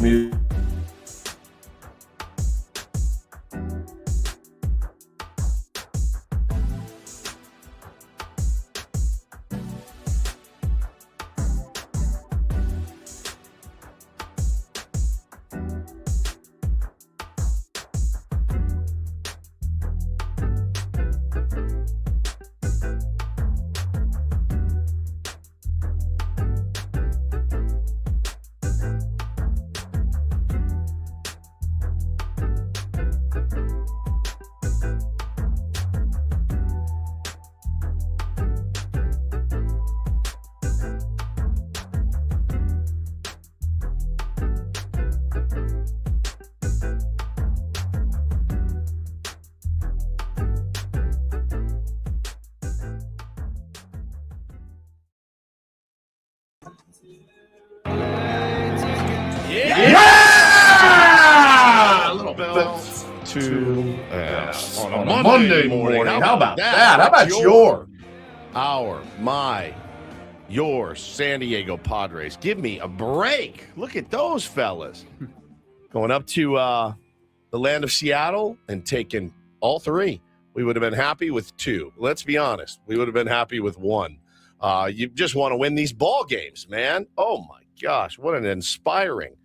music. Yeah! A little bit on a Monday morning. How about that? How about your San Diego Padres? Give me a break. Look at those fellas. Going up to the land of Seattle and taking all three. We would have been happy with two. Let's be honest. We would have been happy with one. You just want to win these ball games, man. Oh, my gosh. What an inspiring,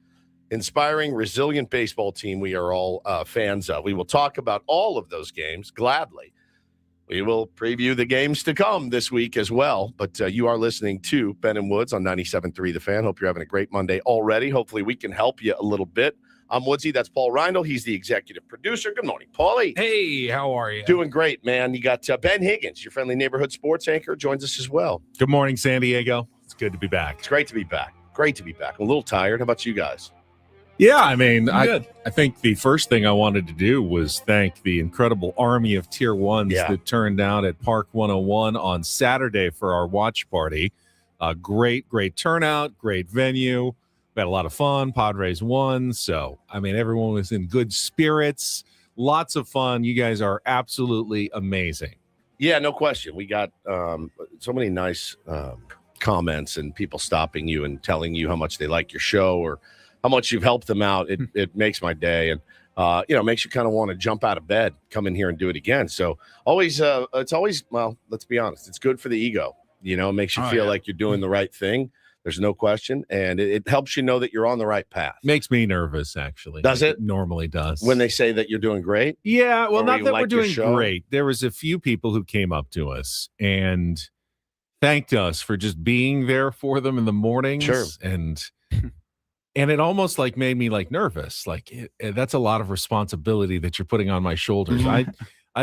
resilient baseball team we are all fans of. We will talk about all of those games gladly. We will preview the games to come this week as well. But you are listening to Ben and Woods on 97.3 The Fan. Hope you're having a great Monday already. Hopefully we can help you a little bit. I'm Woodsy. That's Paul Reindl. He's the executive producer. Good morning, Paulie. Hey, how are you? Doing great, man. You got Ben Higgins, your friendly neighborhood sports anchor, joins us as well. Good morning, San Diego. It's good to be back. It's great to be back. Great to be back. I'm a little tired. How about you guys? Yeah, I mean, I think the first thing I wanted to do was thank the incredible army of Tier 1s that turned out at Park 101 on Saturday for our watch party. Great turnout, great venue. We had a lot of fun. Padres won. So, I mean, everyone was in good spirits. Lots of fun. You guys are absolutely amazing. Yeah, no question. We got so many nice comments and people stopping you and telling you how much they like your show or how much you've helped them out. It makes my day and, makes you kind of want to jump out of bed, come in here and do it again. So it's always, well, let's be honest. It's good for the ego. It makes you feel like you're doing the right thing. There's no question. And it helps you know that you're on the right path. Makes me nervous, actually. Does it? Normally does. When they say that you're doing great? Yeah, well, not that we're doing great. There was a few people who came up to us and thanked us for just being there for them in the mornings. Sure. And it almost like made me like nervous. Like that's a lot of responsibility that you're putting on my shoulders. I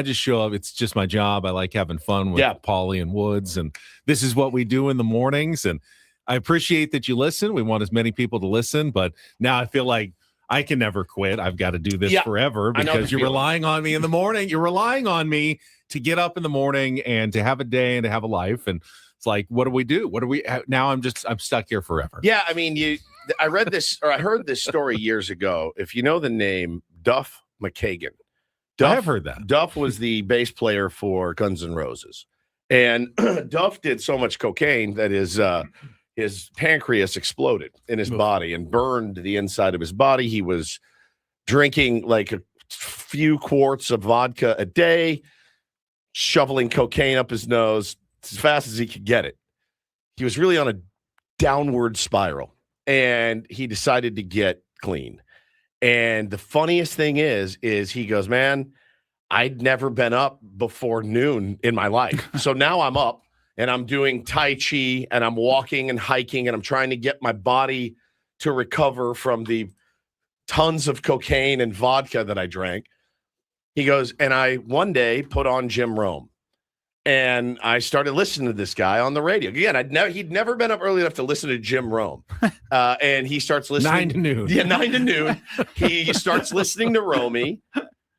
just show up. It's just my job. I like having fun with Paulie and Woods. And this is what we do in the mornings. And I appreciate that you listen. We want as many people to listen, but now I feel like I can never quit. I've got to do this forever because you're relying on me in the morning. You're relying on me to get up in the morning and to have a day and to have a life. And it's like, what do we do? Now I'm stuck here forever. Yeah. I mean, I read this or I heard this story years ago. If you know the name Duff McKagan. I have heard that. Duff was the bass player for Guns N' Roses. And Duff did so much cocaine that his pancreas exploded in his body and burned the inside of his body. He was drinking like a few quarts of vodka a day, shoveling cocaine up his nose as fast as he could get it. He was really on a downward spiral, and he decided to get clean. And the funniest thing is he goes, man, I'd never been up before noon in my life. So now I'm up. And I'm doing Tai Chi and I'm walking and hiking and I'm trying to get my body to recover from the tons of cocaine and vodka that I drank. He goes, and I one day put on Jim Rome and I started listening to this guy on the radio. Again, he'd never been up early enough to listen to Jim Rome. And he starts listening. 9 to noon. Yeah, 9 to noon. He starts listening to Romy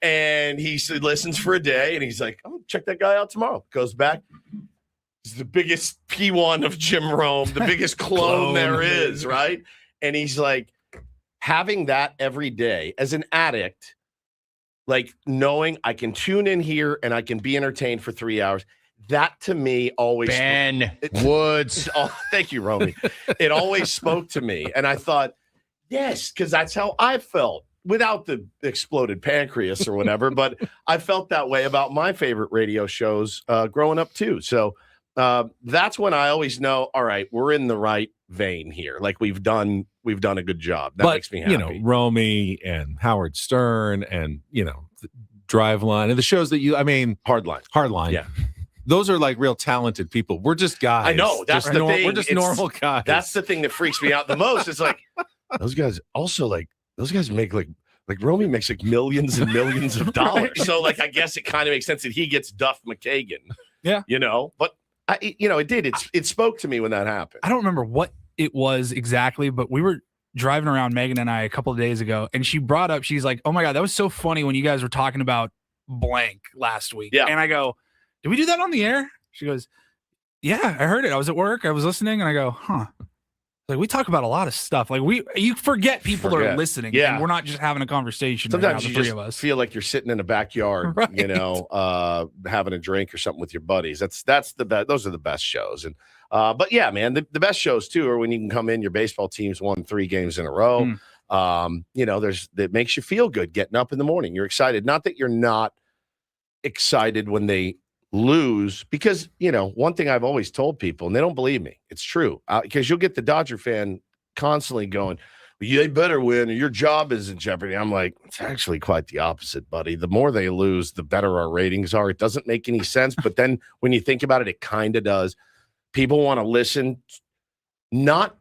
and he listens for a day and he's like, I'm going to check that guy out tomorrow. Goes back. He's the biggest P1 of Jim Rome, the biggest clone there is, right? And he's like, having that every day as an addict, like knowing I can tune in here and I can be entertained for 3 hours, that to me always... Ben Woods. Thank you, Romy. It always spoke to me. And I thought, Yes, because that's how I felt without the exploded pancreas or whatever. But I felt that way about my favorite radio shows growing up too. So that's when I always know, all right, we're in the right vein here. Like we've done a good job. That makes me happy. Romy and Howard Stern and Driveline and the shows that Hardline. Yeah. Those are like real talented people. We're just guys. I know. That's the thing. We're just normal guys. That's the thing that freaks me out the most. It's like those guys make like Romy makes like millions and millions of dollars. Right. So like I guess it kind of makes sense that he gets Duff McKagan. Yeah. But it did. It spoke to me when that happened. I don't remember what it was exactly, but we were driving around, Megan and I, a couple of days ago, and she brought up, she's like, oh my God, that was so funny when you guys were talking about blank last week. Yeah. And I go, did we do that on the air? She goes, yeah, I heard it. I was at work. I was listening, and I go, huh. Like, we talk about a lot of stuff. Like, you forget people are listening. Yeah. And we're not just having a just feel like you're sitting in a backyard, right. Having a drink or something with your buddies. That's the best. Those are the best shows. And but yeah, man, the best shows too are when you can come in. Your baseball team's won 3 games in a row. That makes you feel good getting up in the morning. You're excited. Not that you're not excited when they lose, because one thing I've always told people, and they don't believe me, it's true, because you'll get the Dodger fan constantly going, well, they better win or your job is in jeopardy. I'm like, it's actually quite the opposite, buddy. The more they lose, the better our ratings are. It doesn't make any sense, but then when you think about it, it kind of does. People want to listen, not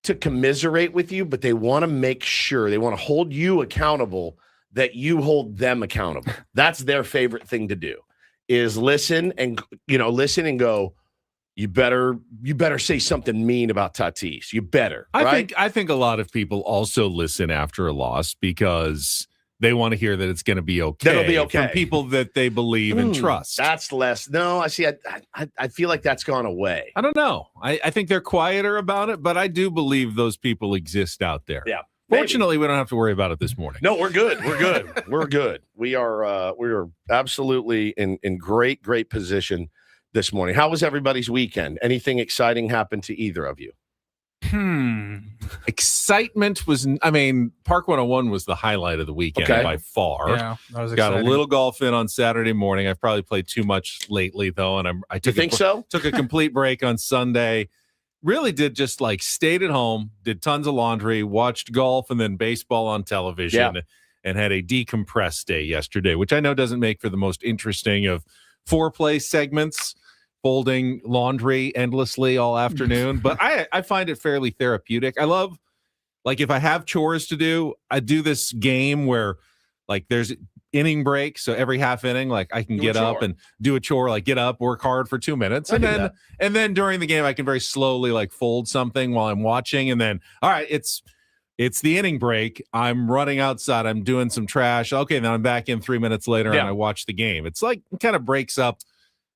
to commiserate with you, but they want to make sure, they want to hold you accountable that you hold them accountable. That's their favorite thing to do. Is listen and go, you better say something mean about Tatis. You better. I think a lot of people also listen after a loss because they want to hear that it's going to be okay. That'll be okay from people that they believe and trust. That's less. No, I see. I feel like that's gone away. I don't know. I think they're quieter about it, but I do believe those people exist out there. Yeah. Fortunately, we don't have to worry about it this morning. No, we're good. We're good. We're good. We are absolutely in great position this morning. How was everybody's weekend? Anything exciting happen to either of you? Excitement was, Park 101 was the highlight of the weekend by far. Yeah, that was got exciting. a little golf in on Saturday morning. I've probably played too much lately though, and I took a complete break on Sunday. Really did just like stayed at home, did tons of laundry, watched golf and then baseball on television, and had a decompressed day yesterday, which I know doesn't make for the most interesting of foreplay segments, folding laundry endlessly all afternoon. But I find it fairly therapeutic. I love, like, if I have chores to do, I do this game where like there's inning break, so every half inning, like I can get up and do a chore, like get up, work hard for 2 minutes, and then during the game I can very slowly like fold something while I'm watching, and then all right, it's the inning break, I'm running outside, I'm doing some trash, okay, then I'm back in 3 minutes later and I watch the game. It's like it kind of breaks up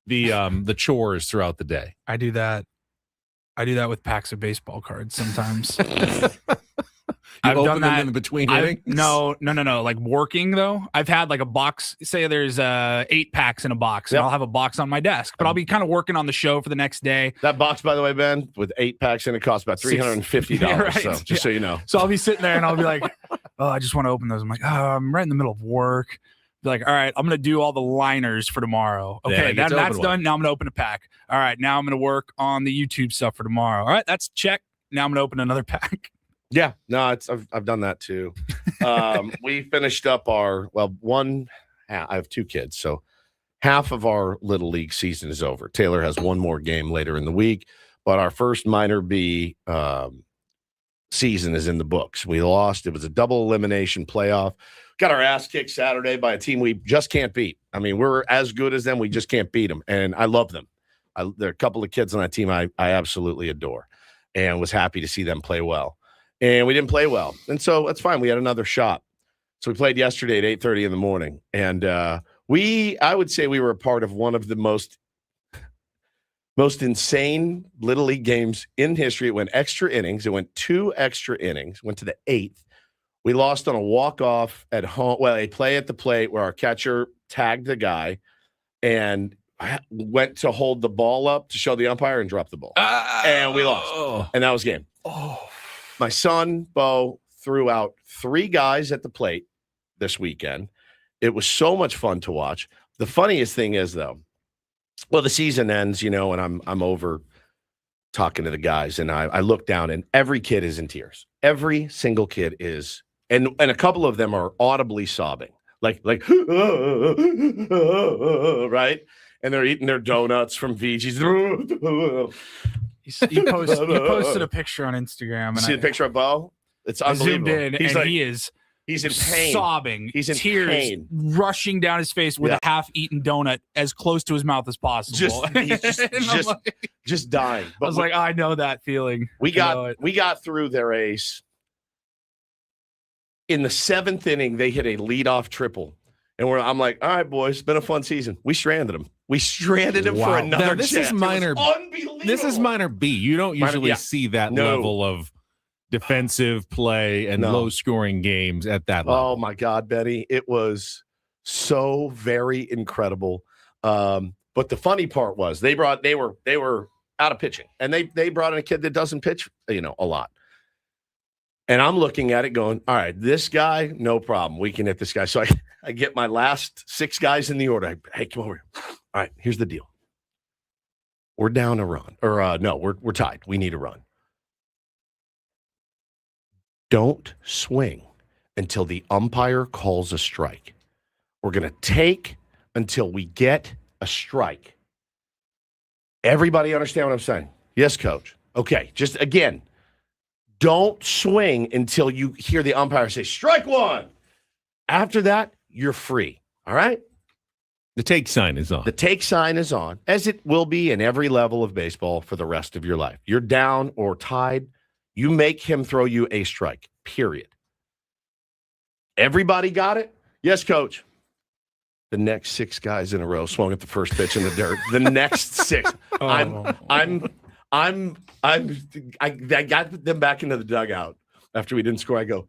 the chores throughout the day. I do that with packs of baseball cards sometimes. I've done that in between innings? No. Like working though, I've had like a box. Say there's 8 packs in a box, and I'll have a box on my desk. But I'll be kind of working on the show for the next day. That box, by the way, Ben, with 8 packs in it, costs about $350. Right. So just so you know. So I'll be sitting there and I'll be like, "Oh, I just want to open those." I'm like, "Oh, I'm right in the middle of work." Be like, all right, I'm gonna do all the liners for tomorrow. Okay, that's done. Now I'm gonna open a pack. All right, now I'm gonna work on the YouTube stuff for tomorrow. All right, that's check. Now I'm gonna open another pack. Yeah, no, I've done that too. We finished up I have 2 kids, so half of our Little League season is over. Taylor has one more game later in the week, but our first minor B season is in the books. We lost. It was a double elimination playoff. Got our ass kicked Saturday by a team we just can't beat. I mean, we're as good as them. We just can't beat them, and I love them. There are a couple of kids on that team I absolutely adore, and was happy to see them play well. And we didn't play well. And so that's fine. We had another shot. So we played yesterday at 8:30 in the morning. And I would say we were a part of one of the most insane Little League games in history. It went extra innings. It went 2 extra innings, went to the 8th. We lost on a walk-off at home. Well, a play at the plate where our catcher tagged the guy and went to hold the ball up to show the umpire and dropped the ball. And we lost. And that was game. My son, Bo, threw out 3 guys at the plate this weekend. It was so much fun to watch. The funniest thing is, though, well, the season ends, and I'm over talking to the guys, and I look down, and every kid is in tears. Every single kid is, and a couple of them are audibly sobbing, like right, and they're eating their donuts from VG's. You posted a picture on Instagram. And see the picture of Bo? It's unbelievable. Zoomed in, he's in pain, sobbing. He's in tears pain, rushing down his face with a half-eaten donut as close to his mouth as possible. Just dying. But I was like, I know that feeling. We got through their ace. In the 7th inning, they hit a leadoff triple. And I'm like, all right, boys, it's been a fun season. We stranded him. For another now, this chance. is minor. Unbelievable. This is minor B. You don't usually see that level of defensive play and low-scoring games at that level. Oh, my God, Benny. It was so very incredible. But the funny part was they were out of pitching. And they brought in a kid that doesn't pitch, a lot. And I'm looking at it going, all right, this guy, no problem. We can hit this guy. So I get my last 6 guys in the order. Hey, come over here. All right, here's the deal. We're down a run. Or no, we're tied. We need a run. Don't swing until the umpire calls a strike. We're going to take until we get a strike. Everybody understand what I'm saying? Yes, coach. Okay, just again, don't swing until you hear the umpire say, strike 1. After that, you're free. All right? The take sign is on. The take sign is on, as it will be in every level of baseball for the rest of your life. You're down or tied. You make him throw you a strike, period. Everybody got it? Yes, coach. The next 6 guys in a row swung at the first pitch in the dirt. The next 6. I got them back into the dugout after we didn't score. I go,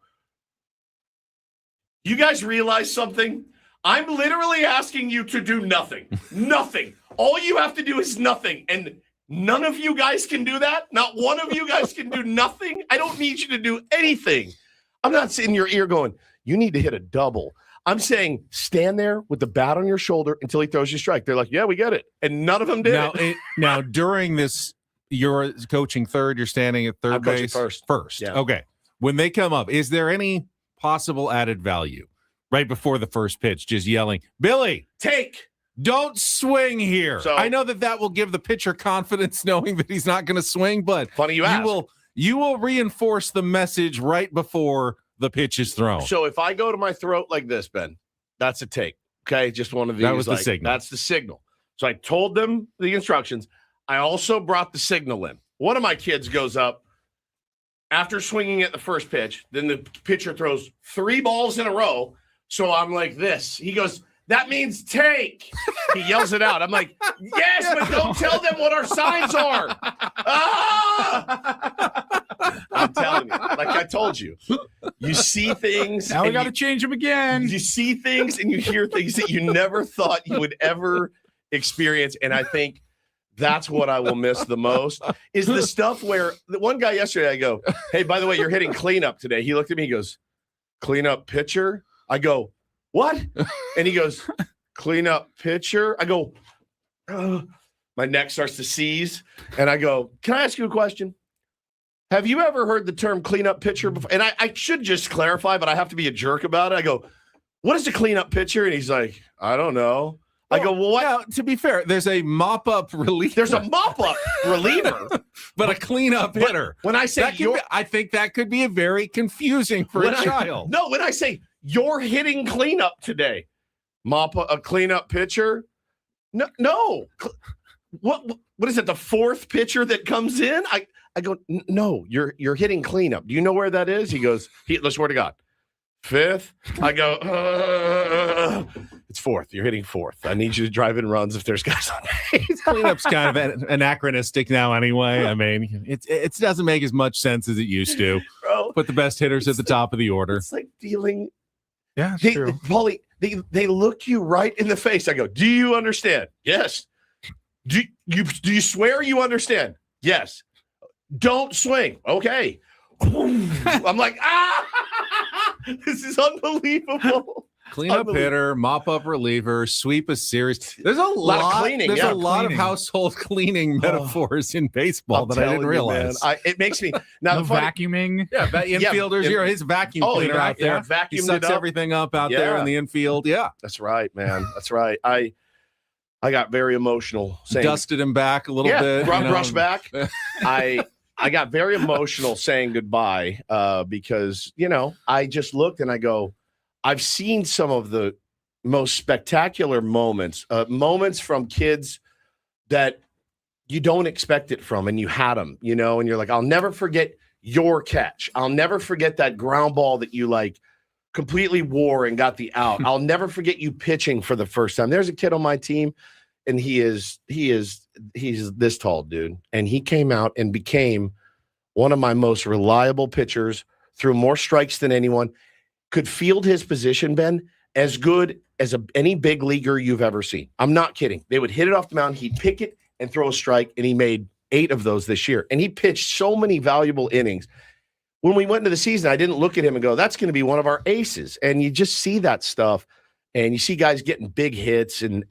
you guys realize something? I'm literally asking you to do nothing. Nothing. All you have to do is nothing. And none of you guys can do that. Not one of you guys can do nothing. I don't need you to do anything. I'm not sitting in your ear going, you need to hit a double. I'm saying stand there with the bat on your shoulder until he throws you a strike. They're like, yeah, we get it. And none of them did. Now, during this, you're coaching third, you're standing at third base? First. Yeah. Okay. When they come up, is there any possible added value right before the first pitch, just yelling, Billy, take, don't swing here? So, I know that will give the pitcher confidence knowing that he's not going to swing, but funny you ask. You will reinforce the message right before the pitch is thrown. So if I go to my throat like this, Ben, that's a take. Okay, just one of these. That was the signal. That's the signal. So I told them the instructions. I also brought the signal in. One of my kids goes up after swinging at the first pitch. Then the pitcher throws 3 balls in a row. So I'm like this. He goes, that means take. He yells it out. I'm like, yes, but don't tell them what our signs are. I'm telling you, like I told you, you see things. Now we got to change them again. You see things and you hear things that you never thought you would ever experience. And I think that's what I will miss the most is the stuff where the one guy yesterday, I go, hey, by the way, you're hitting cleanup today. He looked at me, he goes, cleanup pitcher? I go, what? And he goes, cleanup pitcher? I go, my neck starts to seize. And I go, can I ask you a question? Have you ever heard the term cleanup pitcher before? And I should just clarify, but I have to be a jerk about it. I go, what is a cleanup pitcher? And he's like, I don't know. I go, well, what? Now, to be fair, there's a mop-up reliever. There's a mop-up reliever. But a cleanup hitter. When I say I think that could be very confusing for a child. No, when I say you're hitting cleanup today, a cleanup pitcher? No. What is it, the 4th pitcher that comes in? I go, no, you're hitting cleanup. Do you know where that is? He goes, let's swear to God. 5th? I go, it's 4th. You're hitting 4th. I need you to drive in runs if there's guys on base. Cleanup's kind of anachronistic now anyway. I mean, it doesn't make as much sense as it used to. Bro, put the best hitters at the top of the order. It's like dealing. Yeah, it's true. Paulie, they look you right in the face. I go, do you understand? Yes. Do you swear you understand? Yes. Don't swing. Okay. I'm like, this is unbelievable. Cleanup hitter, mop up reliever, sweep a series. There's a lot of cleaning. There's a lot of household cleaning metaphors in baseball that I didn't realize. It makes me now vacuuming. Yeah, infielders. His vacuum cleaner out there. He sucks everything up out there in the infield. Yeah, that's right, man. That's right. I got very emotional. Dusted him back a little bit. Brush back. I got very emotional saying goodbye because I just looked and I go, I've seen some of the most spectacular moments from kids that you don't expect it from, and you had them, and you're like, I'll never forget your catch. I'll never forget that ground ball that you completely wore and got the out. I'll never forget you pitching for the first time. There's a kid on my team, and he's this tall, dude, and he came out and became one of my most reliable pitchers, threw more strikes than anyone. Could field his position, Ben, as good as any big leaguer you've ever seen. I'm not kidding. They would hit it off the mound. He'd pick it and throw a strike, and he made 8 of those this year. And he pitched so many valuable innings. When we went into the season, I didn't look at him and go, that's going to be one of our aces. And you just see that stuff, and you see guys getting big hits and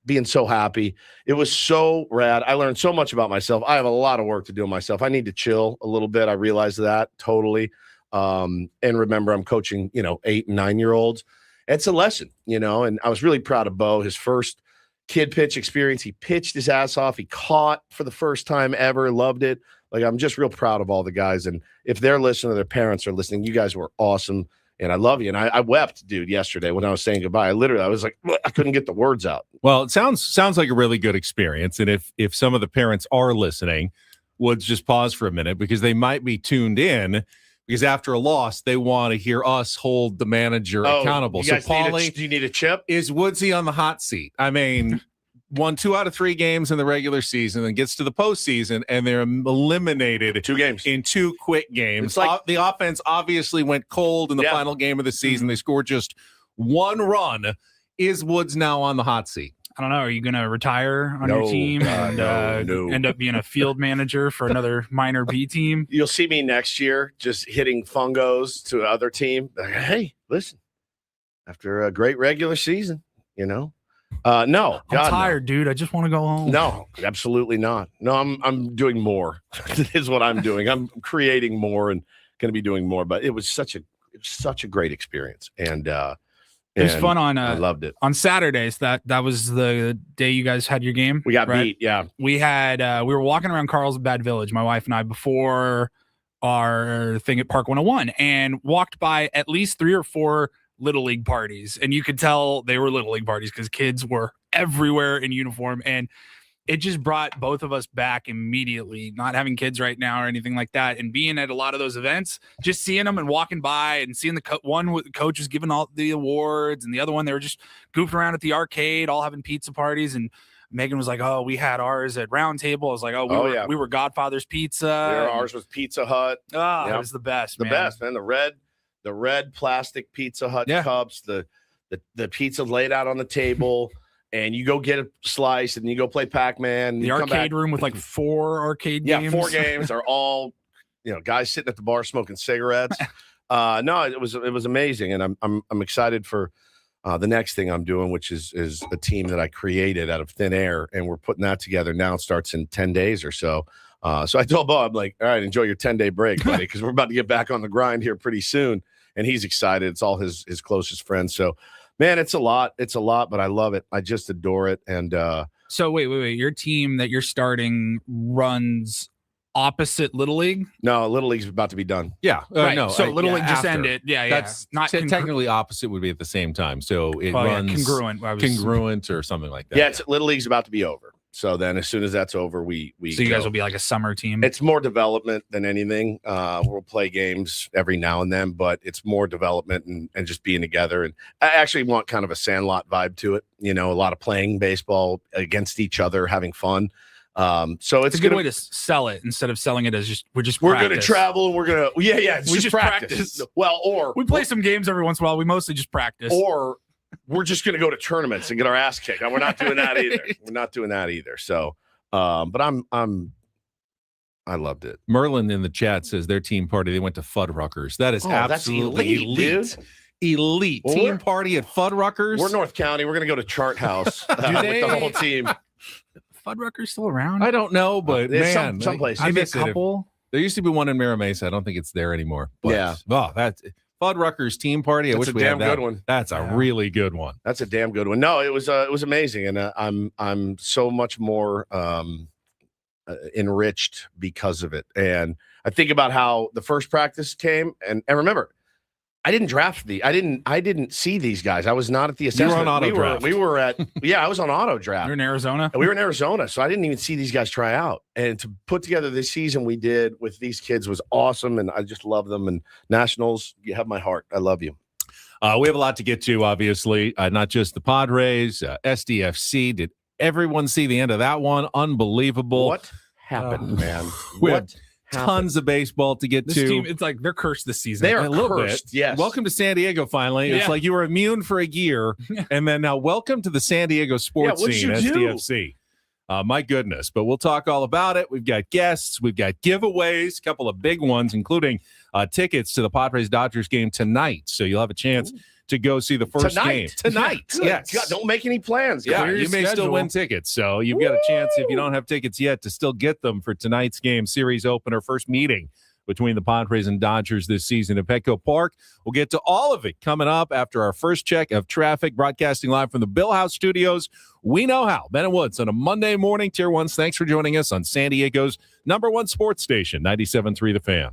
being so happy. It was so rad. I learned so much about myself. I have a lot of work to do myself. I need to chill a little bit. I realize that totally. And remember, I'm coaching, 8 and 9-year-olds. It's a lesson, and I was really proud of Bo. His first kid pitch experience, he pitched his ass off. He caught for the first time ever, loved it. I'm just real proud of all the guys. And if they're listening or their parents are listening, you guys were awesome. And I love you. And I wept, dude, yesterday when I was saying goodbye. I was like, I couldn't get the words out. Well, it sounds like a really good experience. And if some of the parents are listening, would just pause for a minute because they might be tuned in. Because after a loss, they want to hear us hold the manager accountable. So, Paulie, do you need a chip? Is Woodsy on the hot seat? I mean, won 2 out of 3 games in the regular season and gets to the postseason, and they're eliminated 2 games in 2 quick games. It's like, the offense obviously went cold in the final game of the season. They scored just 1 run. Is Woods now on the hot seat? I don't know. Are you going to retire on your team and end up being a field manager for another minor B team? You'll see me next year just hitting fungos to another team. Hey, listen, after a great regular season, No, I'm tired, dude. I just want to go home. No, absolutely not. No, I'm doing more. Is what I'm doing. I'm creating more and going to be doing more. But it was such a great experience, and it was fun I loved it on Saturdays. That was the day you guys had your game. We got beat. Yeah, we had. We were walking around Carlsbad Village, my wife and I, before our thing at Park 101, and walked by at least 3 or 4 Little League parties, and you could tell they were Little League parties because kids were everywhere in uniform, and it just brought both of us back immediately, not having kids right now or anything like that, and being at a lot of those events, just seeing them and walking by and seeing the one with the coach was giving all the awards, and the other one they were just goofing around at the arcade, all having pizza parties. And Megan was like, "Oh, we had ours at Round Table." I was like, we were Godfather's Pizza. Ours was Pizza Hut. It was the best. Best, man. The red plastic Pizza Hut cups, the pizza laid out on the table. And you go get a slice, and you go play Pac-Man. The arcade room with 4 arcade games. Yeah, 4 games are all, guys sitting at the bar smoking cigarettes. No, it was amazing, and I'm excited for the next thing I'm doing, which is a team that I created out of thin air, and we're putting that together now. It starts in 10 days or so. So I told Bo, I'm like, all right, enjoy your 10-day break, buddy, because we're about to get back on the grind here pretty soon. And he's excited. It's all his closest friends. So. Man, it's a lot. But I love it. I just adore it. And so wait. Your team that you're starting runs opposite Little League? No, Little League's about to be done. Yeah. Right. No. So Little League just ended. Yeah. That's not technically opposite would be at the same time. So it runs congruent or something like that. Yeah, Little League's about to be over. So then as soon as that's over, we So you guys will be like a summer team? It's more development than anything. We'll play games every now and then, but it's more development and just being together. And I actually want kind of a Sandlot vibe to it. A lot of playing baseball against each other, having fun. So it's a good way to sell it instead of selling it as we're going to travel and we're going to we just practice. Well, or we play some games every once in a while. We mostly just practice. Or we're just going to go to tournaments and get our ass kicked. We're not doing that either. So, but I'm I loved it. Merlin in the chat says their team party, they went to Fuddruckers. That is absolutely elite. Elite Well, team party at Fuddruckers. We're North County. We're going to go to Chart House with the whole team. Fuddruckers still around? I don't know, but man, some places. I miss a couple. There used to be one in Mira Mesa. I don't think it's there anymore. But, yeah. Oh, that's Fuddruckers team party. I wish we had that. Good one. That's a really good one. That's a damn good one. No, it was amazing, and I'm so much more enriched because of it. And I think about how the first practice came, and remember, I didn't draft I didn't see these guys. I was not at the assessment. You were on auto draft. We were at I was on auto draft. You're in Arizona? We were in Arizona, so I didn't even see these guys try out. And to put together this season we did with these kids was awesome, and I just love them. And Nationals, you have my heart. I love you. We have a lot to get to, obviously. Not just the Padres, SDFC. Did everyone see the end of that one? Unbelievable. What happened, man? What? Tons of baseball to get this to. Team, it's like they're cursed this season. They are a little cursed, bit. Yes. Welcome to San Diego, finally. Yeah. It's like you were immune for a year, and then now welcome to the San Diego sports scene, SDFC. My goodness. But we'll talk all about it. We've got guests. We've got giveaways, a couple of big ones, including tickets to the Padres-Dodgers game tonight. So you'll have a chance to go see the first game. Tonight. Yes. God, don't make any plans. Yeah, you may still win tickets. So you've got a chance, if you don't have tickets yet, to still get them for tonight's game, series opener, first meeting between the Padres and Dodgers this season at Petco Park. We'll get to all of it coming up after our first check of traffic, broadcasting live from the Bill House Studios. We know how. Ben and Woods on a Monday morning. Tier 1s, thanks for joining us on San Diego's #1 sports station, 97.3 The Fan.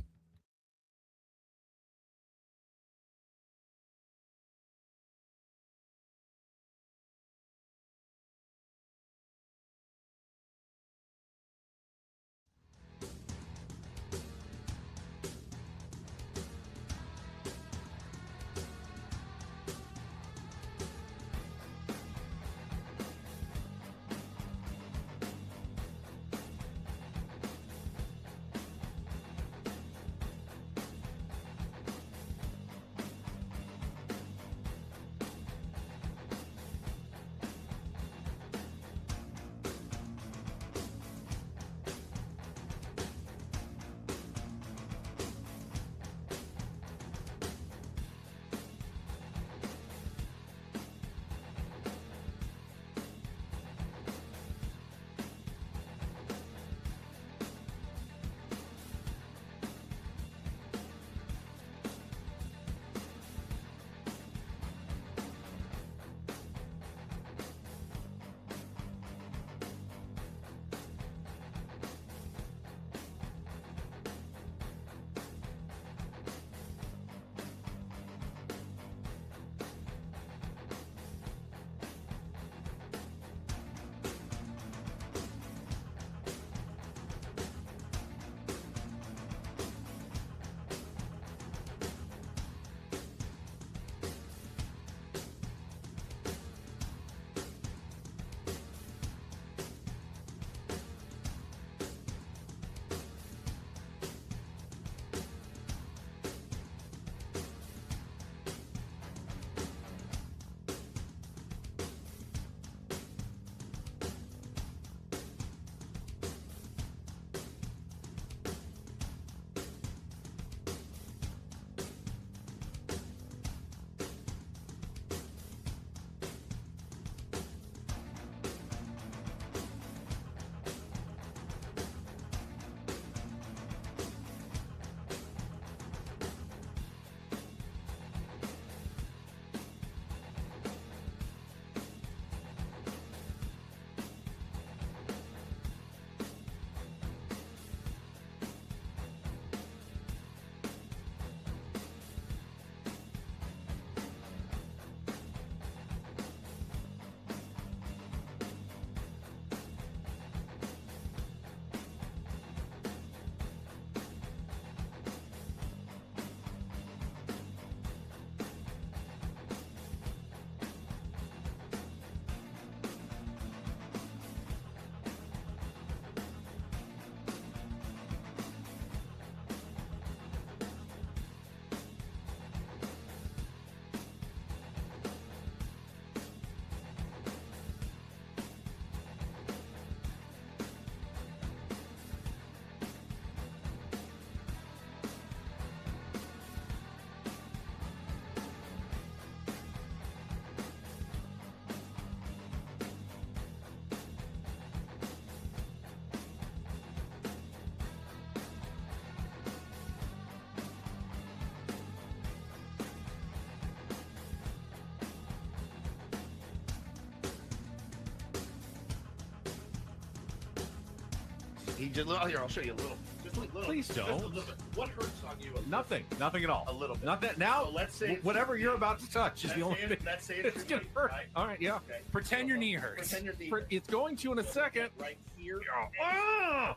He just here. I'll show you a little. Just a little. Please don't. Just a little bit. What hurts on you? Nothing at all. A little bit. Not that now. So let's say whatever you're about to touch is the only thing. Let's say it's gonna hurt. Right? All right, yeah. Okay. Pretend your knee hurts. Pretend your knee It's going to in a second. Right here. Oh,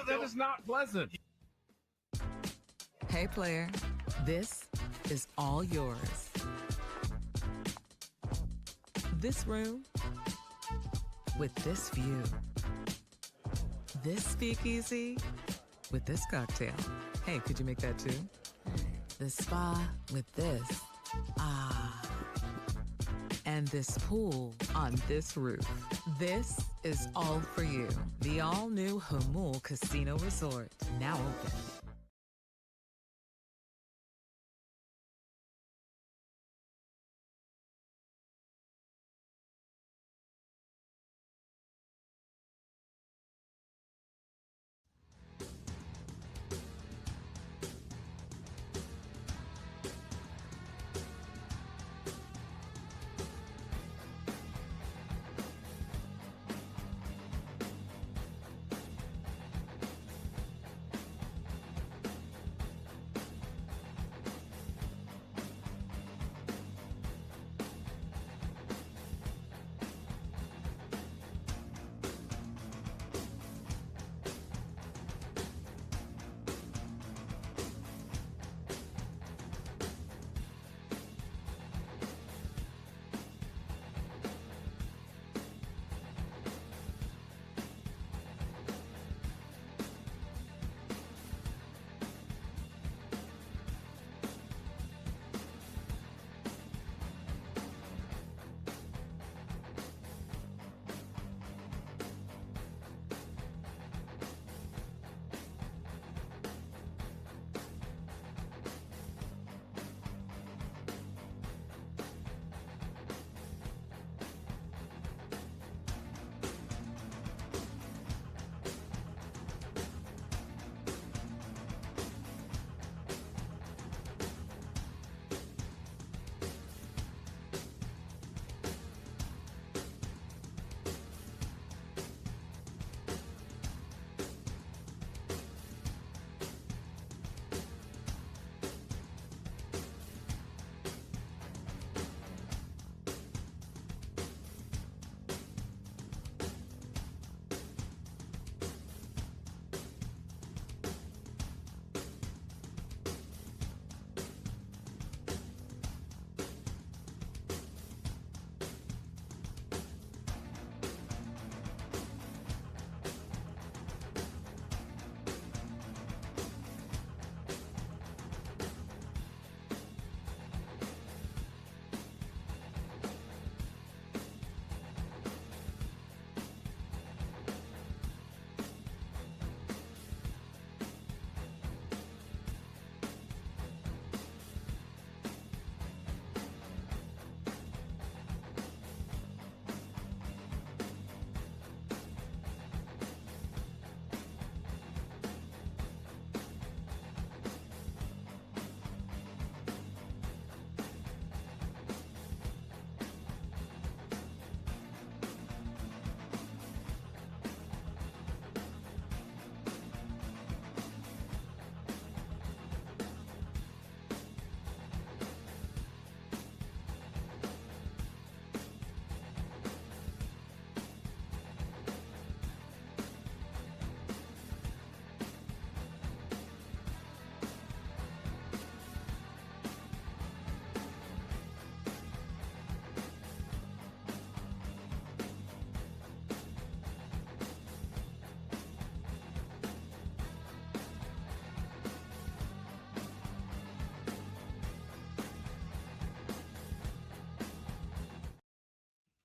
that is not pleasant. Hey, player, this is all yours. This room with this view. This speakeasy with this cocktail. Hey, could you make that too? The spa with this. Ah. And this pool on this roof. This is all for you. The all-new Hamul Casino Resort, now open.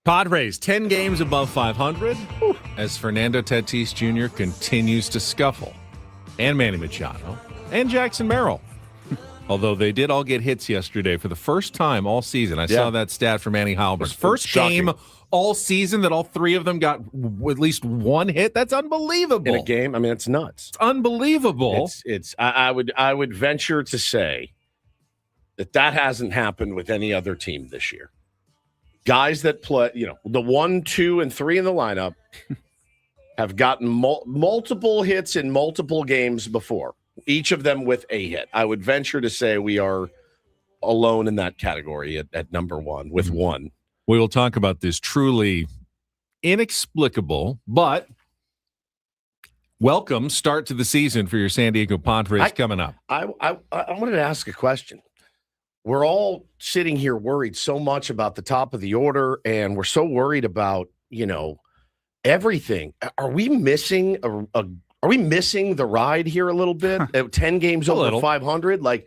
Padres 10 games above 500 as Fernando Tatis Jr. continues to scuffle. And Manny Machado and Jackson Merrill. Although they did all get hits yesterday for the first time all season. I saw that stat for Manny Halbert. First game all season that all three of them got at least one hit. That's unbelievable. In a game? I mean, it's nuts. It's unbelievable. I would venture to say that hasn't happened with any other team this year. Guys that play, the 1, 2, and 3 in the lineup have gotten multiple hits in multiple games before, each of them with a hit. I would venture to say we are alone in that category at number one with one. We will talk about this truly inexplicable, but welcome start to the season for your San Diego Padres coming up. I wanted to ask a question. We're all sitting here worried so much about the top of the order, and we're so worried about, everything. Are we missing are we missing the ride here a little bit? 10 games over 500? Like,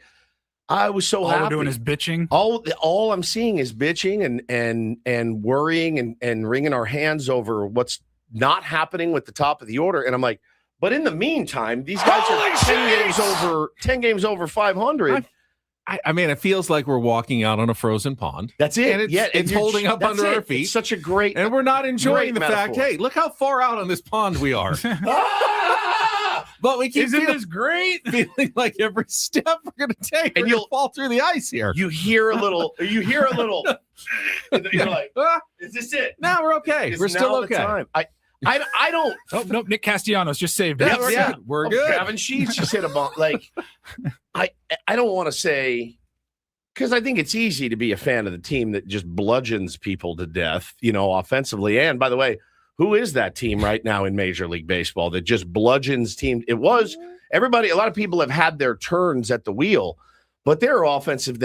I was so happy. All we're doing is bitching. All I'm seeing is bitching and worrying and wringing our hands over what's not happening with the top of the order. And I'm like, but in the meantime, these guys are 10 games over 500. I mean, it feels like we're walking out on a frozen pond. That's it. And it's holding up under our feet. It's such a great, and we're not enjoying the metaphor. fact, hey, look how far out on this pond we are. But we keep Isn't this great? Feeling like every step we're going to take, and you'll fall through the ice here. You hear a little. You're like, is this it? No, we're okay. We're still okay. I don't. Oh no, Nick Castellanos just saved it. Yeah, we're good. Gavin Sheets just hit a bomb. Like, I don't want to say, because I think it's easy to be a fan of the team that just bludgeons people to death, offensively. And by the way, who is that team right now in Major League Baseball that just bludgeons teams? It was everybody. A lot of people have had their turns at the wheel, but there are offenses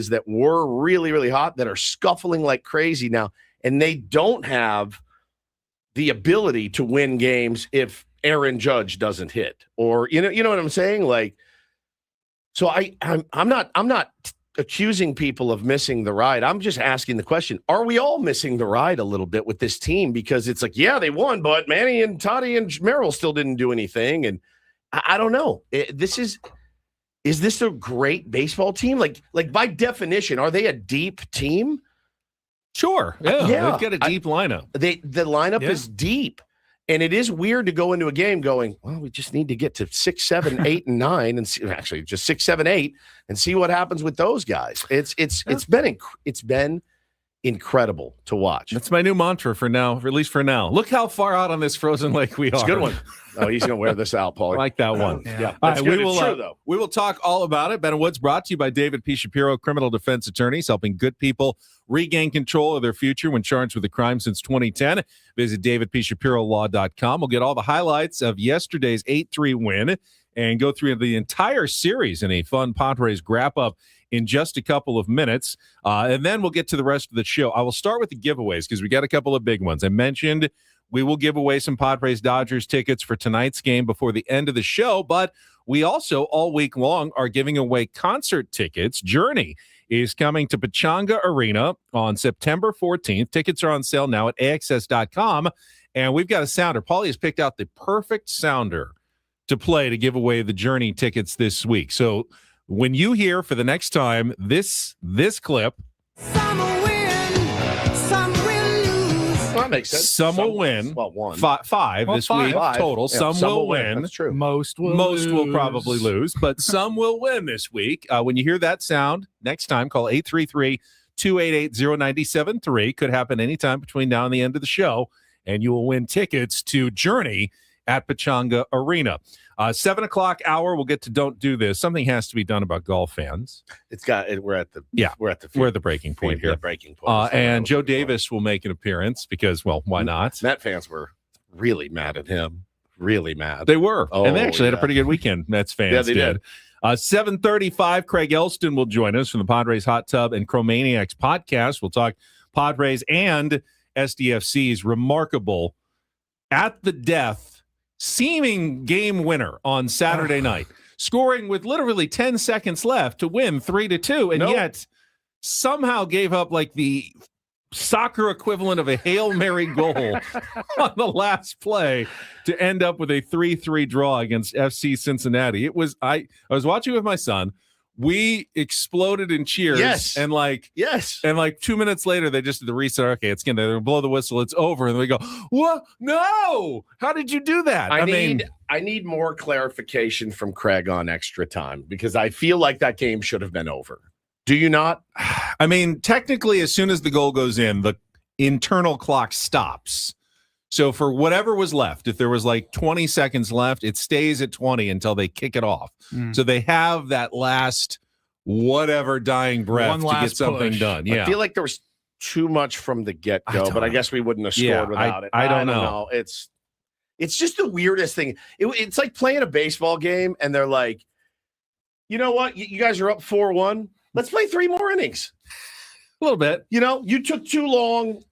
that were really, really hot that are scuffling like crazy now, and they don't have the ability to win games if Aaron Judge doesn't hit, or you know what I'm saying? Like, so I'm not accusing people of missing the ride. I'm just asking the question: are we all missing the ride a little bit with this team? Because it's like, yeah, they won, but Manny and Toddy and Merrill still didn't do anything, and I don't know. Is this a great baseball team? Like by definition, are they a deep team? Sure. Yeah. They've got a deep lineup. The lineup is deep. And it is weird to go into a game going, well, we just need to get to 6, 7, 8, and 9, and see, actually just 6, 7, 8, and see what happens with those guys. It's been incredible to watch. That's my new mantra for now, at least for now. Look how far out on this frozen lake we are. It's a good one. Oh, he's going to wear this out, Paul. I like that one. Yeah. All right, true. We will talk all about it. Ben and Woods brought to you by David P. Shapiro, criminal defense attorneys, helping good people regain control of their future when charged with a crime since 2010. Visit davidpshapirolaw.com. We'll get all the highlights of yesterday's 8-3 win and go through the entire series in a fun Padres Wrap-Up in just a couple of minutes. And then we'll get to the rest of the show. I will start with the giveaways because we got a couple of big ones. I mentioned we will give away some Padres-Dodgers tickets for tonight's game before the end of the show, but we also all week long are giving away concert tickets. Journey is coming to Pechanga Arena on September 14th. Tickets are on sale now at AXS.com, and we've got a sounder. Paulie has picked out the perfect sounder to play to give away the Journey tickets this week. So when you hear for the next time this clip, some will win, some will lose. Well, that makes sense. Some will win. Well, one. Five this week total. Yeah, some will win. That's true. Most will probably lose, but some will win this week. When you hear that sound next time, call 833-288-0973. Could happen anytime between now and the end of the show, and you will win tickets to Journey at Pechanga Arena. 7 o'clock hour, we'll get to Don't Do This. Something has to be done about golf fans. We're at the breaking point here. The breaking point. And Joe Davis will make an appearance because, well, why not? Met fans were really mad at him. Really mad. They were. And they actually had a pretty good weekend, Mets fans. Yeah, they did. 7:35, Craig Elsten will join us from the Padres Hot Tub and Chromaniacs podcast. We'll talk Padres and SDFC's remarkable at the death seeming game winner on Saturday night, scoring with literally 10 seconds left to win 3-2, and yet somehow gave up like the soccer equivalent of a Hail Mary goal on the last play to end up with a 3-3 draw against FC Cincinnati. It was I was watching with my son. We exploded in cheers, and like 2 minutes later, they just did the restart. Okay, it's gonna blow the whistle. It's over, and we go, "What? No! How did you do that?" I need more clarification from Craig on extra time because I feel like that game should have been over. Do you not? I mean, technically, as soon as the goal goes in, the internal clock stops. So for whatever was left, if there was like 20 seconds left, it stays at 20 until they kick it off. So they have that last whatever dying breath to get something done. Yeah. I feel like there was too much from the get-go, but I guess we wouldn't have scored without it. I don't know. It's just the weirdest thing. It's like playing a baseball game, and they're like, you know what? You guys are up 4-1. Let's play 3 more innings. A little bit. You know, you took too long.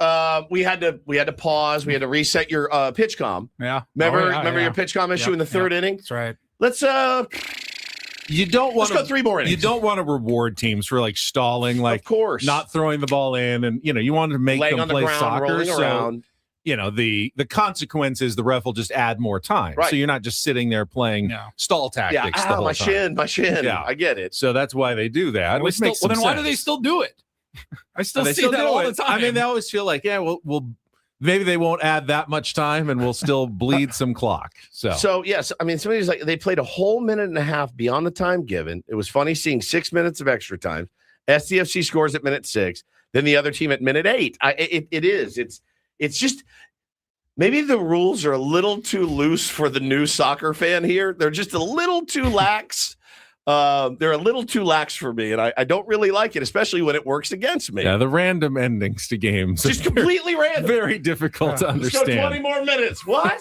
We had to pause. We had to reset your pitch comm. Yeah. Remember your pitch comm issue in the third inning? That's right. Let's go 3 more innings. You don't want to reward teams for like stalling, like of course, not throwing the ball in, and you want to make them play soccer. So the consequence is the ref will just add more time. Right. So you're not just sitting there playing stall tactics the whole time. My shin. Yeah, I get it. So that's why they do that. Well, then why do they still do it? I still see that all the time. I mean, they always feel like, we'll maybe they won't add that much time, and we'll still bleed some clock. So yes, I mean, somebody's like, they played a whole minute and a half beyond the time given. It was funny seeing 6 minutes of extra time. SDFC scores at minute 6, then the other team at minute 8. It's just maybe the rules are a little too loose for the new soccer fan here. They're just a little too lax. They're a little too lax for me, and I don't really like it, especially when it works against me. Yeah, the random endings to games. Just completely random. Very difficult to understand. Let's go 20 more minutes. What?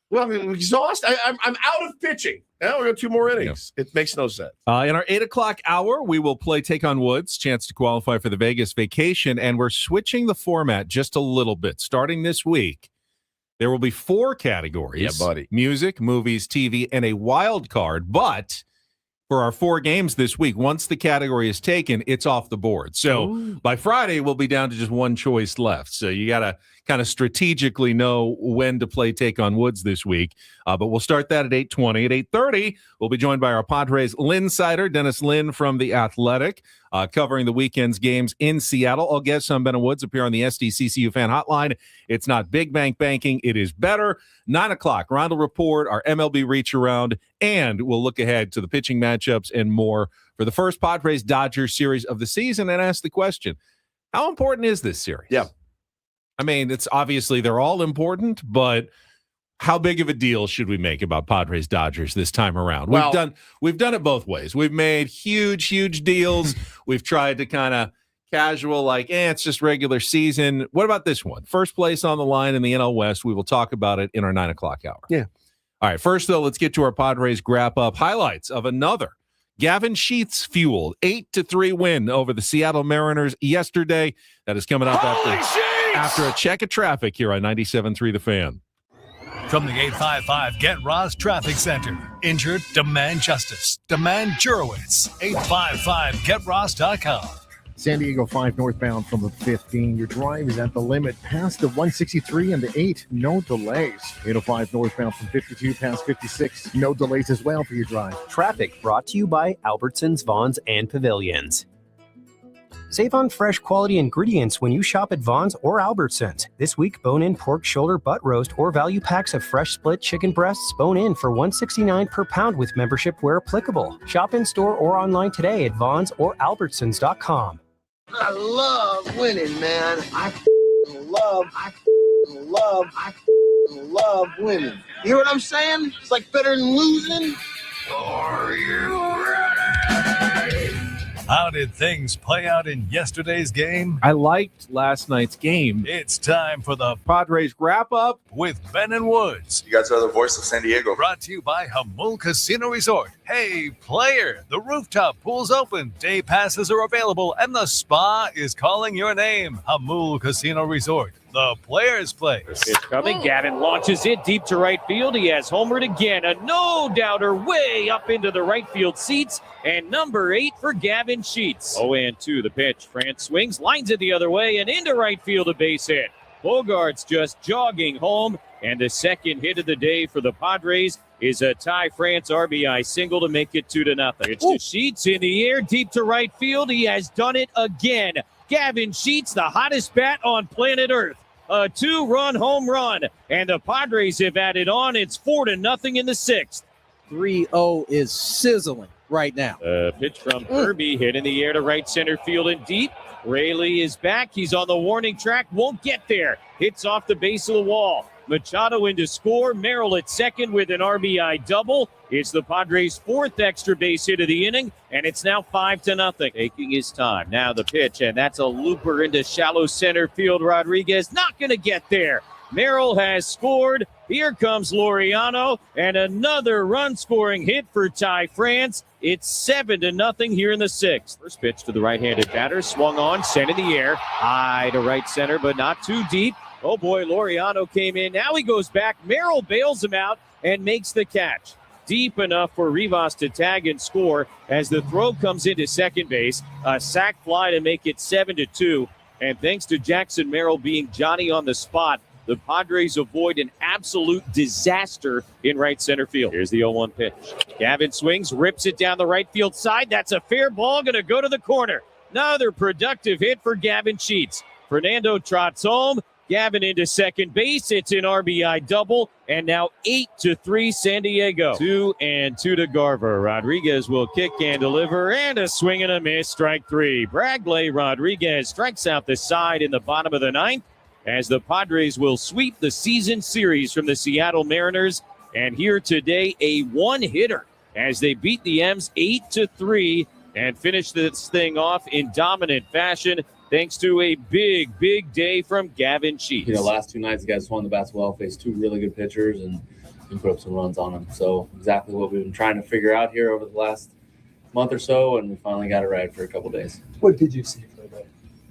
Well, I'm exhausted. I'm out of pitching. Now we got 2 more innings. Yeah. It makes no sense. In our 8 o'clock hour, we will play Take on Woods, chance to qualify for the Vegas vacation, and we're switching the format just a little bit. Starting this week, there will be 4 categories. Yeah, buddy. Music, movies, TV, and a wild card, but for our 4 games this week, once the category is taken, it's off the board. So by Friday, we'll be down to just 1 choice left. So you got to kind of strategically know when to play Take on Woods this week. But we'll start that at 8:20. At 8:30, we'll be joined by our Padres Linsider, Dennis Lin from The Athletic, covering the weekend's games in Seattle. All guests on Ben and Woods appear on the SDCCU fan hotline. It's not big bank banking. It is better. 9 o'clock, Reindl Report, our MLB Reacharound, and we'll look ahead to the pitching matchups and more for the first Padres-Dodgers series of the season and ask the question, how important is this series? Yeah. I mean, it's obviously they're all important, but how big of a deal should we make about Padres Dodgers this time around? We've done it both ways. We've made huge deals. We've tried to kind of casual, like, it's just regular season. What about this one? First place on the line in the NL West. We will talk about it in our 9 o'clock hour. Yeah. All right. First, though, let's get to our Padres Wrap-Up highlights of another Gavin Sheets fueled 8-3 win over the Seattle Mariners yesterday. That is coming up after a check of traffic here on 97.3 The Fan. From the 855 Get Ross Traffic Center. Injured? Demand justice. Demand Jurowitz. 855GetRoss.com. San Diego 5 northbound from the 15. Your drive is at the limit past the 163 and the 8. No delays. 805 northbound from 52 past 56. No delays as well for your drive. Traffic brought to you by Albertsons, Vons, and Pavilions. Save on fresh quality ingredients when you shop at Vons or Albertsons. This week, bone-in pork shoulder butt roast or value packs of fresh split chicken breasts bone-in for $1.69 per pound with membership where applicable. Shop in-store or online today at Vons or Albertsons.com. I love winning, man. I love winning. You hear what I'm saying? It's like better than losing. Are you ready? How did things play out in yesterday's game? I liked last night's game. It's time for the Padres Wrap-Up with Ben and Woods. You guys are the voice of San Diego. Brought to you by Hamul Casino Resort. Hey, player, the rooftop pool's open. Day passes are available, and the spa is calling your name. Hamul Casino Resort, the players' place. It's coming. Gavin launches it deep to right field. He has homered again. A no-doubter way up into the right field seats. And number 8 for Gavin Sheets. 0-2 the pitch. France swings, lines it the other way, and into right field, a base hit. Bogart's just jogging home. And the second hit of the day for the Padres is a Ty France RBI single to make it 2-0. It's to Sheets in the air, deep to right field. He has done it again. Gavin Sheets, the hottest bat on planet Earth. A 2-run home run. And the Padres have added on. It's 4-0 in the 6th. 3-0 is sizzling right now. Pitch from Kirby, hit in the air to right center field and deep. Rayleigh is back. He's on the warning track. Won't get there. Hits off the base of the wall. Machado in to score. Merrill at second with an RBI double. It's the Padres' 4th extra base hit of the inning, and it's now 5-0. Taking his time. Now the pitch, and that's a looper into shallow center field. Rodriguez not going to get there. Merrill has scored. Here comes Laureano, and another run-scoring hit for Ty France. It's 7-0 here in the 6th. First pitch to the right-handed batter, swung on, sent in the air, high to right center, but not too deep. Oh boy, Laureano came in. Now he goes back. Merrill bails him out and makes the catch. Deep enough for Rivas to tag and score as the throw comes into second base. A sac fly to make it 7-2. And thanks to Jackson Merrill being Johnny on the spot, the Padres avoid an absolute disaster in right center field. Here's the 0-1 pitch. Gavin swings, rips it down the right field side. That's a fair ball, going to go to the corner. Another productive hit for Gavin Sheets. Fernando trots home. Gavin into second base. It's an RBI double. And now 8-3 San Diego. 2-2 to Garver. Rodriguez will kick and deliver. And a swing and a miss. Strike 3. Bragley Rodriguez strikes out the side in the bottom of the 9th. As the Padres will sweep the season series from the Seattle Mariners. And here today, a one-hitter as they beat the M's 8-3 and finish this thing off in dominant fashion thanks to a big day from Gavin Sheets. Last 2 nights, the guys swung the bats well, faced 2 really good pitchers, and put up some runs on them. So exactly what we've been trying to figure out here over the last month or so, and we finally got it right for a couple days. What did you see for the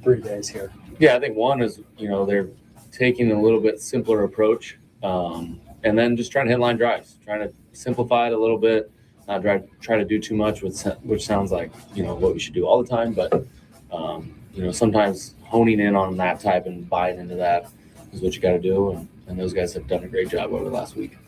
3 days here? Yeah, I think one is, they're taking a little bit simpler approach, and then just trying to hit line drives, trying to simplify it a little bit, not try to do too much, which sounds like, what we should do all the time. But, sometimes honing in on that type and buying into that is what you got to do. And those guys have done a great job over the last week.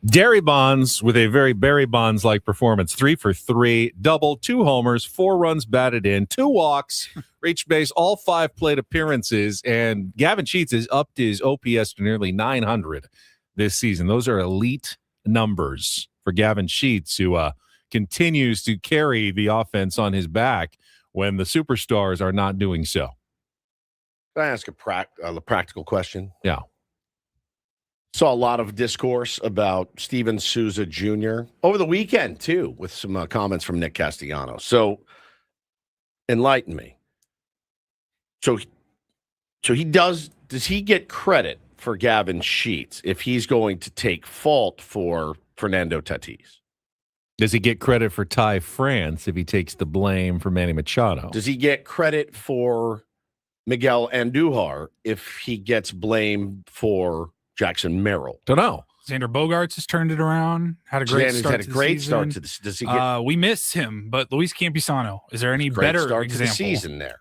Derry Bonds with a very Barry Bonds-like performance. 3 for 3, double, 2 homers, 4 runs batted in, 2 walks, reached base, all 5 plate appearances, and Gavin Sheets has upped his OPS to nearly 900 this season. Those are elite numbers for Gavin Sheets, who continues to carry the offense on his back when the superstars are not doing so. Can I ask a practical question? Yeah. Saw a lot of discourse about Steven Souza Jr. over the weekend, too, with some comments from Nick Castellanos. So, enlighten me. So does he get credit for Gavin Sheets if he's going to take fault for Fernando Tatis? Does he get credit for Ty France if he takes the blame for Manny Machado? Does he get credit for Miguel Andujar if he gets blamed for Jackson Merrill? Don't know. Xander Bogaerts has turned it around. Had a great start. Had a great start to this. Does he get? We miss him, but Luis Campisano. Is there any better start example? to the season there?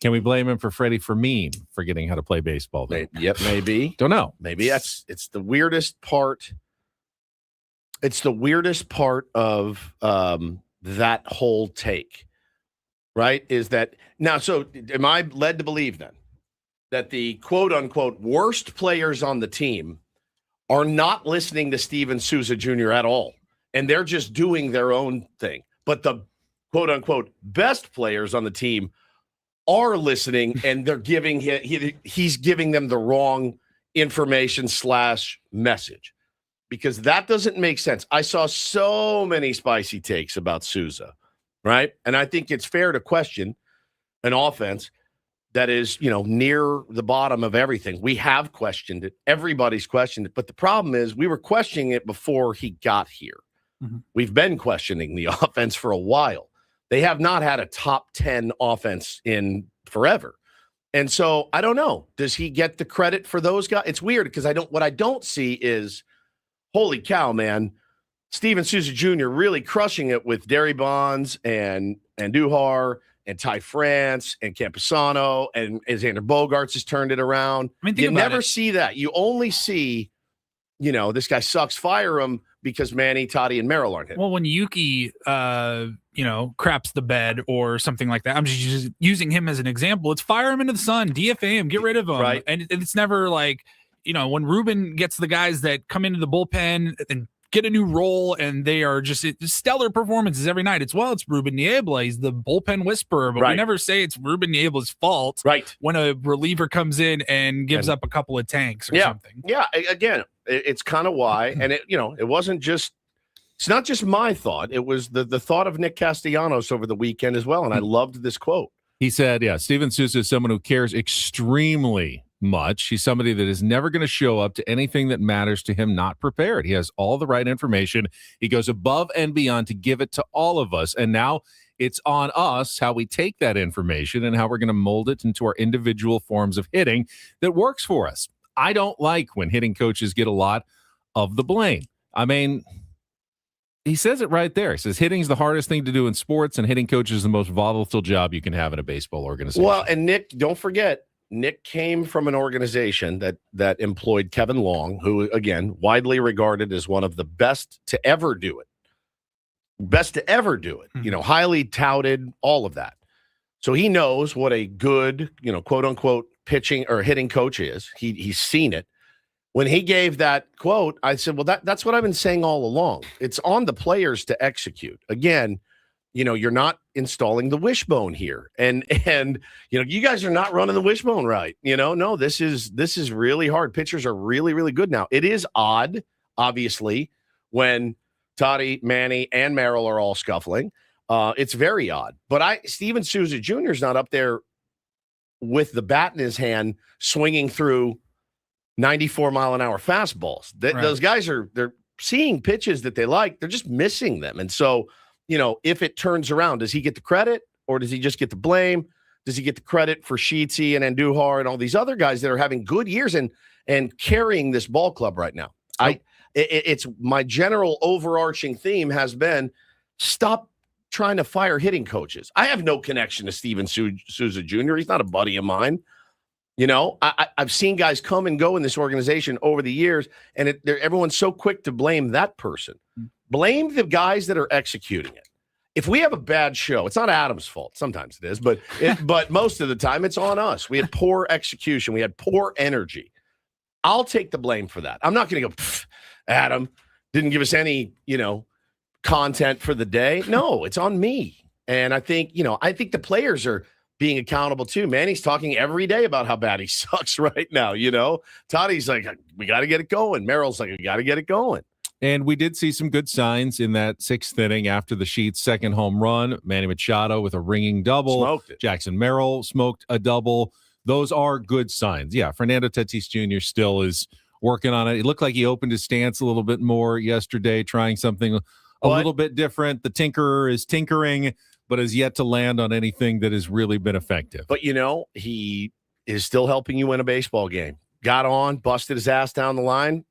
Can we blame him for Freddie Fermin forgetting how to play baseball? Though? Yep, maybe. Don't know. Maybe it's the weirdest part. It's the weirdest part of that whole take, right? Is that now? So, am I led to believe then that the quote unquote worst players on the team are not listening to Steven Souza Jr. at all, and they're just doing their own thing? But the quote unquote best players on the team are listening, and they're giving he's giving them the wrong information / message. Because that doesn't make sense. I saw so many spicy takes about Souza, right? And I think it's fair to question an offense that is, near the bottom of everything. We have questioned it. Everybody's questioned it. But the problem is we were questioning it before he got here. Mm-hmm. We've been questioning the offense for a while. They have not had a top 10 offense in forever. And so I don't know. Does he get the credit for those guys? It's weird because what I don't see is, holy cow, man, Steven Souza Jr. really crushing it with Derry Bonds and Andujar and Ty France and Campisano, and Xander Bogaerts has turned it around. I mean, you never see that. You only see, this guy sucks, fire him because Manny, Toddy, and Merrill aren't hitting. Well, when Yuki, craps the bed or something like that, I'm just using him as an example. It's fire him into the sun, DFA him, get rid of him. Right. And it's never like, when Ruben gets the guys that come into the bullpen and get a new role, and they are just stellar performances every night. It's Ruben Niebla. He's the bullpen whisperer, but we never say it's Ruben Niebla's fault when a reliever comes in and gives up a couple of tanks or something. Yeah, again, it's kind of why, and it wasn't just, it's not just my thought. It was the thought of Nick Castellanos over the weekend as well, and I loved this quote. He said, Steven Souza is someone who cares extremely much. He's somebody that is never going to show up to anything that matters to him not prepared. He has all the right information. He goes above and beyond to give it to all of us. And now it's on us how we take that information and how we're going to mold it into our individual forms of hitting that works for us. I don't like when hitting coaches get a lot of the blame. I mean, he says it right there. He says hitting is the hardest thing to do in sports, and hitting coach is the most volatile job you can have in a baseball organization. Well, and Nick, don't forget, Nick came from an organization that employed Kevin Long, who, again, widely regarded as one of the best to ever do it. Highly touted, all of that. So he knows what a good, quote unquote, pitching or hitting coach is. He's seen it. When he gave that quote, I said, well, that's what I've been saying all along. It's on the players to execute. Again, you're not installing the wishbone here. And you guys are not running the wishbone right. No, this is really hard. Pitchers are really, really good now. It is odd, obviously, when Toddy, Manny, and Merrill are all scuffling. It's very odd. But Steven Souza Jr. is not up there with the bat in his hand swinging through 94-mile-an-hour fastballs. Those guys they're seeing pitches that they like. They're just missing them. And so, if it turns around, does he get the credit or does he just get the blame? Does he get the credit for Sheetsy and Andujar and all these other guys that are having good years and carrying this ball club right now? It's my general overarching theme has been stop trying to fire hitting coaches. I have no connection to Steven Souza Jr. He's not a buddy of mine. I've seen guys come and go in this organization over the years, and everyone's so quick to blame that person. Blame the guys that are executing it. If we have a bad show, it's not Adam's fault. Sometimes it is, but most of the time it's on us. We had poor execution. We had poor energy. I'll take the blame for that. I'm not going to go, Adam didn't give us any, content for the day. No, it's on me. And I think the players are being accountable too. Manny's talking every day about how bad he sucks right now. Toddy's like, we got to get it going. Merrill's like, we got to get it going. And we did see some good signs in that sixth inning after the Sheets' second home run. Manny Machado with a ringing double. Smoked it. Jackson Merrill smoked a double. Those are good signs. Yeah, Fernando Tatis Jr. still is working on it. It looked like he opened his stance a little bit more yesterday, trying something a little bit different. The tinkerer is tinkering, but has yet to land on anything that has really been effective. But, he is still helping you win a baseball game. Got on, busted his ass down the line,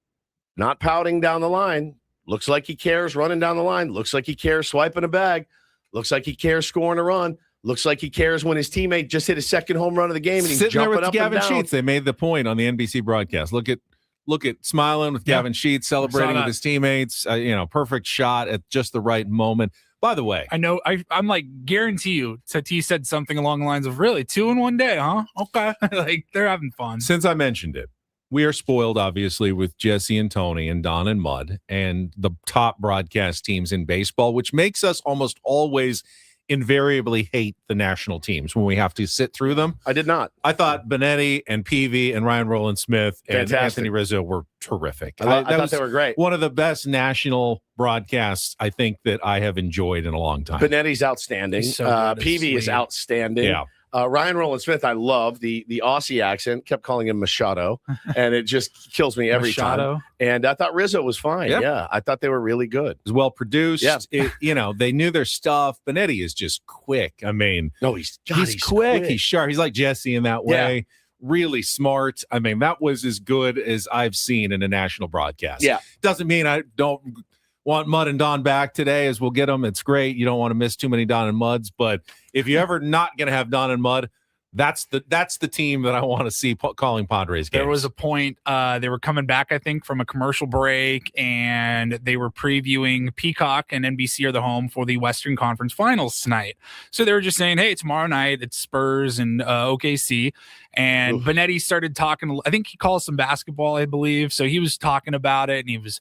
not pouting down the line. Looks like he cares running down the line. Looks like he cares swiping a bag. Looks like he cares scoring a run. Looks like he cares when his teammate just hit his second home run of the game and he's sitting jumping there with up Gavin and down. Sheets. They made the point on the NBC broadcast. Look at smiling with Gavin Sheets, celebrating with his teammates. Perfect shot at just the right moment. By the way, I know I'm like, guarantee you, Tatis said something along the lines of, really, 2 in 1 day, huh? Okay. Like, they're having fun. Since I mentioned it, we are spoiled, obviously, with Jesse and Tony and Don and Mud and the top broadcast teams in baseball, which makes us almost always invariably hate the national teams when we have to sit through them. I did not. I thought Benetti and Peavy and Ryan Rowland-Smith and Fantastic. Anthony Rizzo were terrific. I thought they were great. One of the best national broadcasts I think that I have enjoyed in a long time. Benetti's outstanding. So Peavy is outstanding. Yeah. Ryan Rowland-Smith, I love the Aussie accent. Kept calling him Machado, and it just kills me every Machado. time. And I thought Rizzo was fine. Yep. Yeah, I thought they were really good. It was well produced. Yeah. They knew their stuff. Benetti is just quick. I mean, No, he's quick. He's sharp. He's like Jesse in that way. Yeah. Really smart. I mean, that was as good as I've seen in a national broadcast. Yeah. Doesn't mean I don't want Mud and Don back today as we'll get them. It's great. You don't want to miss too many Don and Muds. But if you're ever not going to have Don and Mud, that's the team that I want to see calling Padres games. There was a point they were coming back, I think, from a commercial break, and they were previewing Peacock and NBC are the home for the Western Conference Finals tonight. So they were just saying, hey, tomorrow night it's Spurs and OKC. And Benetti started talking. I think he calls some basketball, I believe. So he was talking about it, and he was,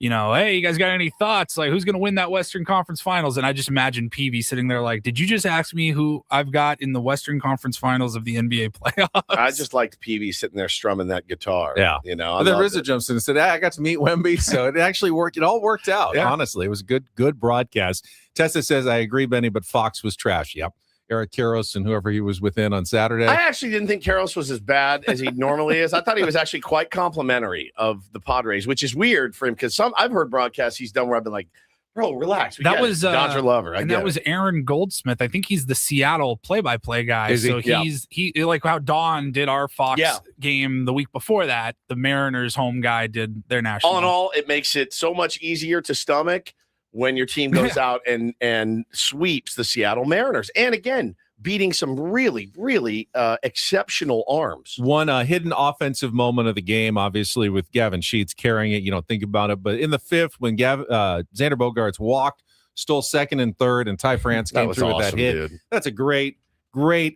hey, you guys got any thoughts? Like, who's going to win that Western Conference Finals? And I just imagine Peavy sitting there like, did you just ask me who I've got in the Western Conference Finals of the NBA playoffs? I just liked Peavy sitting there strumming that guitar. Yeah. But then RZA jumps in and said, I got to meet Wemby. So it actually worked. It all worked out. Yeah. Honestly, it was a good broadcast. Tessa says, I agree, Benny, but Fox was trash. Yep. Eric Karros and whoever he was within on Saturday. I actually didn't think Karros was as bad as he normally is. I thought he was actually quite complimentary of the Padres, which is weird for him because I've heard broadcasts he's done where I've been like, bro, relax. That was Dodger lover. That was Aaron Goldsmith. I think he's the Seattle play-by-play guy. Is he? So Yeah. he like how Don did our Fox game the week before that. The Mariners home guy did their national. All in all, it makes it so much easier to stomach when your team goes out and sweeps the Seattle Mariners. And again, beating some really, really exceptional arms. One hidden offensive moment of the game, obviously, with Gavin Sheets carrying it. You don't think about it. But in the fifth, when Xander Bogaerts walked, stole second and third, and Ty France came through with that hit. Dude. That's a great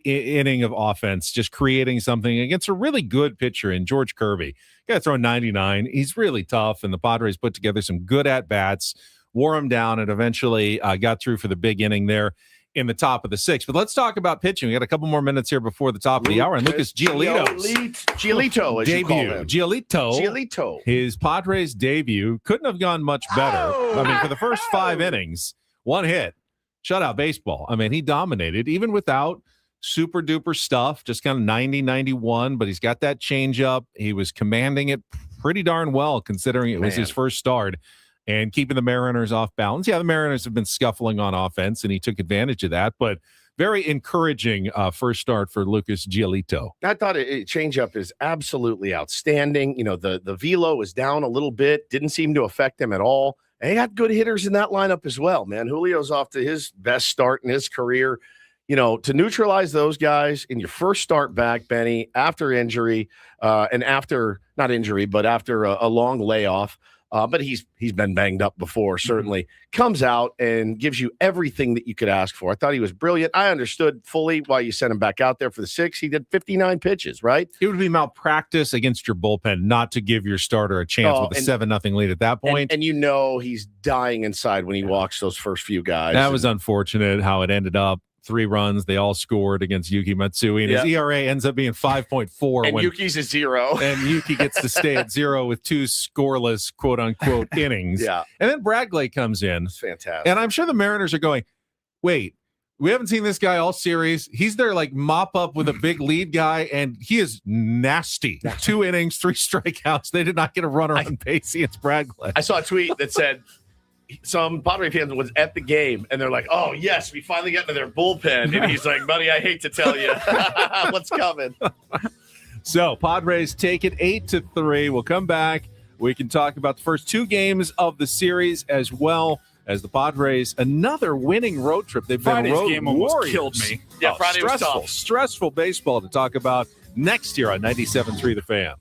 inning of offense, just creating something against a really good pitcher in George Kirby. Got to throw 99. He's really tough, and the Padres put together some good at-bats, wore him down, and eventually got through for the big inning there in the top of the sixth. But let's talk about pitching. We got a couple more minutes here before the top of the hour. And Lucas Giolito's Giolito, as you call debut. him. Giolito. His Padres debut couldn't have gone much better. I mean, for the first 5 innings, 1 hit, shutout baseball. I mean, he dominated even without super duper stuff, just kind of 90, 91, but he's got that changeup. He was commanding it pretty darn well considering it was his first start. And keeping the Mariners off balance. Yeah, the Mariners have been scuffling on offense, and he took advantage of that. But very encouraging first start for Lucas Giolito. I thought changeup is absolutely outstanding. The velo was down a little bit, didn't seem to affect him at all. And he got good hitters in that lineup as well, man. Julio's off to his best start in his career. To neutralize those guys in your first start back, Benny, after injury, and after, not injury, but after a long layoff. But he's been banged up before, certainly. Comes out and gives you everything that you could ask for. I thought he was brilliant. I understood fully why you sent him back out there for the 6th. He did 59 pitches, right? It would be malpractice against your bullpen not to give your starter a chance with a 7-0 lead at that point. And he's dying inside when he walks those first few guys. That was unfortunate how it ended up. 3 runs, they all scored against Yuki Matsui, and his ERA ends up being 5.4. And Yuki's a 0. And Yuki gets to stay at 0 with 2 scoreless, quote-unquote, innings. Yeah. And then Bradley comes in. It's fantastic. And I'm sure the Mariners are going, wait, we haven't seen this guy all series. He's their, mop up with a big lead guy, and he is nasty. 2 innings, 3 strikeouts. They did not get a runner on base against Bradley. I saw a tweet that said, some Padre fans was at the game, and they're like, oh, yes, we finally got into their bullpen. And he's like, buddy, I hate to tell you what's coming. So Padres take it 8-3. We'll come back. We can talk about the first 2 games of the series as well as the Padres. Another winning road trip. They've been Friday's road game almost warriors. killed me. Yeah, Friday was stressful, tough. stressful baseball to talk about next year on 97.3 The Fan.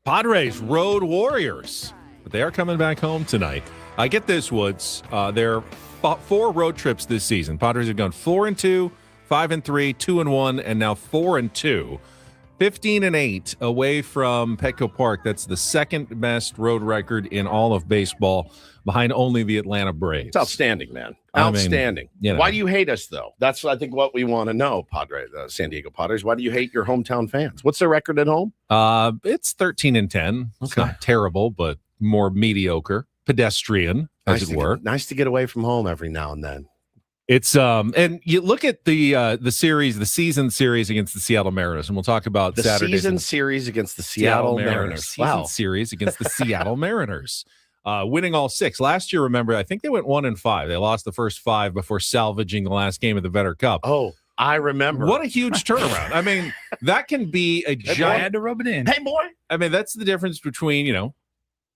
Padres road warriors, but they are coming back home tonight. I get this, Woods. There are 4 road trips this season. Padres have gone 4-2, 5-3, 2-1, and now 4-2. 15-8 away from Petco Park. That's the second best road record in all of baseball, behind only the Atlanta Braves. It's outstanding, man. Outstanding. Why do you hate us, though? That's, I think, what we want to know, San Diego Padres. Why do you hate your hometown fans? What's their record at home? It's 13-10. It's not terrible, but more mediocre, pedestrian, as it were. Nice to get away from home every now and then. It's and you look at the season series against the Seattle Mariners, and we'll talk about the Saturday's season series against the Seattle Mariners. Season series against the Seattle Mariners, winning all 6. Last year, remember, I think they went 1-5. They lost the first 5 before salvaging the last game of the Vetter Cup. Oh, I remember. What a huge turnaround! I mean, that can be a giant. I had to rub it in. Hey, boy. I mean, that's the difference between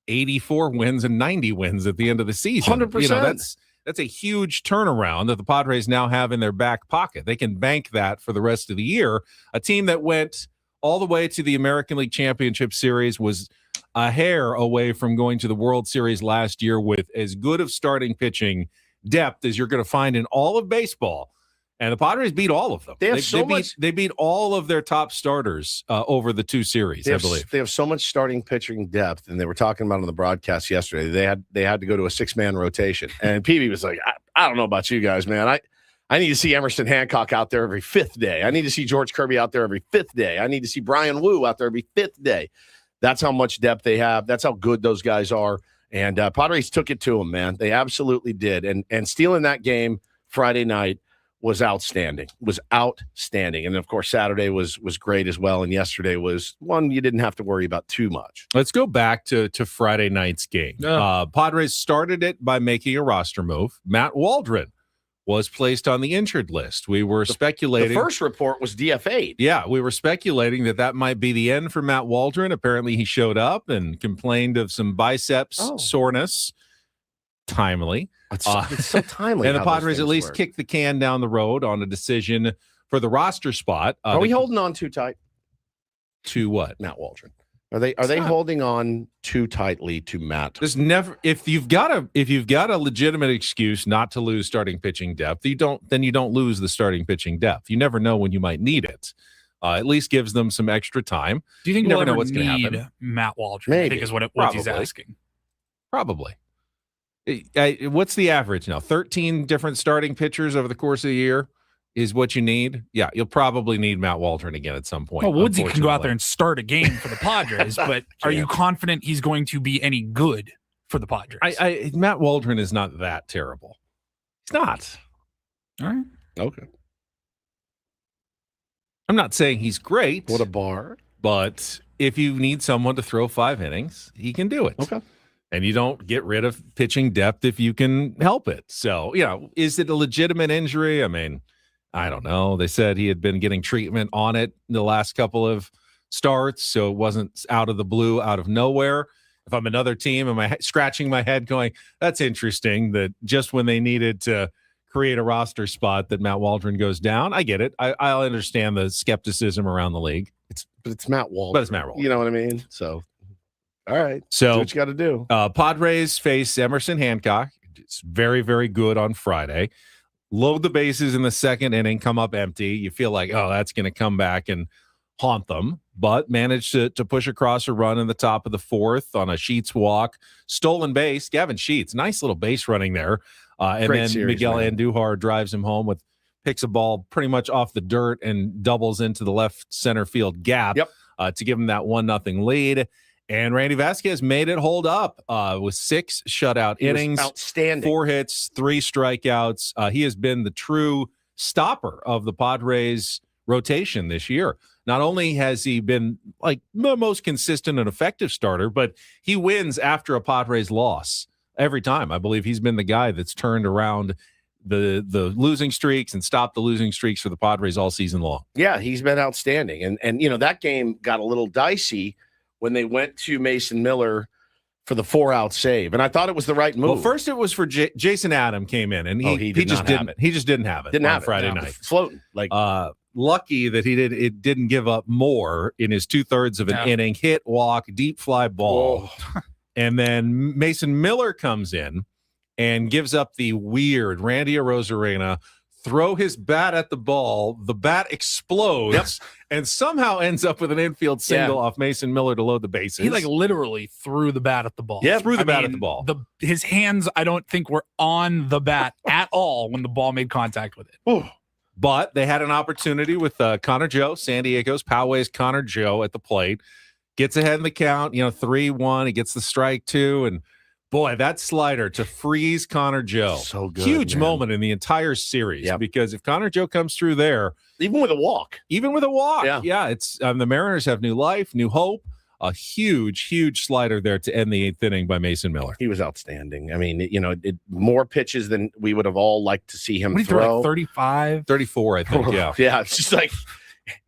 84 wins and 90 wins at the end of the season. 100%. That's a huge turnaround that the Padres now have in their back pocket. They can bank that for the rest of the year. A team that went all the way to the American League Championship Series, was a hair away from going to the World Series last year with as good of starting pitching depth as you're going to find in all of baseball. And the Padres beat all of them. They beat all of their top starters over the 2 series, I believe. They have so much starting pitching depth, and they were talking about on the broadcast yesterday. They had to go to a 6-man rotation. And PB was like, I don't know about you guys, man. I need to see Emerson Hancock out there every 5th day. I need to see George Kirby out there every 5th day. I need to see Brian Wu out there every 5th day. That's how much depth they have. That's how good those guys are. And Padres took it to them, man. They absolutely did. And stealing that game Friday night was outstanding. And of course, Saturday was great as well. And yesterday was one you didn't have to worry about too much. Let's go back to Friday night's game. Padres started it by making a roster move. Matt Waldron was placed on the injured list. We were speculating. The first report was DFA'd. Yeah, we were speculating that might be the end for Matt Waldron. Apparently, he showed up and complained of some biceps soreness. Timely. It's so timely. And the Padres at least kicked the can down the road on a decision for the roster spot. Are we holding on too tight? To what? Matt Waldron. Are they holding on too tightly to Matt? There's never, if you've got a legitimate excuse not to lose starting pitching depth, you don't lose the starting pitching depth. You never know when you might need it. At least gives them some extra time. Do you think you never we'll know what's going to happen? Matt Waldron, I think is what he's asking. Probably. What's the average now? 13 different starting pitchers over the course of the year is what you need. Yeah, you'll probably need Matt Waldron again at some point. Well, Woodsy can go out there and start a game for the Padres, but are you confident he's going to be any good for the Padres? Matt Waldron is not that terrible. He's not. All right. Okay. I'm not saying he's great. What a bar. But if you need someone to throw 5 innings, he can do it. Okay. And you don't get rid of pitching depth if you can help it. So, is it a legitimate injury? I mean, I don't know. They said he had been getting treatment on it in the last couple of starts, so it wasn't out of the blue, out of nowhere. If I'm another team, am I scratching my head going, that's interesting that just when they needed to create a roster spot that Matt Waldron goes down? I get it. I understand the skepticism around the league. It's Matt Waldron. But it's Matt Waldron. You know what I mean? So... All right. So do what you got to do. Padres face Emerson Hancock. It's very, very good on Friday. Load the bases in the second inning, come up empty. You feel like, that's going to come back and haunt them, but managed to push across a run in the top of the 4th on a Sheets walk. Stolen base. Gavin Sheets, nice little base running there. And then series, Miguel Andujar drives him home picks a ball pretty much off the dirt and doubles into the left center field gap to give him that 1-0 lead. And Randy Vasquez made it hold up with 6 shutout innings, outstanding, 4 hits, 3 strikeouts. He has been the true stopper of the Padres rotation this year. Not only has he been like the most consistent and effective starter, but he wins after a Padres loss every time. I believe he's been the guy that's turned around the losing streaks and stopped the losing streaks for the Padres all season long. Yeah, he's been outstanding. And that game got a little dicey when they went to Mason Miller for the 4-out save. And I thought it was the right move. Well, first it was for Jason Adam came in, and he just didn't have it. Didn't have it. Friday night. Floating. lucky that it didn't give up more in his 2/3 of an inning. Hit, walk, deep fly ball. And then Mason Miller comes in and gives up the weird Randy Arozarena, throw his bat at the ball. The bat explodes and somehow ends up with an infield single off Mason Miller to load the bases. He literally threw the bat at the ball. Yeah, threw the bat at the ball. His hands, I don't think, were on the bat at all when the ball made contact with it. But they had an opportunity with Connor Joe, San Diego's Poway's Connor Joe at the plate. Gets ahead in the count, 3-1. He gets the strike 2, and boy, that slider to freeze Connor Joe. So good. Huge moment in the entire series because if Connor Joe comes through there. Even with a walk. It's the Mariners have new life, new hope. A huge slider there to end the 8th inning by Mason Miller. He was outstanding. I mean, more pitches than we would have all liked to see him throw. 35? 34, I think, Yeah, it's just like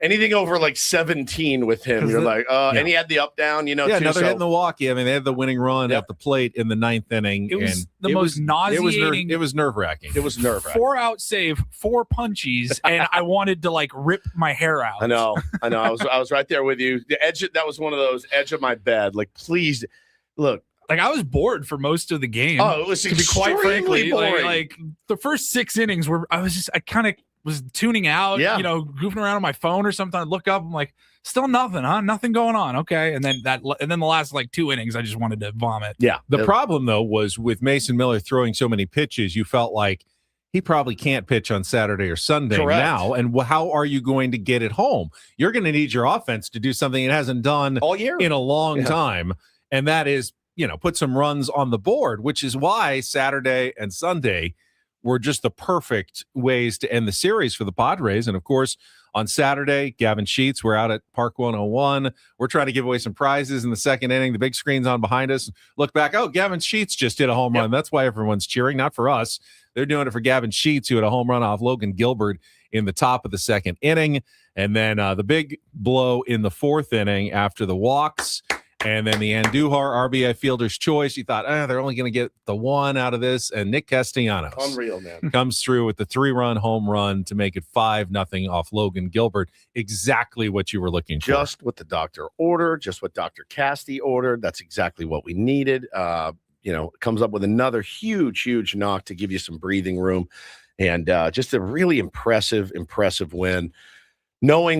anything over 17 with him, you're like, and he had the up down, too. Another hit in the walkie. I mean, they had the winning run at the plate in the 9th inning. It was the most nauseating. It was nerve-wracking. It was nerve-wracking. 4-out save, 4 punchies, and I wanted to rip my hair out. I know. I was right there with you. The edge. That was one of those edge of my bed. Please look. I was bored for most of the game. Oh, it was to be quite frankly boring. The first 6 innings were. I kind of was tuning out, goofing around on my phone or something. I'd look up, I'm like, still nothing, huh? Nothing going on. Okay. And then the last 2 innings, I just wanted to vomit. Yeah. The problem though was with Mason Miller throwing so many pitches, you felt like he probably can't pitch on Saturday or Sunday now. And how are you going to get it home? You're going to need your offense to do something it hasn't done all year in a long time. And that is, put some runs on the board, which is why Saturday and Sunday were just the perfect ways to end the series for the Padres. And of course, on Saturday, Gavin Sheets, we're out at Park 101. We're trying to give away some prizes in the 2nd inning. The big screen's on behind us. Look back. Oh, Gavin Sheets just hit a home run. That's why everyone's cheering, not for us. They're doing it for Gavin Sheets, who had a home run off Logan Gilbert in the top of the 2nd inning. And then the big blow in the 4th inning after the walks. And then the Andujar RBI fielder's choice. You thought, they're only going to get the 1 out of this. And Nick Castellanos unreal, man, comes through with the 3-run home run to make it 5-0 off Logan Gilbert. Exactly what you were looking for. Just what the doctor ordered, just what Dr. Casti ordered. That's exactly what we needed. Comes up with another huge knock to give you some breathing room. And just a really impressive win. Knowing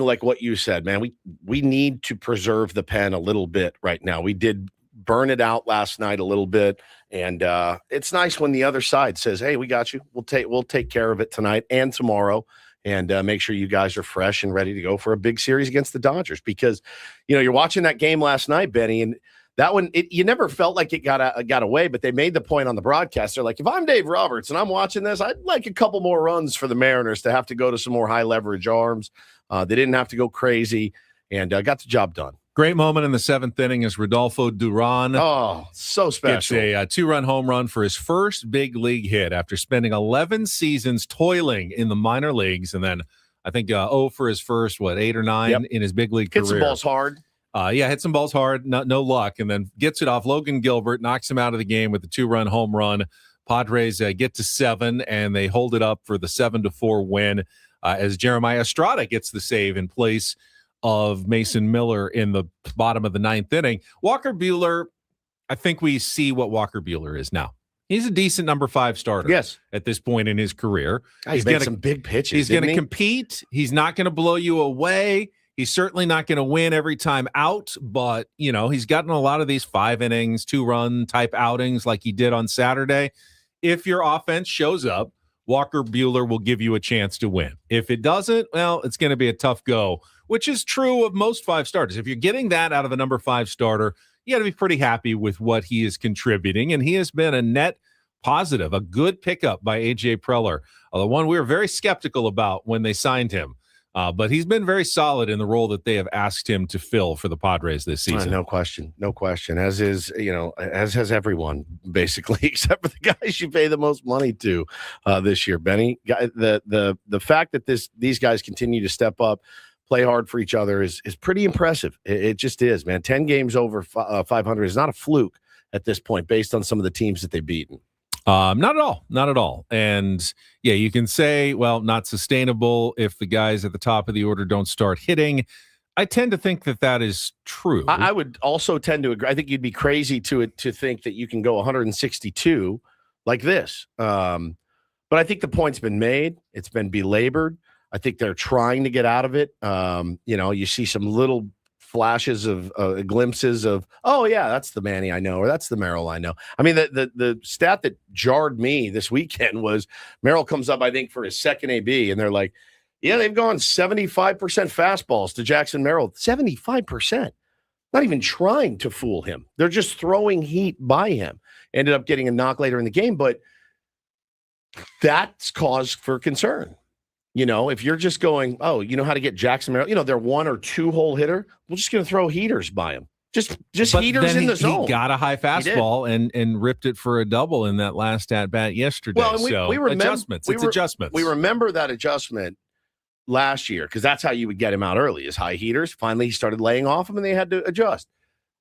like what you said, man, we need to preserve the pen a little bit right now. We did burn it out last night a little bit, and it's nice when the other side says, "Hey, we got you. We'll take care of it tonight and tomorrow, and make sure you guys are fresh and ready to go for a big series against the Dodgers." Because you're watching that game last night, Benny, and that one, you never felt like it got away, but they made the point on the broadcast. They're like, if I'm Dave Roberts and I'm watching this, I'd like a couple more runs for the Mariners to have to go to some more high leverage arms. They didn't have to go crazy and got the job done. Great moment in the 7th inning as Rodolfo Duran. Oh, so special. Gets a 2-run home run for his first big league hit after spending 11 seasons toiling in the minor leagues. And then I think 0 for his first, 8 or 9 in his big league career. Hit some balls hard. Hit some balls hard, no luck, and then gets it off Logan Gilbert, knocks him out of the game with the 2-run home run. Padres get to 7, and they hold it up for the 7-4 win as Jeremiah Estrada gets the save in place of Mason Miller in the bottom of the 9th inning. Walker Buehler, I think we see what Walker Buehler is now. He's a decent number 5 starter. Yes. At this point in his career. He's made some big pitches. He's going to compete. He's not going to blow you away. He's certainly not going to win every time out, but, he's gotten a lot of these 5 innings, 2-run type outings like he did on Saturday. If your offense shows up, Walker Buehler will give you a chance to win. If it doesn't, well, it's going to be a tough go, which is true of most 5 starters. If you're getting that out of a number 5 starter, you got to be pretty happy with what he is contributing, and he has been a net positive, a good pickup by A.J. Preller, the one we were very skeptical about when they signed him. But he's been very solid in the role that they have asked him to fill for the Padres this season. No question. As has everyone, basically, except for the guys you pay the most money to this year, Benny. The fact that these guys continue to step up, play hard for each other is pretty impressive. It just is, man. 10 games over 500 is not a fluke at this point, based on some of the teams that they've beaten. Not at all. Not at all. And yeah, you can say, well, not sustainable if the guys at the top of the order don't start hitting. I tend to think that is true. I would also tend to agree. I think you'd be crazy to think that you can go 162 like this. But I think the point's been made. It's been belabored. I think they're trying to get out of it. You see some little flashes of glimpses of, oh yeah, that's the Manny I know, or that's the Merrill I know. I mean, the stat that jarred me this weekend was Merrill comes up, I think, for his second AB, and they're like, yeah, they've gone 75% fastballs to Jackson Merrill. 75%. Not even trying to fool him. They're just throwing heat by him. Ended up getting a knock later in the game, but that's cause for concern. If you're just going, oh, you know how to get Jackson Merrill, they're 1 or 2 hole hitter. We're just going to throw heaters by him. Just heaters in the zone. He got a high fastball and ripped it for a double in that last at bat yesterday. Well, we remember adjustments. It's adjustments. We remember that adjustment last year because that's how you would get him out early is high heaters. Finally, he started laying off him and they had to adjust.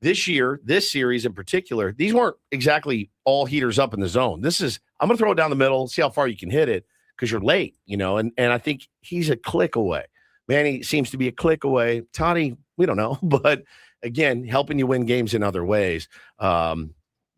This year, this series in particular, these weren't exactly all heaters up in the zone. This is, I'm going to throw it down the middle, see how far you can hit it because you're late, and I think he's a click away. Manny seems to be a click away. Toddy, we don't know, but again, helping you win games in other ways. But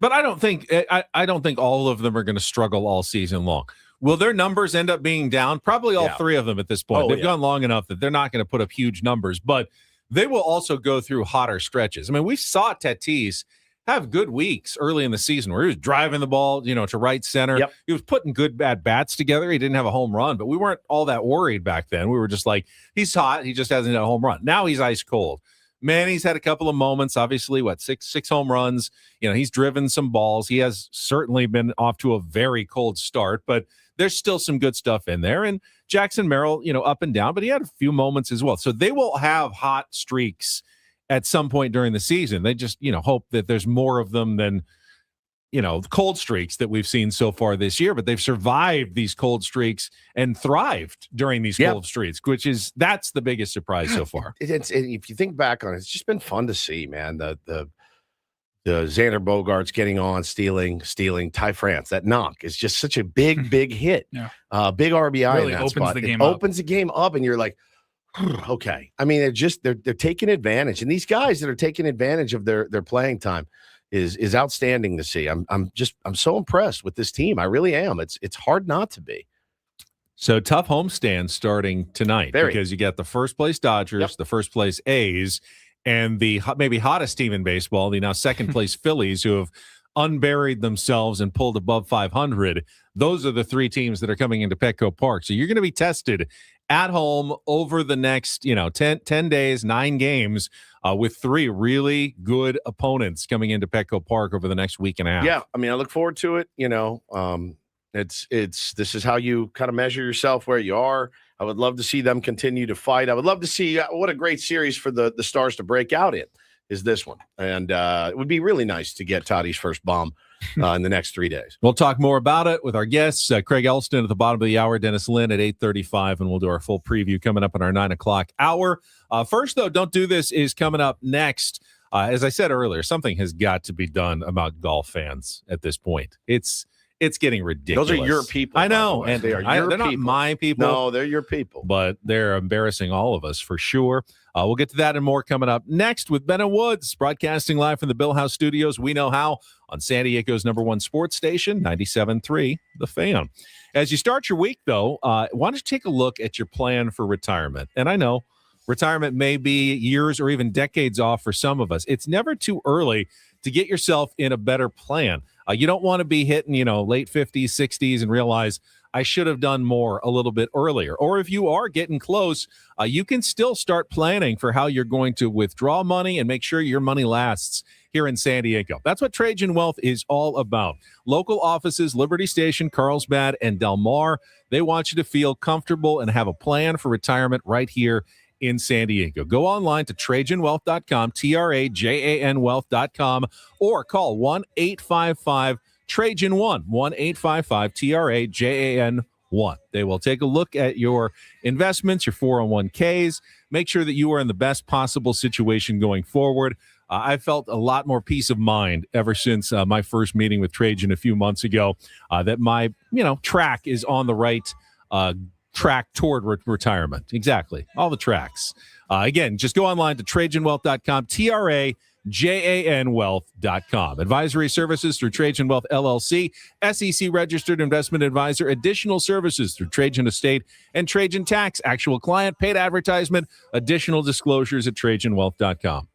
I don't think all of them are going to struggle all season long. Will their numbers end up being down? Probably all 3 of them at this point. They've gone long enough that they're not going to put up huge numbers, but they will also go through hotter stretches. I mean, we saw Tatis have good weeks early in the season where he was driving the ball, to right center. Yep. He was putting good bad bats together. He didn't have a home run, but we weren't all that worried back then. We were just like, he's hot. He just hasn't had a home run. Now he's ice cold. Manny's had a couple of moments, obviously, six home runs. He's driven some balls. He has certainly been off to a very cold start, but there's still some good stuff in there. And Jackson Merrill, up and down, but he had a few moments as well. So they will have hot streaks at some point during the season. They just, hope that there's more of them than, cold streaks that we've seen so far this year, but they've survived these cold streaks and thrived during these cold streaks, that's the biggest surprise so far. If you think back on it, it's just been fun to see, man. The Xander Bogaerts getting on, stealing Ty France. That knock is just such a big hit. Yeah. Big RBI really in that opens spot. The game it up. Opens the game up, and you're like, okay. I mean, they're taking advantage, and these guys that are taking advantage of their playing time is outstanding to see. I'm so impressed with this team. I really am. It's hard not to be. So tough homestand starting tonight because you got the first place Dodgers, the first place A's, and the maybe hottest team in baseball, the now second place Phillies, who have unburied themselves and pulled above 500. Those are the 3 teams that are coming into Petco Park. So you're going to be tested at home over the next 10 days, 9 games with 3 really good opponents coming into Petco Park over the next week and a half. Yeah, I mean, I look forward to it. This is how you kind of measure yourself where you are. I would love to see them continue to fight. I would love to see what a great series for the Stars to break out in is this one. And it would be really nice to get Toddy's first bomb in the next 3 days. We'll talk more about it with our guests, Craig Elsten at the bottom of the hour, Dennis Lynn at 8:35, and we'll do our full preview coming up in our 9 o'clock hour. First, though, Don't Do This is coming up next. As I said earlier, something has got to be done about golf fans at this point. It's getting ridiculous. Those are your people. I know. And they're they're not my people. No, they're your people. But they're embarrassing all of us for sure. We'll get to that and more coming up next with Ben and Woods, broadcasting live from the Bill House Studios. We know how on San Diego's #1 sports station, 97.3 The Fan. As you start your week, though, why don't you take a look at your plan for retirement? And I know retirement may be years or even decades off for some of us. It's never too early to get yourself in a better plan. You don't want to be hitting, late 50s, 60s and realize I should have done more a little bit earlier. Or if you are getting close, you can still start planning for how you're going to withdraw money and make sure your money lasts here in San Diego. That's what Trajan Wealth is all about. Local offices, Liberty Station, Carlsbad, and Del Mar. They want you to feel comfortable and have a plan for retirement right here in San Diego. Go online to TrajanWealth.com, TRAJAN Wealth.com, or call 1-855-TRAJAN1, 1-855-TRAJAN1. They will take a look at your investments, your 401ks, make sure that you are in the best possible situation going forward. I felt a lot more peace of mind ever since my first meeting with Trajan a few months ago, that my, track is on the right track toward retirement. Exactly. All the tracks. Again, just go online to TrajanWealth.com, TRAJAN Wealth.com. Advisory services through Trajan Wealth LLC, SEC registered investment advisor. Additional services through Trajan Estate and Trajan Tax. Actual client, paid advertisement. Additional disclosures at TrajanWealth.com.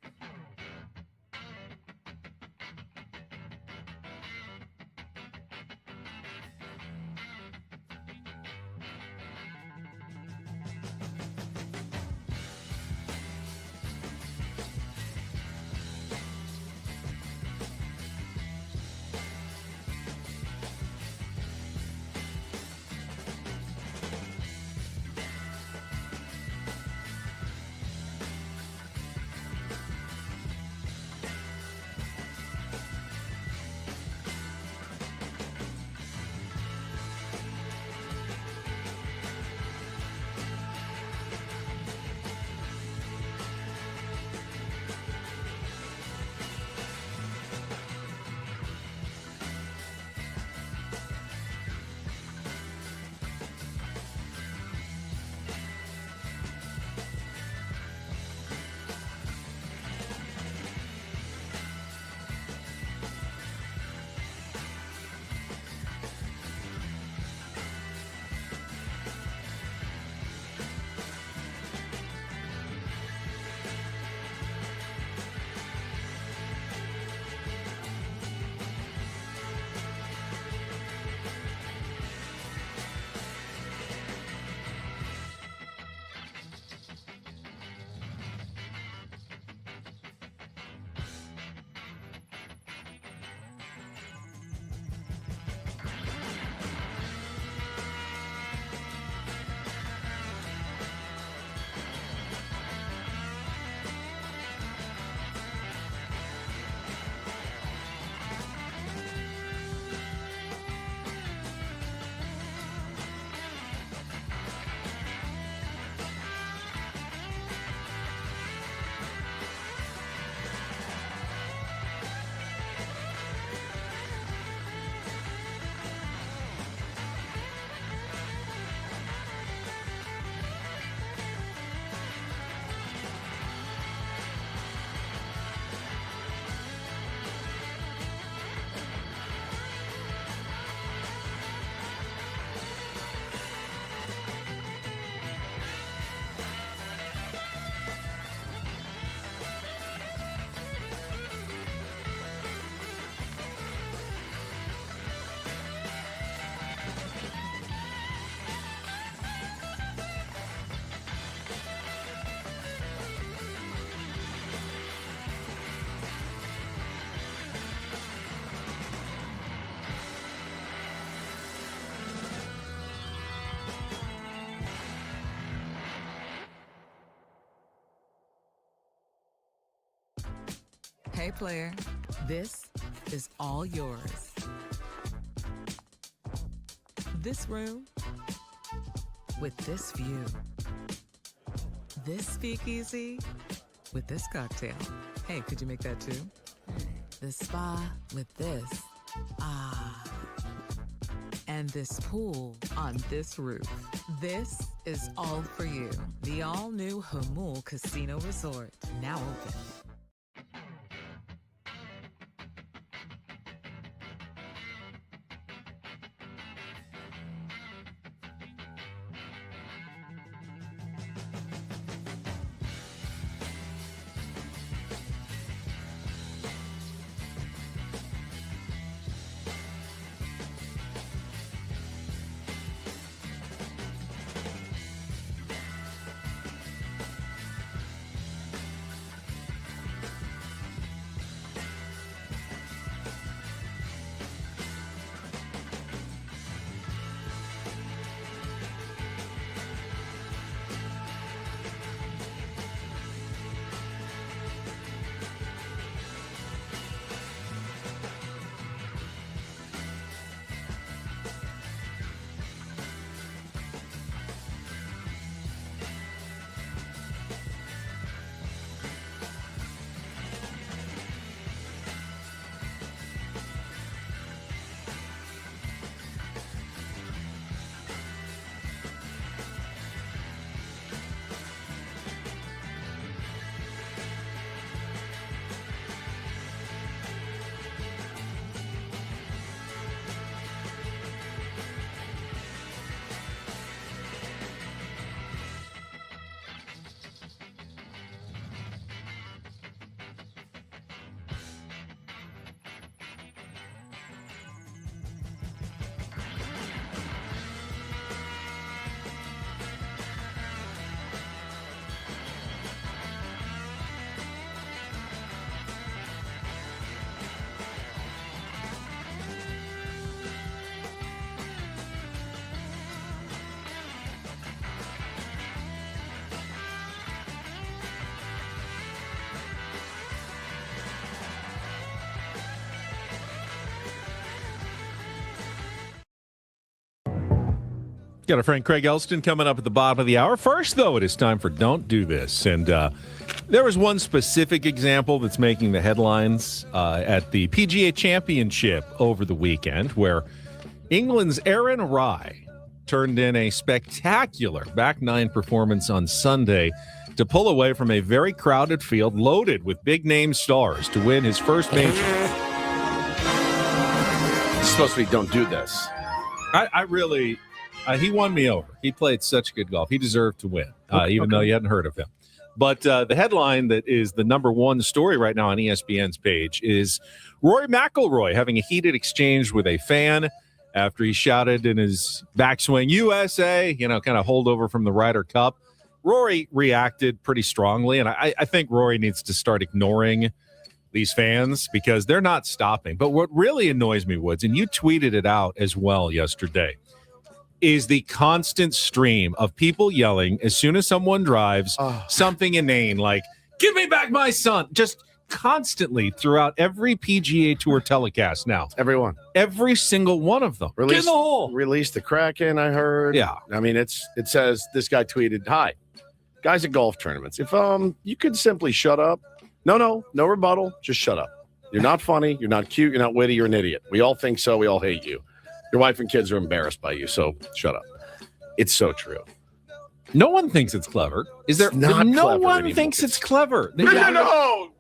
Hey player, this is all yours. This room with this view. This speakeasy with this cocktail. Hey, could you make that too? This spa with this. Ah. And this pool on this roof. This is all for you. The all-new Hamul Casino Resort, now open. Got our friend Craig Elsten coming up at the bottom of the hour. First, though, it is time for Don't Do This. And there was one specific example that's making the headlines at the PGA Championship over the weekend, where England's Aaron Rai turned in a spectacular back nine performance on Sunday to pull away from a very crowded field loaded with big-name stars to win his first major. It's supposed to be Don't Do This. I really... he won me over. He played such good golf. He deserved to win, even though you hadn't heard of him. But the headline that is the number one story right now on ESPN's page is Rory McIlroy having a heated exchange with a fan after he shouted in his backswing, USA, kind of holdover from the Ryder Cup. Rory reacted pretty strongly, and I think Rory needs to start ignoring these fans because they're not stopping. But what really annoys me, Woods, and you tweeted it out as well yesterday, is the constant stream of people yelling as soon as someone drives something inane like, give me back my son, just constantly throughout every PGA Tour telecast now. Everyone. Every single one of them. Get in the hole. Release the Kraken, I heard. Yeah. I mean, it says, this guy tweeted, hi, guys at golf tournaments, if you could simply shut up. No rebuttal, just shut up. You're not funny, you're not cute, you're not witty, you're an idiot. We all think so, we all hate you. Your wife and kids are embarrassed by you, so shut up. It's so true. No one thinks it's clever. Is there? No one thinks it's clever. No.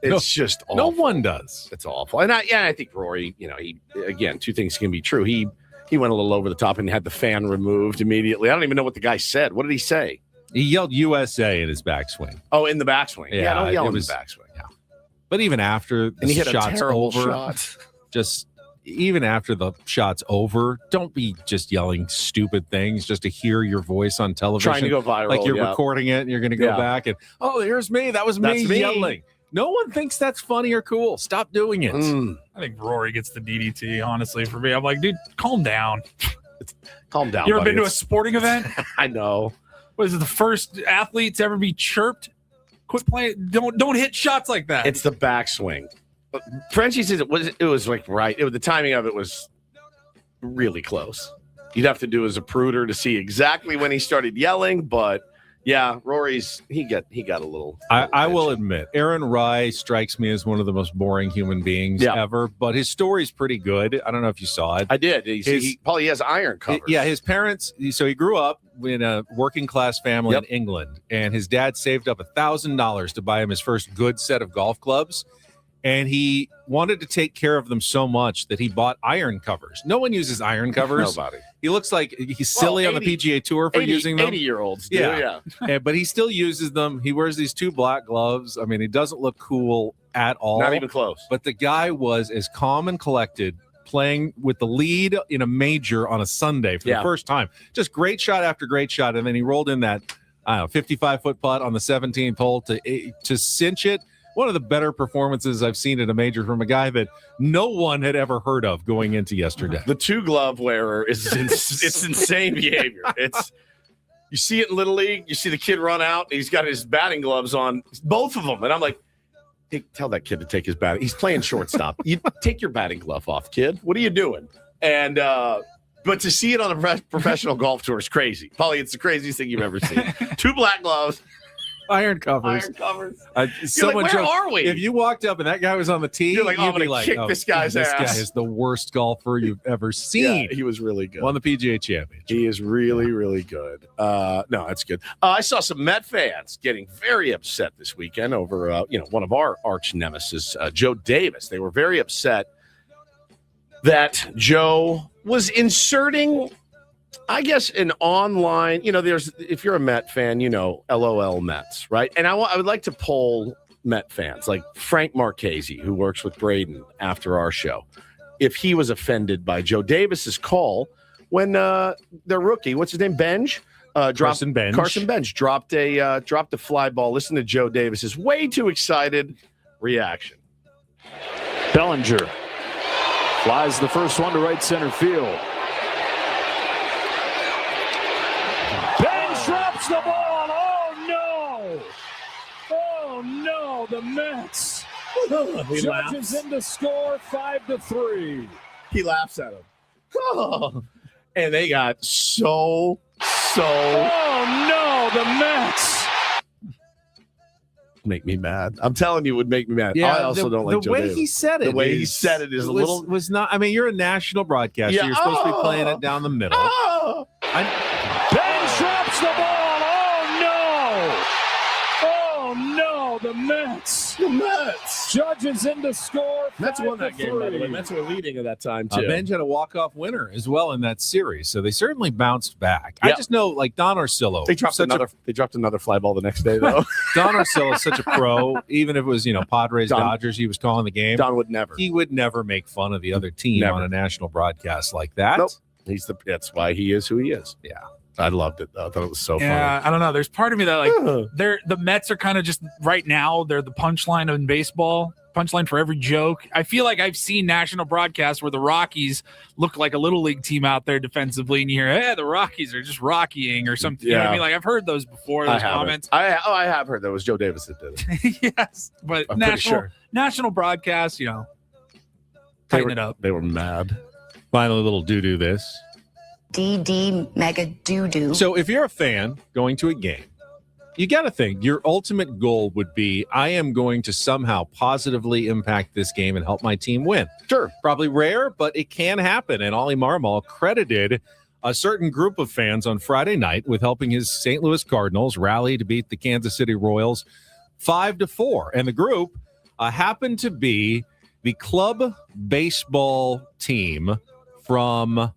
It's just awful. No one does. It's awful. And I think Rory, he again, two things can be true. He went a little over the top and had the fan removed immediately. I don't even know what the guy said. What did he say? He yelled USA in his backswing. Oh, in the backswing. Yeah, don't yell in the backswing. Yeah. But even after the shot's over, just even after the shot's over, don't be just yelling stupid things just to hear your voice on television. Trying to go viral. Like you're recording it and you're going to go back and, here's me. That was me yelling. No one thinks that's funny or cool. Stop doing it. I think Rory gets the DDT, honestly, for me. I'm like, dude, calm down. Calm down, You ever buddy. been to a sporting event? I know. What is it, the first athlete to ever be chirped? Quit playing. Don't hit shots like that. It's the backswing. Frenchie says it was like right. The timing of it was really close. You'd have to do as a pruder to see exactly when he started yelling, but yeah, Rory's he got a little. I will admit, Aaron Rai strikes me as one of the most boring human beings ever, but his story's pretty good. I don't know if you saw it. I did. He has iron covers. His parents. So he grew up in a working class family in England, and his dad saved up $1,000 to buy him his first good set of golf clubs. And he wanted to take care of them so much that he bought iron covers. No one uses iron covers. Nobody. He looks like he's silly on the PGA Tour for using them. 80-year-olds do, yeah. But he still uses them. He wears these two black gloves. I mean, he doesn't look cool at all. Not even close. But the guy was as calm and collected playing with the lead in a major on a Sunday for the first time. Just great shot after great shot. And then he rolled in that, 55-foot putt on the 17th hole to cinch it. One of the better performances I've seen at a major from a guy that no one had ever heard of going into yesterday. The two glove wearer it's insane behavior. You see it in Little League. You see the kid run out. And he's got his batting gloves on, both of them, and I'm like, hey, tell that kid to take his batting. He's playing shortstop. You take your batting glove off, kid. What are you doing? And but to see it on a professional golf tour is crazy. Probably it's the craziest thing you've ever seen. Two black gloves. Iron covers. Someone like, where are we? If you walked up and that guy was on the tee, you're like, I'm going to kick this guy's ass. This guy is the worst golfer you've ever seen. Yeah, he was really good. Won the PGA Championship. He is really, really good. No, that's good. I saw some Met fans getting very upset this weekend over, one of our arch nemesis, Joe Davis. They were very upset that Joe was inserting, I guess, an online, if you're a Met fan, LOL Mets, right? And I would like to poll Met fans like Frank Marchese, who works with Braden after our show, if he was offended by Joe Davis's call when their rookie, what's his name, Carson Bench dropped a fly ball. Listen to Joe Davis's way too excited reaction. Bellinger flies the first one to right center field. Bench drops the ball. Oh no, the Mets. Judges in the score 5-3. He laughs at him. Oh. And they got so. Oh, no, the Mets. Make me mad. I'm telling you, it would make me mad. Yeah, I also don't like the Joe way Davis. he said it. The way he said it is a little. Was not. I mean, you're a national broadcaster. Yeah. You're supposed to be playing it down the middle. Oh! Benz drops the ball. Oh, no, the Mets. The Mets. Judges in the score. Mets won that game, by the way. Mets were leading at that time, too. Benj had a walk-off winner as well in that series, so they certainly bounced back. Yep. I just know, like, Don Orsillo. They dropped another fly ball the next day, though. Don Orsillo is such a pro. Even if it was, Padres, Dodgers, he was calling the game. Don would never. He would never make fun of the other team on a national broadcast like that. Nope. That's why he is who he is. Yeah. I loved it, though. I thought it was so funny. Yeah, I don't know. There's part of me that, like, the Mets are kind of just, right now, they're the punchline in baseball. Punchline for every joke. I feel like I've seen national broadcasts where the Rockies look like a little league team out there defensively, and you hear, hey, the Rockies are just rockying or something. You know what I mean? Like, I've heard those before, those comments. I have heard that. It was Joe Davis that did it. Yes, but I'm pretty sure. National broadcast, tighten it up. They were mad. Finally, a little doo-doo this. DD mega doo-doo. So if you're a fan going to a game, you got to think your ultimate goal would be, I am going to somehow positively impact this game and help my team win. Sure. Probably rare, but it can happen. And Ollie Marmol credited a certain group of fans on Friday night with helping his St. Louis Cardinals rally to beat the Kansas City Royals 5-4. And the group happened to be the club baseball team from...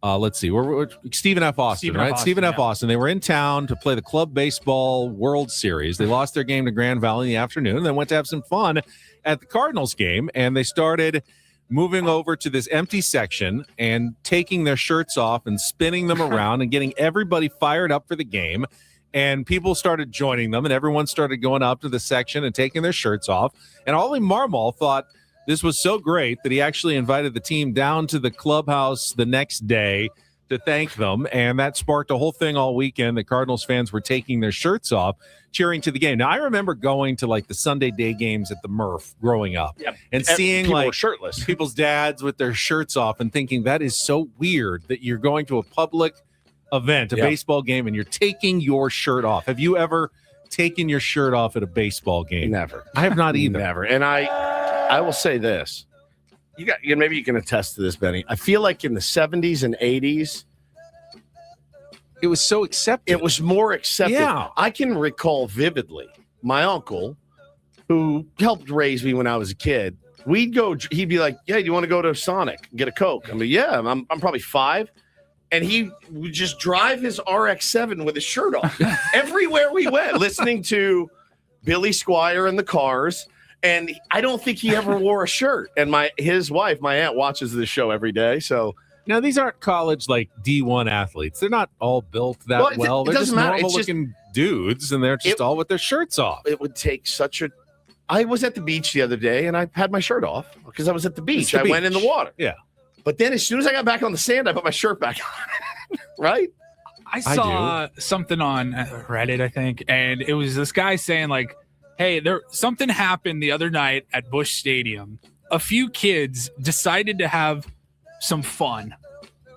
let's see. We're Stephen F. Austin, right? Stephen F. Austin. They were in town to play the Club Baseball World Series. They lost their game to Grand Valley in the afternoon and then went to have some fun at the Cardinals game. And they started moving over to this empty section and taking their shirts off and spinning them around and getting everybody fired up for the game. And people started joining them, and everyone started going up to the section and taking their shirts off. And Ollie Marmol thought this was so great that he actually invited the team down to the clubhouse the next day to thank them. And that sparked a whole thing all weekend. The Cardinals fans were taking their shirts off, cheering to the game. Now, I remember going to like the Sunday day games at the Murph growing up and seeing people like were shirtless, people's dads with their shirts off and thinking that is so weird that you're going to a public event, a baseball game, and you're taking your shirt off. Have you ever taken your shirt off at a baseball game? Never. I have not either. Never. And I will say this. Maybe you can attest to this, Benny. I feel like in the 70s and 80s, it was so accepted. It was more accepted. Yeah. I can recall vividly my uncle, who helped raise me when I was a kid. He'd be like, "Yeah, do you want to go to Sonic and get a Coke?" I mean, yeah, I'm probably 5. And he would just drive his RX-7 with his shirt off everywhere we went, listening to Billy Squier and the Cars. And I don't think he ever wore a shirt. And his wife, my aunt, watches this show every day. So now these aren't college like D1 athletes. They're not all built that well. They're just normal looking dudes, and they're just all with their shirts off. It would take such a. I was at the beach the other day, and I had my shirt off because I was at the beach. I went in the water. Yeah. But then as soon as I got back on the sand, I put my shirt back on. Right? I saw something on Reddit, I think, and it was this guy saying like, hey, something happened the other night at Busch Stadium. A few kids decided to have some fun.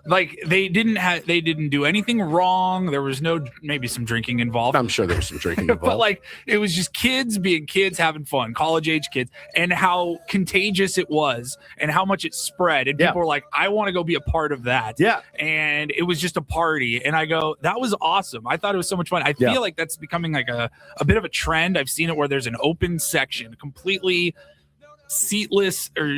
Like they didn't do anything wrong. There was maybe some drinking involved. I'm sure there was some drinking involved. But like it was just kids being kids having fun, college age kids, and how contagious it was and how much it spread. And people were like, I want to go be a part of that. Yeah. And it was just a party. And I go, that was awesome. I thought it was so much fun. I feel like that's becoming like a bit of a trend. I've seen it where there's an open section, completely seatless or,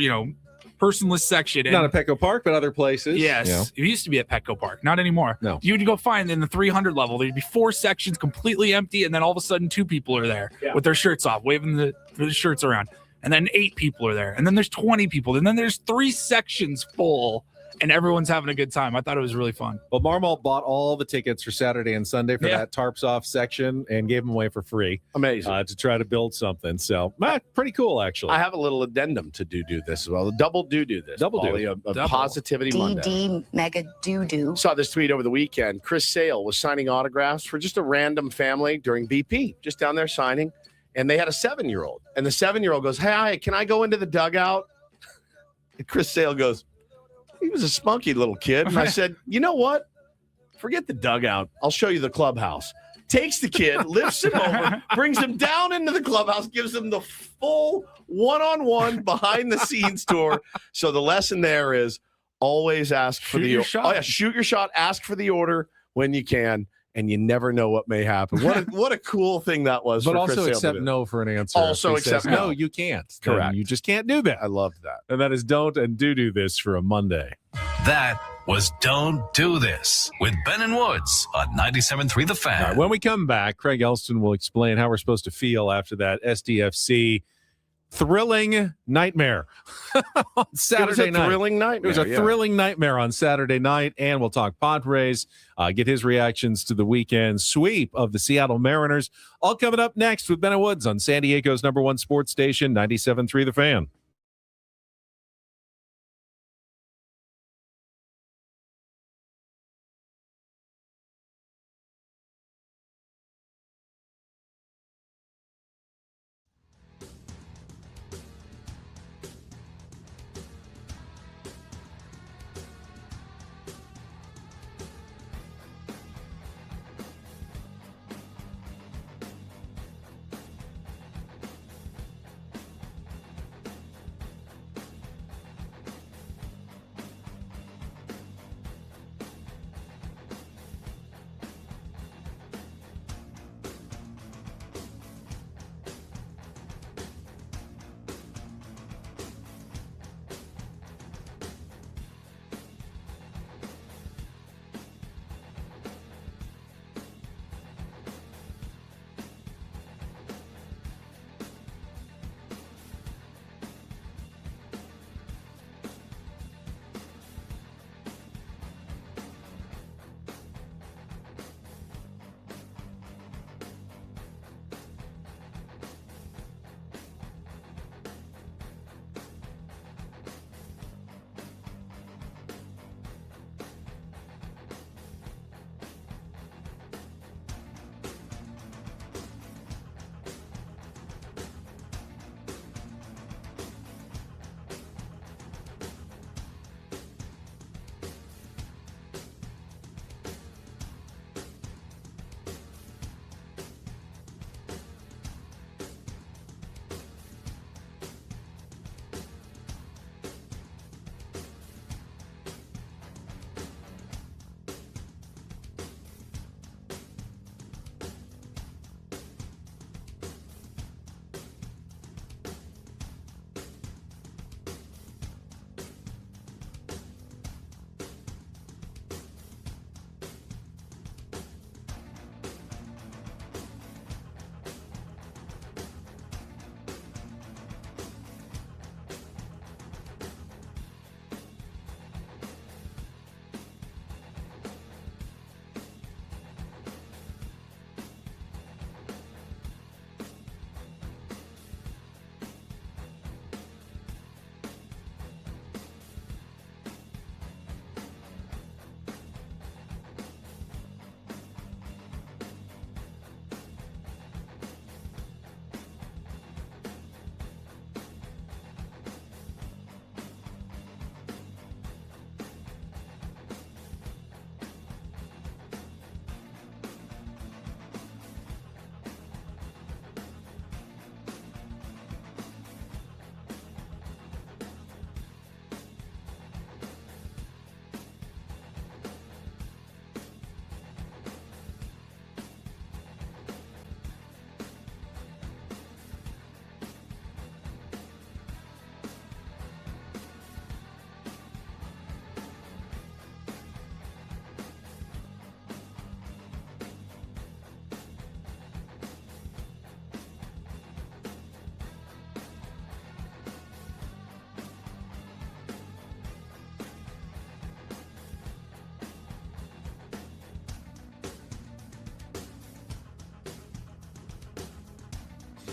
personless section. Not at Petco Park, but other places. Yes. It used to be at Petco Park. Not anymore. No. You'd go find in the 300 level, there'd be 4 sections completely empty, and then all of a sudden 2 people are there with their shirts off, waving the shirts around. And then 8 people are there. And then there's 20 people. And then there's 3 sections full, and everyone's having a good time. I thought it was really fun. Well, Marmol bought all the tickets for Saturday and Sunday for that tarps off section and gave them away for free. Amazing. To try to build something. So, pretty cool, actually. I have a little addendum to do this as well. The double do this. Double do. Ollie, a Positivity Monday. DD mega doo-doo. Saw this tweet over the weekend. Chris Sale was signing autographs for just a random family during BP, just down there signing. And they had a 7-year-old. And the 7-year-old goes, hey, can I go into the dugout? And Chris Sale goes, He was a spunky little kid. And I said, you know what? Forget the dugout. I'll show you the clubhouse. Takes the kid, lifts him over, brings him down into the clubhouse, gives him the full one-on-one behind-the-scenes tour. So the lesson there is always ask for the shot. Oh, yeah, shoot your shot. Ask for the order when you can, and you never know what may happen. What a cool thing that was. But for also Chris accept no for an answer. Also accept no. You can't. Correct. You just can't do that. I loved that. And that is don't and do this for a Monday. That was Don't Do This with Ben and Woods on 97.3 The Fan. All right, when we come back, Craig Elsten will explain how we're supposed to feel after that SDFC thrilling nightmare on Saturday night. Thrilling nightmare. It was a thrilling nightmare on Saturday night, and we'll talk Padres, get his reactions to the weekend sweep of the Seattle Mariners. All coming up next with Ben and Woods on San Diego's #1 sports station, 97.3 The Fan.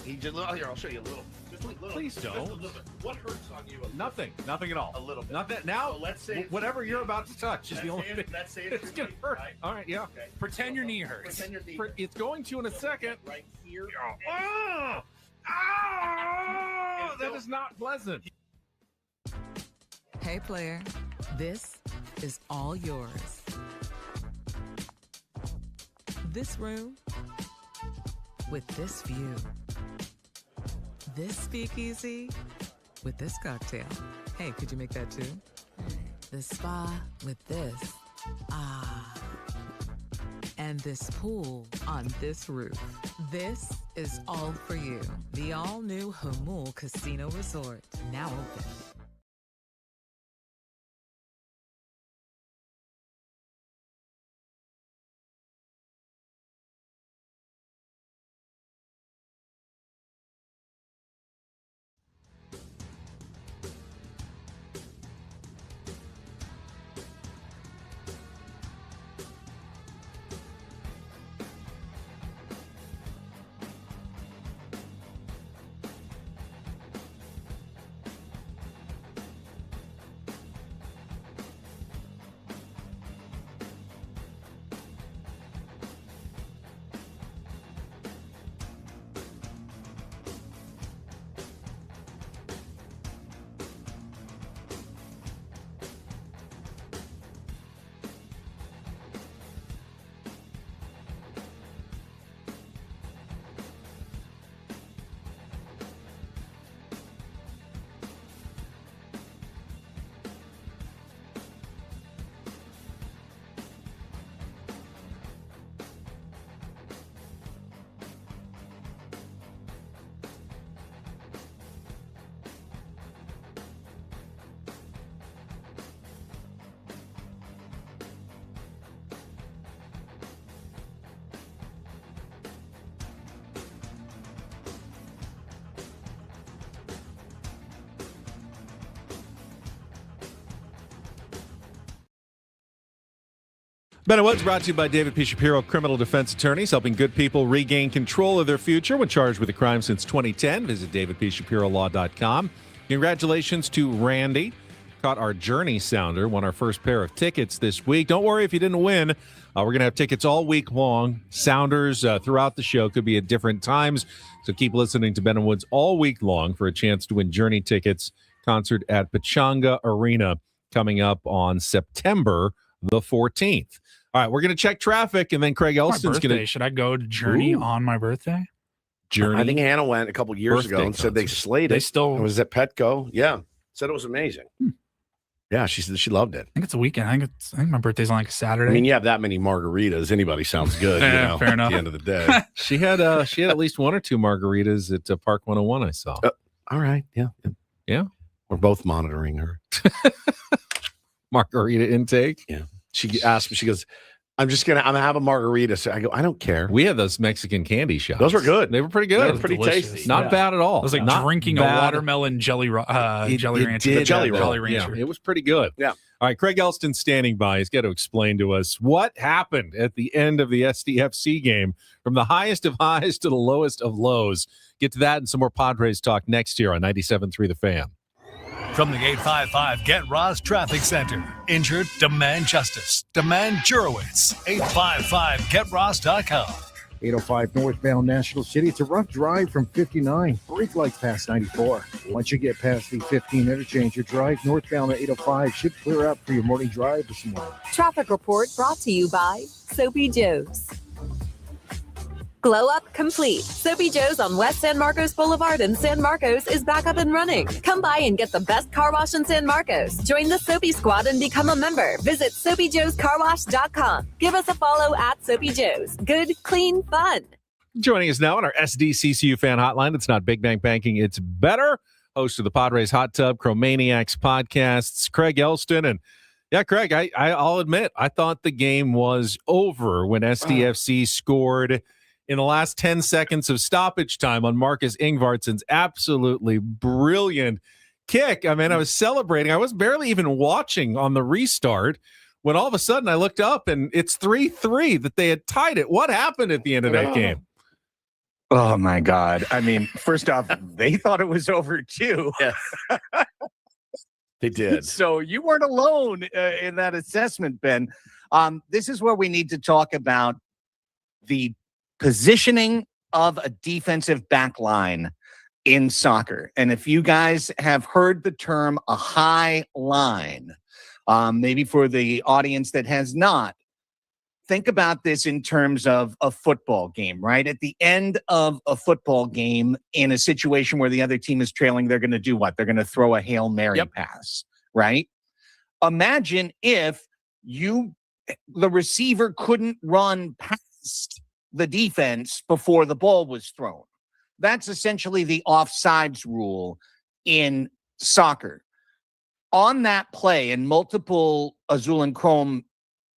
He did little. Here, I'll show you a little. Just a little. Please don't. Just a little bit. What hurts on you? Nothing at all. A little bit. Nothing. Now, So let's say whatever you're about to touch is the only thing. Let's say It's gonna hurt. Right? All right, yeah. Okay. Pretend your knee hurts. Pretend your knee. It's going to in a second. Right here. That is not pleasant. Hey, player. This is all yours. This room with this view. This speakeasy with this cocktail. Hey, could you make that too? The spa with this. Ah. And this pool on this roof. This is all for you. The all-new Hamul Casino Resort, now open. Ben and Woods brought to you by David P. Shapiro, criminal defense attorneys, helping good people regain control of their future when charged with a crime since 2010. Visit davidpshapirolaw.com. Congratulations to Randy. Caught our Journey sounder, won our first pair of tickets this week. Don't worry if you didn't win. We're going to have tickets all week long. Sounders throughout the show could be at different times. So keep listening to Ben and Woods all week long for a chance to win Journey tickets. Concert at Pechanga Arena coming up on September the 14th. All right, we're going to check traffic, and then Craig Elston's going to... Should I go to Journey on my birthday? Journey? I think Hannah went a couple years ago and said they slayed it. They still... It was at Petco. Yeah. Said it was amazing. Yeah, she said she loved it. I think it's a weekend. I think my birthday's on like a Saturday. I mean, you have that many margaritas. Anybody sounds good, fair enough. At the end of the day. She had at least one or two margaritas at Park 101, I saw. All right. Yeah. We're both monitoring her. Margarita intake. Yeah. She asked me, she goes, I'm gonna have a margarita. So I go, I don't care. We had those Mexican candy shots. Those were good. They were pretty good. They were pretty tasty. Not bad at all. It was like Not drinking a bad. watermelon jelly rancher. Jelly Rancher. Yeah, it was pretty good. Yeah. All right, Craig Elston standing by. He's got to explain to us what happened at the end of the SDFC game, from the highest of highs to the lowest of lows. Get to that and some more Padres talk next year on 97.3 The Fan. From the 855 Get Ross Traffic Center. Injured? Demand justice. Demand Jurowitz. 855GetRoss.com. 805 northbound National City. It's a rough drive from 59. Brake lights past 94. Once you get past the 15 interchange, your drive northbound at 805 should clear up for your morning drive this morning. Traffic report brought to you by Soapy Joe's. Glow Up Complete. Soapy Joe's on West San Marcos Boulevard in San Marcos is back up and running. Come by and get the best car wash in San Marcos. Join the Soapy Squad and become a member. Visit SoapyJoesCarWash.com. Give us a follow at Soapy Joe's. Good, clean, fun. Joining us now on our SDCCU fan hotline. It's not Big Bang Banking, it's better. Host of the Padres Hot Tub, Chromaniacs podcasts, Craig Elsten. And yeah, Craig, I'll admit, I thought the game was over when SDFC scored in the last 10 seconds of stoppage time on Marcus Ingvartsen's absolutely brilliant kick. I mean, I was celebrating. I was barely even watching on the restart when all of a sudden I looked up and it's 3-3 that they had tied it. What happened at the end of that game? Oh, my God. I mean, first off, they thought it was over, too. Yeah. They did. So you weren't alone in that assessment, Ben. This is where we need to talk about the positioning of a defensive back line in soccer. And if you guys have heard the term a high line, Maybe for the audience that has not, think about this in terms of a football game, right? At the end of a football game, in a situation where the other team is trailing, they're going to do what? They're going to throw a Hail Mary pass, right? Imagine if the receiver couldn't run past the defense before the ball was thrown. That's essentially the offsides rule in soccer. On that play, and multiple Azul and Chrome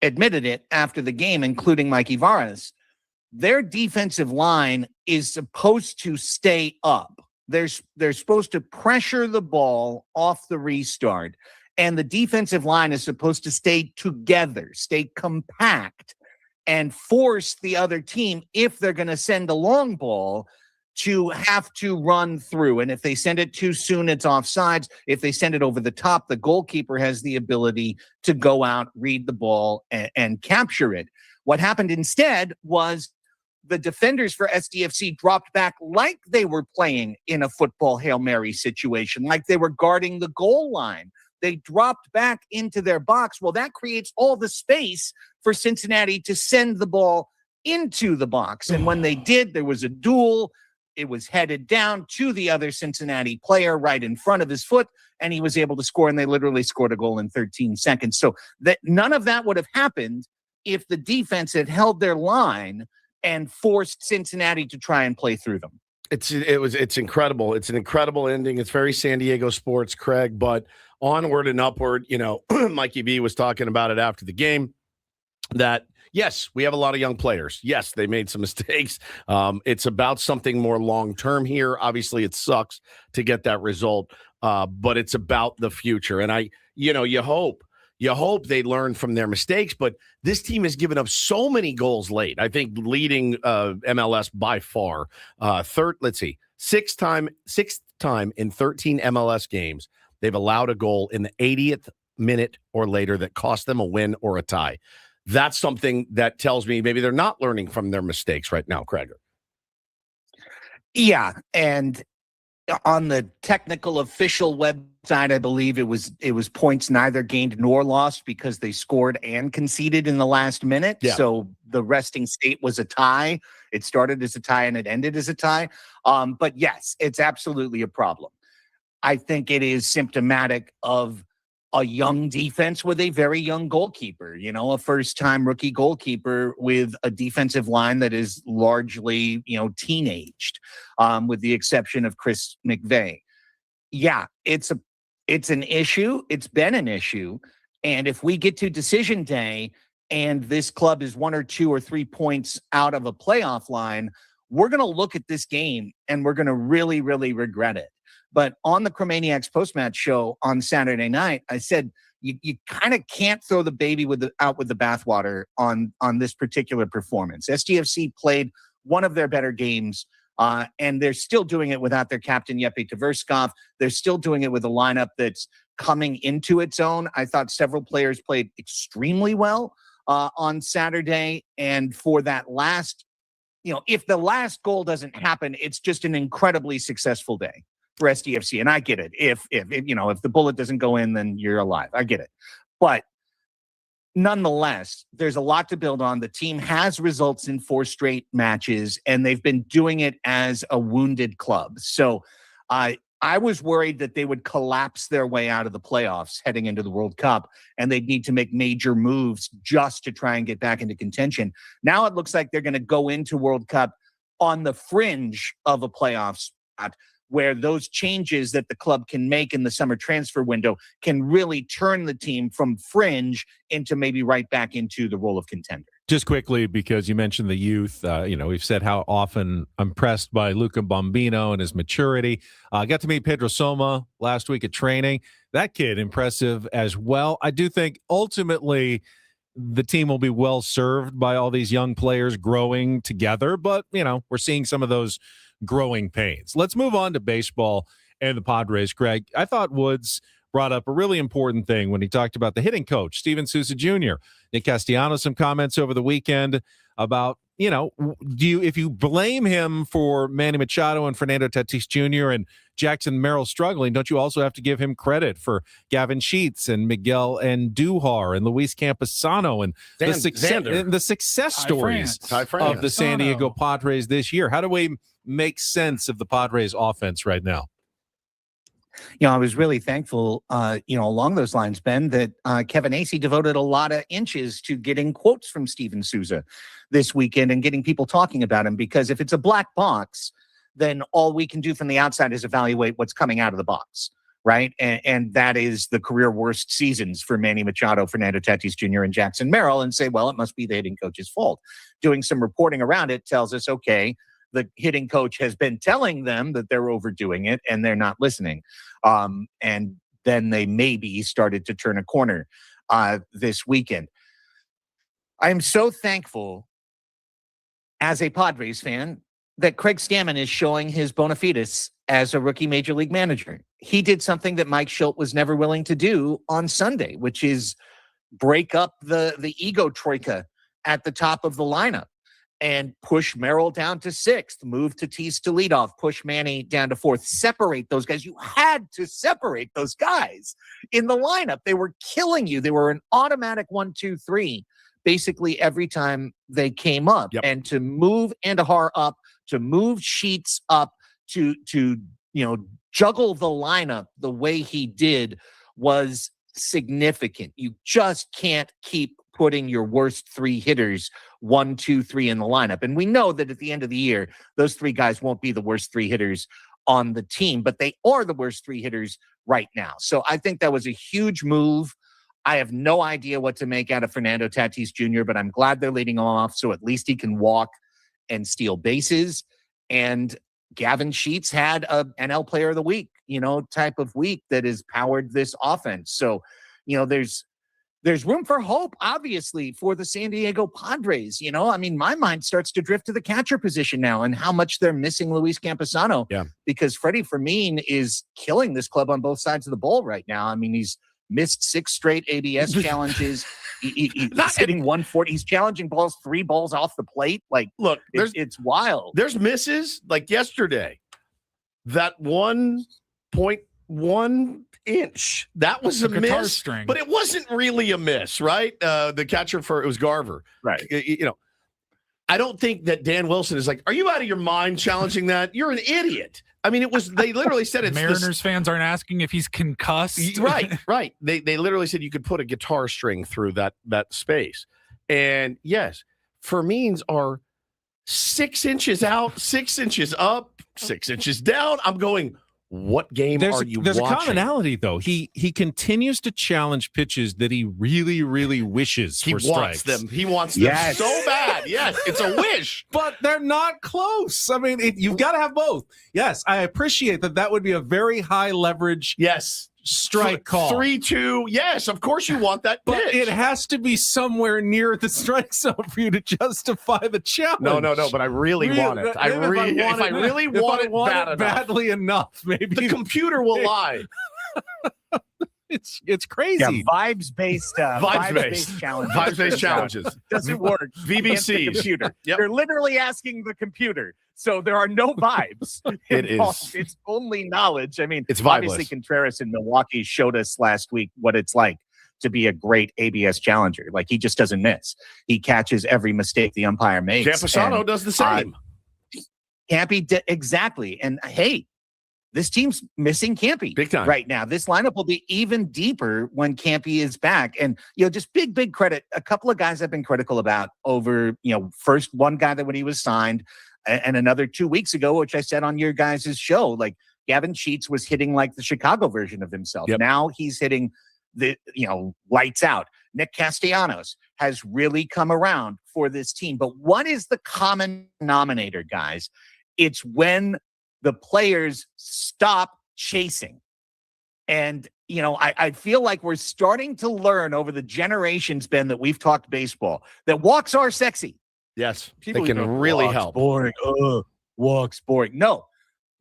admitted it after the game, including Mikey Varas, their defensive line is supposed to stay up. They're supposed to pressure the ball off the restart, and the defensive line is supposed to stay together, stay compact, and force the other team, if they're going to send a long ball, to have to run through. And if they send it too soon, it's offsides. If they send it over the top, the goalkeeper has the ability to go out, read the ball, and capture it. What happened instead was the defenders for SDFC dropped back like they were playing in a football Hail Mary situation, like they were guarding the goal line. They dropped back into their box. Well, that creates all the space for Cincinnati to send the ball into the box. And when they did, there was a duel. It was headed down to the other Cincinnati player right in front of his foot, and he was able to score, and they literally scored a goal in 13 seconds. So that none of that would have happened if the defense had held their line and forced Cincinnati to try and play through them. It's incredible. It's an incredible ending. It's very San Diego sports, Craig, but onward and upward. Mikey B was talking about it after the game, that yes, we have a lot of young players. Yes, they made some mistakes. It's about something more long-term here. Obviously, it sucks to get that result, but it's about the future. And you hope they learn from their mistakes, but this team has given up so many goals late. I think leading MLS by far. Sixth time in 13 MLS games, they've allowed a goal in the 80th minute or later that cost them a win or a tie. That's something that tells me maybe they're not learning from their mistakes right now, Craig. Yeah, and on the technical official website, I believe it was points neither gained nor lost because they scored and conceded in the last minute. Yeah. So the resting state was a tie. It started as a tie and it ended as a tie. But yes, it's absolutely a problem. I think it is symptomatic of a young defense with a very young goalkeeper, a first-time rookie goalkeeper with a defensive line that is largely, teenaged, with the exception of Chris McVeigh. Yeah, it's an issue. It's been an issue. And if we get to decision day and this club is 1 or 2 or 3 points out of a playoff line, we're going to look at this game and we're going to really, really regret it. But on the Chromaniacs post-match show on Saturday night, I said, you kind of can't throw the baby out with the bathwater on this particular performance. SDFC played one of their better games, and they're still doing it without their captain, Yeppe Tverskov. They're still doing it with a lineup that's coming into its own. I thought several players played extremely well on Saturday. And for that last, if the last goal doesn't happen, it's just an incredibly successful day for SDFC. And I get it. If the bullet doesn't go in, then you're alive. I get it. But nonetheless, there's a lot to build on. The team has results in 4 straight matches, and they've been doing it as a wounded club. So I was worried that they would collapse their way out of the playoffs heading into the World Cup, and they'd need to make major moves just to try and get back into contention. Now it looks like they're going to go into World Cup on the fringe of a playoff spot, where those changes that the club can make in the summer transfer window can really turn the team from fringe into maybe right back into the role of contender. Just quickly, because you mentioned the youth, we've said how often impressed by Luca Bombino and his maturity. I got to meet Pedro Soma last week at training. That kid, impressive as well. I do think ultimately the team will be well served by all these young players growing together, but, we're seeing some of those growing pains. Let's move on to baseball and the Padres, Greg. I thought Woods brought up a really important thing when he talked about the hitting coach, Steven Souza Jr. Nick Castellanos, some comments over the weekend about if you blame him for Manny Machado and Fernando Tatis Jr. and Jackson Merrill struggling, don't you also have to give him credit for Gavin Sheets and Miguel Andujar and Luis Camposano and the success stories of the San Diego Padres this year? How do we make sense of the Padres offense right now? I was really thankful, along those lines, Ben, that Kevin Acee devoted a lot of inches to getting quotes from Steven Souza this weekend and getting people talking about him, because if it's a black box, then all we can do from the outside is evaluate what's coming out of the box, right? And that is the career worst seasons for Manny Machado, Fernando Tatis Jr., and Jackson Merrill, and say, well, it must be the hitting coach's fault. Doing some reporting around it tells us, okay, the hitting coach has been telling them that they're overdoing it and they're not listening. And then they maybe started to turn a corner this weekend. I'm so thankful as a Padres fan that Craig Stammen is showing his bona fides as a rookie major league manager. He did something that Mike Schilt was never willing to do on Sunday, which is break up the ego troika at the top of the lineup and push Merrill down to 6th, move Tatis to leadoff, push Manny down to 4th, separate those guys. You had to separate those guys in the lineup. They were killing you. They were an automatic 1, 2, 3, basically every time they came up. Yep. And to move Andujar up, to move Sheets up, to juggle the lineup the way he did was significant. You just can't keep putting your worst 3 hitters 1, 2, 3 in the lineup. And we know that at the end of the year, those 3 guys won't be the worst 3 hitters on the team, but they are the worst 3 hitters right now. So I think that was a huge move. I have no idea what to make out of Fernando Tatis Jr., but I'm glad they're leading off, so at least he can walk and steal bases. And Gavin Sheets had a NL Player of the Week, type of week that has powered this offense. So, there's room for hope, obviously, for the San Diego Padres. My mind starts to drift to the catcher position now and how much they're missing Luis Camposano. Yeah. Because Freddie Fermin is killing this club on both sides of the ball right now. He's missed 6 straight ABS challenges. He's hitting 140. He's challenging 3 balls off the plate. Look, it's wild. There's misses like yesterday. That 1.1 inch, that was a miss, string. But it wasn't really a miss, right? The catcher it was Garver, right? I don't think that Dan Wilson is like, are you out of your mind challenging that? You're an idiot. It was, they literally said it's Mariners fans aren't asking if he's concussed. Right. They literally said you could put a guitar string through that space. And yes, Fermins are 6 inches out, 6 inches up, 6 inches down. I'm going, what game are you watching? There's a commonality, though. He continues to challenge pitches that he really, really wishes for strikes. He wants them so bad. Yes, it's a wish. But they're not close. You've got to have both. Yes, I appreciate that. That would be a very high leverage strike call. 3-2. Yes, of course you want that pitch. But it has to be somewhere near the strike zone for you to justify the challenge. No, but I really want it. If I really want it badly enough, maybe the computer will lie. It's crazy. Yeah, vibes-based challenges. Vibes-based challenges. Doesn't work. VBC. The computer. Yep. They're literally asking the computer. So there are no vibes. It's only knowledge. It's obviously Contreras in Milwaukee showed us last week what it's like to be a great ABS challenger. He just doesn't miss. He catches every mistake the umpire makes. Camposano does the same. Campy, exactly. And hey, this team's missing Campy big time right now. This lineup will be even deeper when Campy is back. And, just big credit. A couple of guys I've been critical about over, first one guy that when he was signed and another 2 weeks ago, which I said on your guys' show, Gavin Sheets was hitting like the Chicago version of himself. Yep. Now he's hitting the, lights out. Nick Castellanos has really come around for this team. But what is the common denominator, guys? It's when the players stop chasing. And, I feel like we're starting to learn over the generations, Ben, that we've talked baseball, that walks are sexy. Yes, they can really help. Boring. Walks boring. No,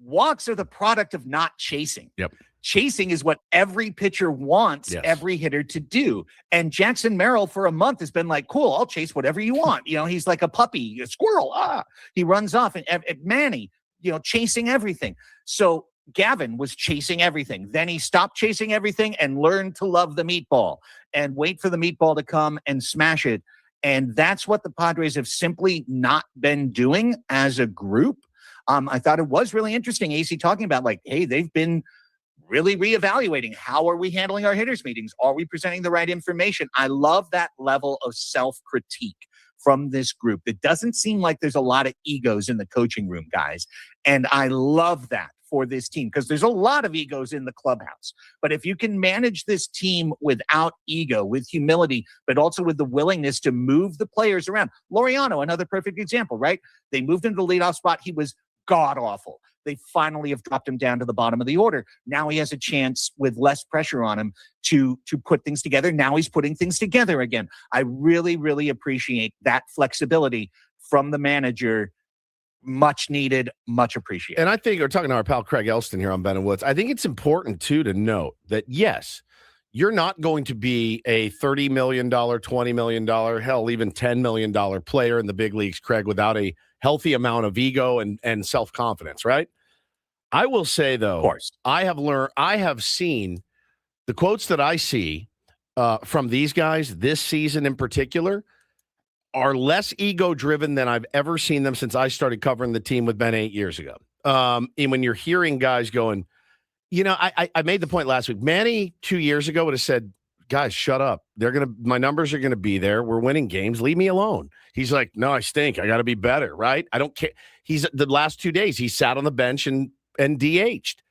walks are the product of not chasing. Yep. chasing is what every pitcher wants every hitter to do. And Jackson Merrill for a month has been like, cool, I'll chase whatever you want. He's like a puppy, a squirrel. He runs off. And Manny, chasing everything. So Gavin was chasing everything. Then he stopped chasing everything and learned to love the meatball and wait for the meatball to come and smash it. And that's what the Padres have simply not been doing as a group. I thought it was really interesting, AC, talking about hey, they've been really reevaluating. How are we handling our hitters meetings? Are we presenting the right information? I love that level of self-critique from this group. It doesn't seem like there's a lot of egos in the coaching room, guys. And I love that for this team because there's a lot of egos in the clubhouse. But if you can manage this team without ego, with humility, but also with the willingness to move the players around. Laureano, another perfect example, right? They moved into the leadoff spot. He was god-awful. They finally have dropped him down to the bottom of the order. Now he has a chance with less pressure on him to put things together. Now he's putting things together again. I really, really appreciate that flexibility from the manager. Much needed, much appreciated. And I think we're talking to our pal Craig Elsten here on Ben and Woods. I think it's important, too, to note that, yes, you're not going to be a $30 million, $20 million, hell, even $10 million player in the big leagues, Craig, without a healthy amount of ego and self-confidence, right? I will say, though, of course, I have seen the quotes that I see from these guys this season in particular are less ego-driven than I've ever seen them since I started covering the team with Ben 8 years ago. And when you're hearing guys going, I made the point last week. Manny 2 years ago would have said, guys, shut up. My numbers are going to be there. We're winning games. Leave me alone. He's like, no, I stink. I got to be better, right? I don't care. The last 2 days, he sat on the bench and DH'd.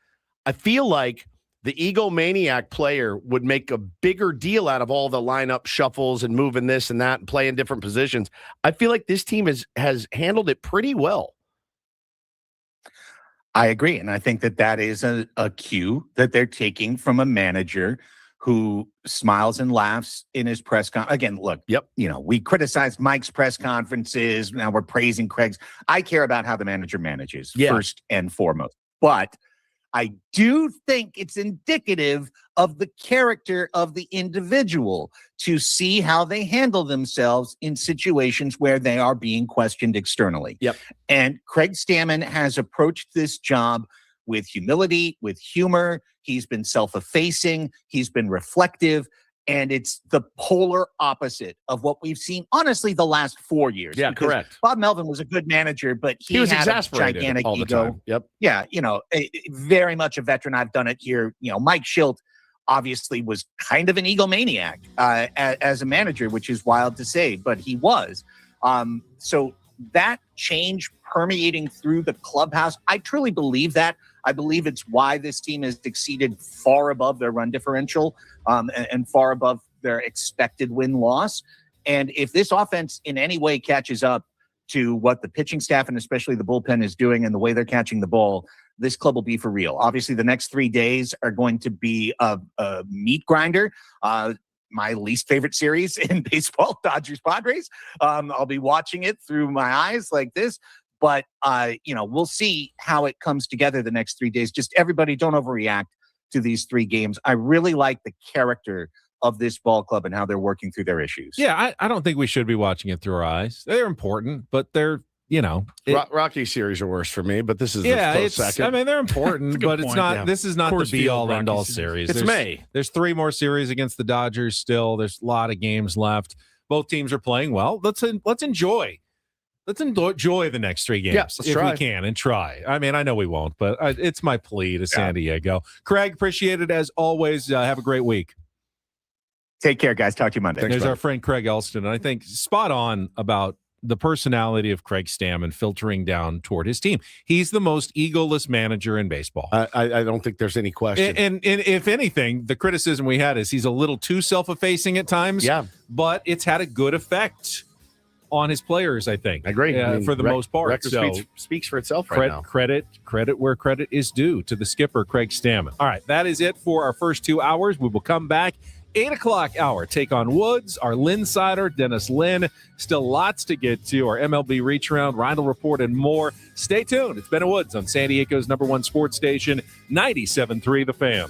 I feel like the egomaniac player would make a bigger deal out of all the lineup shuffles and moving this and that and playing different positions. I feel like this team has handled it pretty well. I agree. And I think that is a cue that they're taking from a manager who smiles and laughs in his press conference. Again, look, we criticize Mike's press conferences. Now we're praising Craig's. I care about how the manager manages first and foremost. But I do think it's indicative of the character of the individual to see how they handle themselves in situations where they are being questioned externally. And Craig Stammen has approached this job with humility, with humor. He's been self-effacing. He's been reflective. And it's the polar opposite of what we've seen, honestly, the last 4 years. Yeah, correct. Bob Melvin was a good manager, but he was had a gigantic all the ego. time. Yep. Yeah, very much a veteran. I've done it here. Mike Schilt obviously was kind of an egomaniac as a manager, which is wild to say, but he was. So that change permeating through the clubhouse, I truly believe that. I believe it's why this team has exceeded far above their run differential and far above their expected win-loss. And if this offense in any way catches up to what the pitching staff and especially the bullpen is doing and the way they're catching the ball, this club will be for real. Obviously, the next 3 days are going to be a meat grinder. My least favorite series in baseball, Dodgers Padres. I'll be watching it through my eyes like this. But, we'll see how it comes together the next 3 days. Just everybody don't overreact to these 3 games. I really like the character of this ball club and how they're working through their issues. Yeah, I don't think we should be watching it through our eyes. They're important, but they're, Rocky series are worse for me, but this is a close second. I mean, they're important, but it's not. Yeah. This is not the be-all, end-all series. It's May. There's 3 more series against the Dodgers still. There's a lot of games left. Both teams are playing well. Let's enjoy. Let's enjoy the next 3 games if we can and try. I mean, I know we won't, but it's my plea to San Diego. Craig, appreciate it as always. Have a great week. Take care, guys. Talk to you Monday. There's our friend Craig Elsten, and I think spot on about the personality of Craig Stammen filtering down toward his team. He's the most egoless manager in baseball. I don't think there's any question. And if anything, the criticism we had is he's a little too self-effacing at times. Yeah, but it's had a good effect on his players, I think. I agree. For the most part. Record speaks for itself right now. Credit where credit is due to the skipper, Craig Stammen. All right, that is it for our first 2 hours. We will come back. 8 o'clock hour, take on Woods, our Linsider, Dennis Lynn. Still lots to get to, our MLB Reacharound, Reindl Report, and more. Stay tuned. It's Ben and Woods on San Diego's #1 sports station, 97.3 The Fan.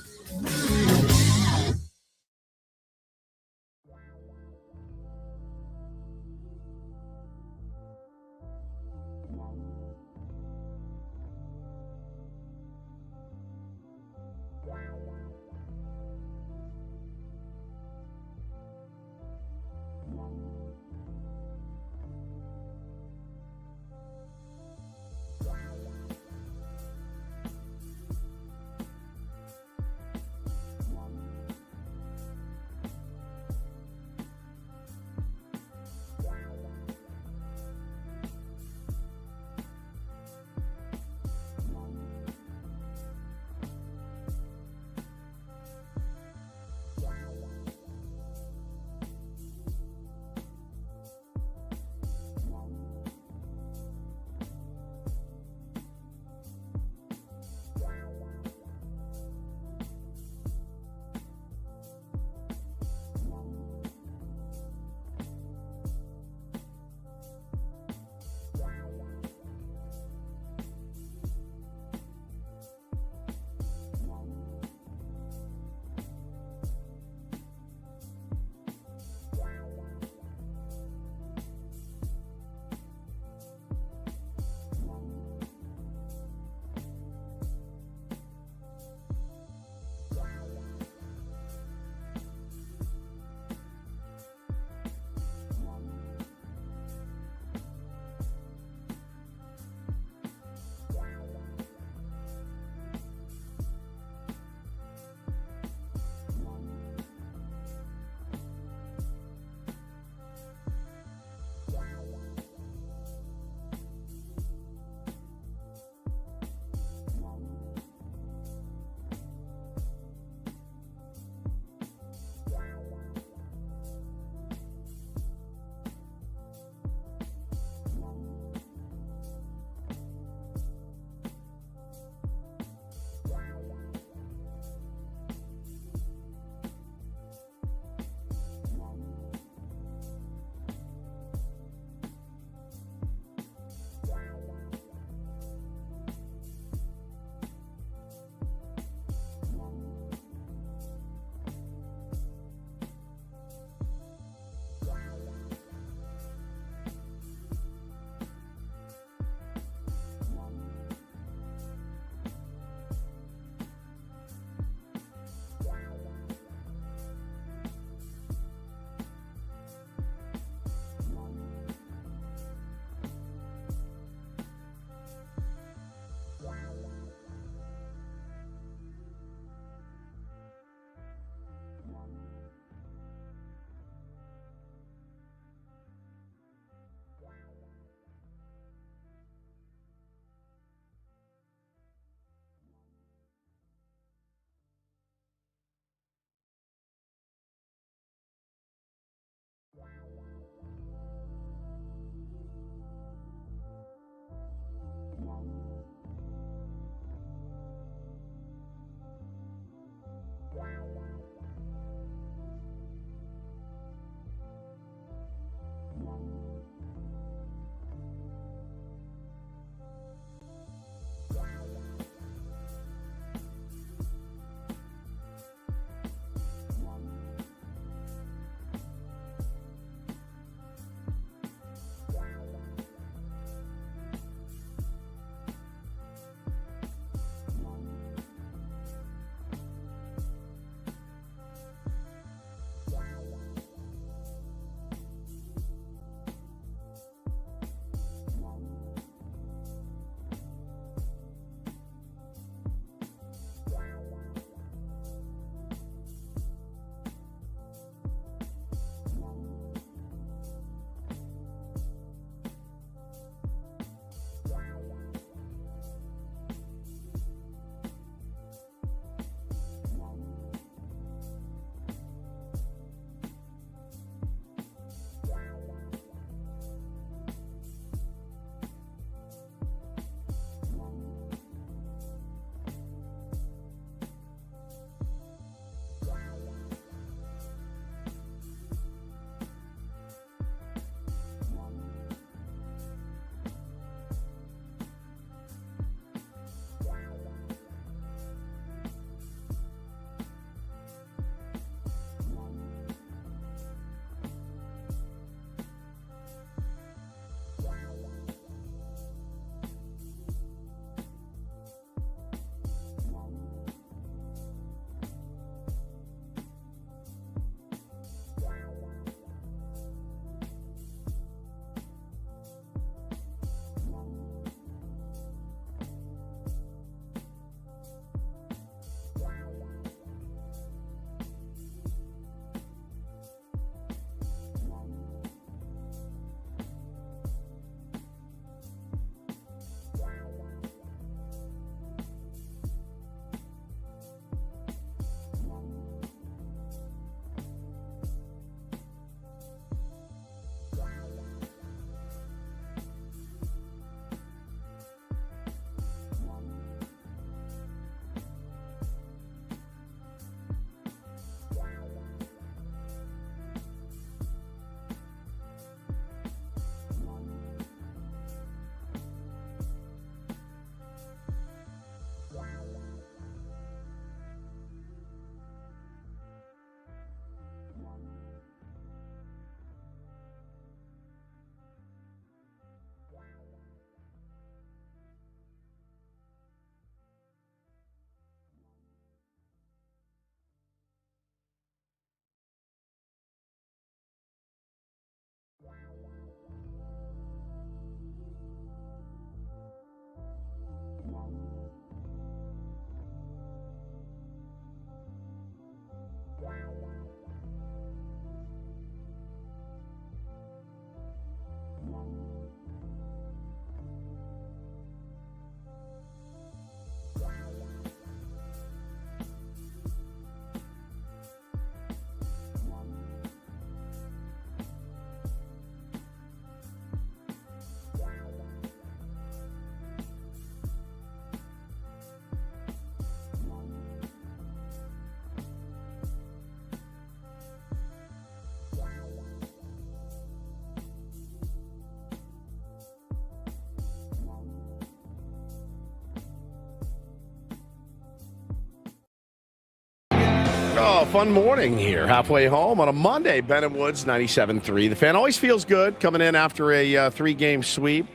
a fun morning here. Halfway home on a Monday. Ben and Woods, 97.3. The Fan always feels good coming in after a 3-game sweep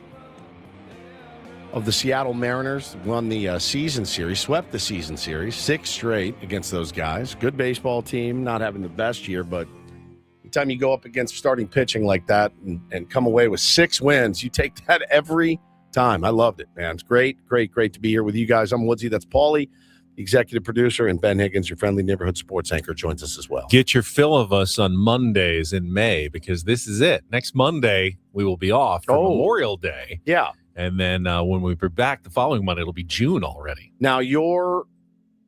of the Seattle Mariners. Won the season series, swept the season series, 6 straight against those guys. Good baseball team, not having the best year, but anytime you go up against starting pitching like that and come away with 6 wins, you take that every time. I loved it, man. It's great to be here with you guys. I'm Woodsy. That's Paulie, executive producer, and Ben Higgins, your friendly neighborhood sports anchor, joins us as well. Get your fill of us on Mondays in May, because this is it. Next Monday, we will be off for Memorial Day. Yeah. And then when we be back the following Monday, it'll be June already. Now,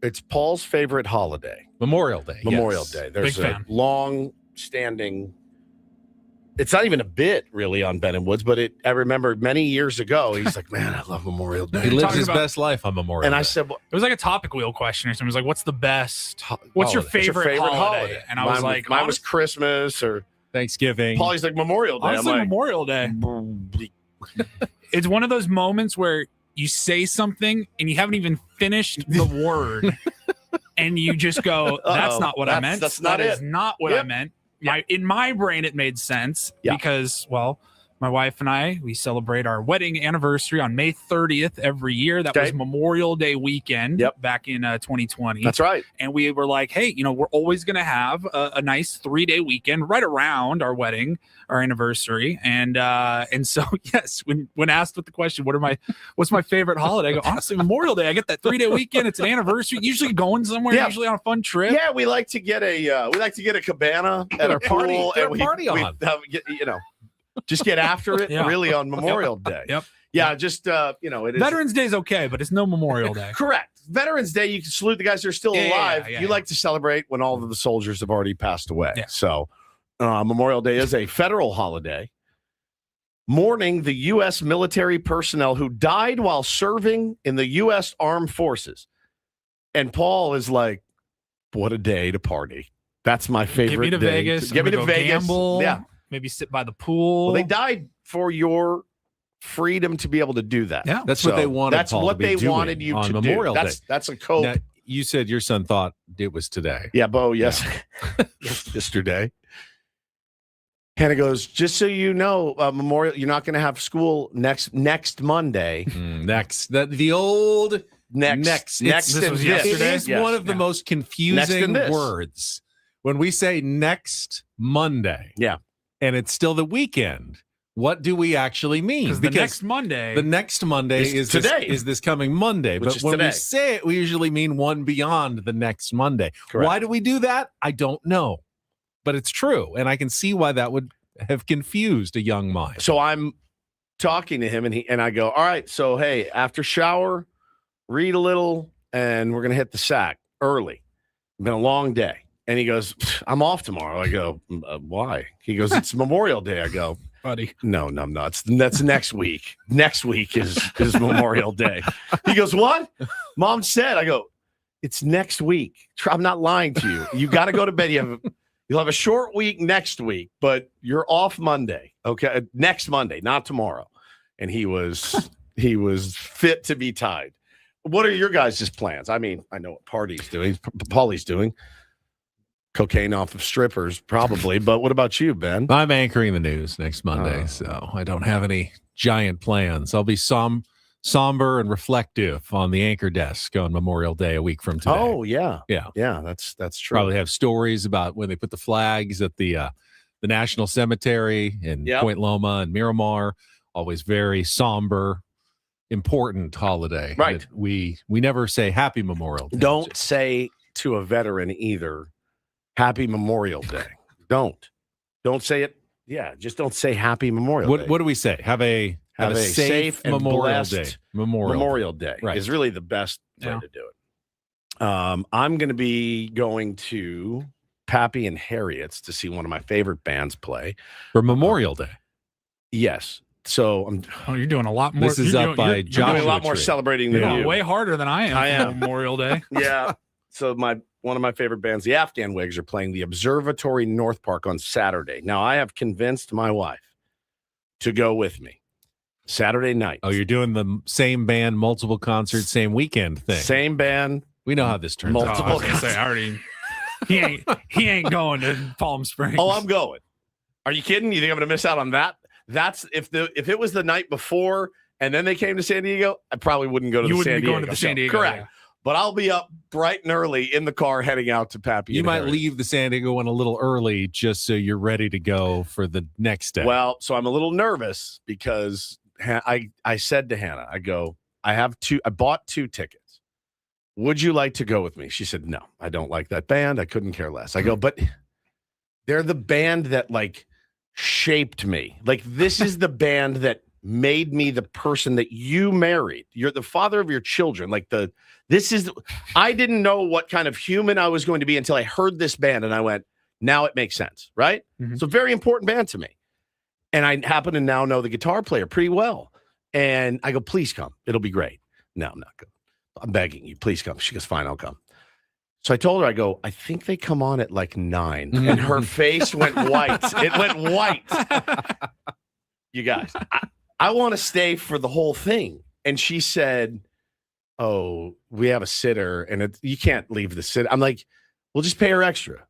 it's Paul's favorite holiday. Memorial Day. Memorial yes. Day. There's Big a fan. long-standing, it's not even a bit really on Ben and Woods, but I remember many years ago, he's like, man, I love Memorial Day. He lives his best life on Memorial And Day. I said, well, It was like a topic wheel question or something. It was like, what's the best? What's your favorite holiday? And I was like, mine was Christmas or Thanksgiving. Paulie's like Memorial Day. Honestly, I'm like, Memorial Day. It's one of those moments where you say something and you haven't even finished the word, and you just go, "That's not what I meant. That is not what I meant." In my brain, it made sense because, well, my wife and I, we celebrate our wedding anniversary on May 30th every year. That was Memorial Day weekend back in 2020. That's right. And we were like, hey, we're always going to have a nice 3-day weekend right around our wedding, our anniversary. And so, yes, when asked with the question, what's my favorite holiday? I go, honestly, Memorial Day. I get that 3-day weekend. It's an anniversary, usually going somewhere, usually on a fun trip. Yeah, we like to get a cabana at our pool. Get our party on. Just get after it really on Memorial Day. Yep. Yeah, just it is Veterans Day is okay, but it's no Memorial Day. Correct. Veterans Day, you can salute the guys that are still alive. You like to celebrate when all of the soldiers have already passed away. Yeah. So Memorial Day is a federal holiday, mourning the U.S. military personnel who died while serving in the U.S. Armed Forces. And Paul is like, what a day to party. That's my favorite Get me to day. Vegas. Get me to go Vegas. Gamble, Yeah. Maybe sit by the pool. Well, they died for your freedom to be able to do that. Yeah. That's what they wanted. That's Paul what to be they doing wanted you on to Memorial do. Day. That's a code. Now, you said your son thought it was today. Yeah, Bo, yes. Yesterday. Hannah goes, just so you know, Memorial, you're not going to have school next Monday. The old next. This was yesterday. It is one of the most confusing words. When we say next Monday. Yeah. And it's still the weekend. What do we actually mean? Because the next Monday is today. Is this coming Monday? Which but is when today. we say it, we usually mean one beyond the next Monday. Correct. Why do we do that? I don't know. But it's true. And I can see why that would have confused a young mind. So I'm talking to him and I go, all right, so hey, after shower, read a little, and we're going to hit the sack early. It's been a long day. And he goes, I'm off tomorrow. I go, why? He goes, it's Memorial Day. I go, buddy. No, I'm not. That's next week. Next week is Memorial Day. He goes, what? Mom said. I go, it's next week. I'm not lying to you. You got to go to bed. You'll have a short week next week, but you're off Monday. Okay, next Monday, not tomorrow. And he was fit to be tied. What are your guys' plans? I mean, I know what Party's doing. Paulie's doing. Cocaine off of strippers, probably. But what about you, Ben? I'm anchoring the news next Monday, so I don't have any giant plans. I'll be somber and reflective on the anchor desk on Memorial Day a week from today. Oh, yeah. Yeah. That's true. Probably have stories about when they put the flags at the National Cemetery in Point Loma and Miramar. Always very somber, important holiday. Right. We never say Happy Memorial Day. Don't say to a veteran either, Happy Memorial Day. Don't say it. Yeah, just don't say Happy Memorial Day. What do we say? Have a safe and Memorial Day. blessed Memorial Day is really the best way to do it. I'm going to be going to Pappy and Harriet's to see one of my favorite bands play for Memorial Day. Yes. So you're doing a lot more. This is up by Joshua. I'm doing a lot more celebrating than you. Way harder than I am. I am. Memorial Day. Yeah. So one of my favorite bands, the Afghan Wigs, are playing the Observatory North Park on Saturday. Now, I have convinced my wife to go with me Saturday night. Oh, you're doing the same band, multiple concerts, same weekend thing. Same band. We know how this turns multiple out. I already. he ain't going to Palm Springs. Oh, I'm going. Are you kidding? You think I'm going to miss out on that? That's if it was the night before and then they came to San Diego, I probably wouldn't go to the San Diego. Going to the San Diego. Correct. Yeah. But I'll be up bright and early in the car heading out to Pappy. You might leave the San Diego one a little early just so you're ready to go for the next day. Well, so I'm a little nervous because I said to Hannah, I bought 2 tickets. Would you like to go with me? She said, no, I don't like that band. I couldn't care less. I go, but they're the band that like shaped me. Like this is the band that made me the person that you married. You're the father of your children. I didn't know what kind of human I was going to be until I heard this band and I went, now it makes sense, right? Mm-hmm. It's a very important band to me. And I happen to now know the guitar player pretty well. And I go, please come. It'll be great. No, I'm not going. I'm begging you, please come. She goes, fine, I'll come. So I told her, I think they come on at like 9. And her face went white. It went white. You guys, I want to stay for the whole thing. And she said, oh, we have a sitter and you can't leave the sitter. I'm like, we'll just pay her extra.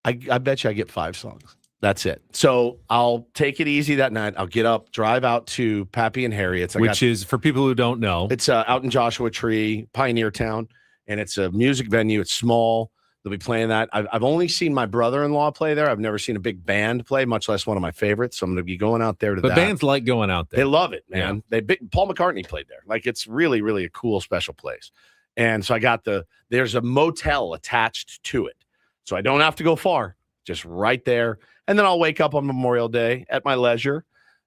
I bet you I get 5 songs. That's it. So I'll take it easy that night. I'll get up, drive out to Pappy and Harriet's. Which is, for people who don't know, it's out in Joshua Tree, Pioneer Town, and it's a music venue. It's small. They'll be playing that. I've only seen my brother-in-law play there. I've never seen a big band play, much less one of my favorites. So I'm going to be going out there to that. But bands like going out there. They love it, man. Yeah. Paul McCartney played there. Like it's really, really a cool, special place. And so I got there's a motel attached to it. So I don't have to go far, just right there. And then I'll wake up on Memorial Day at my leisure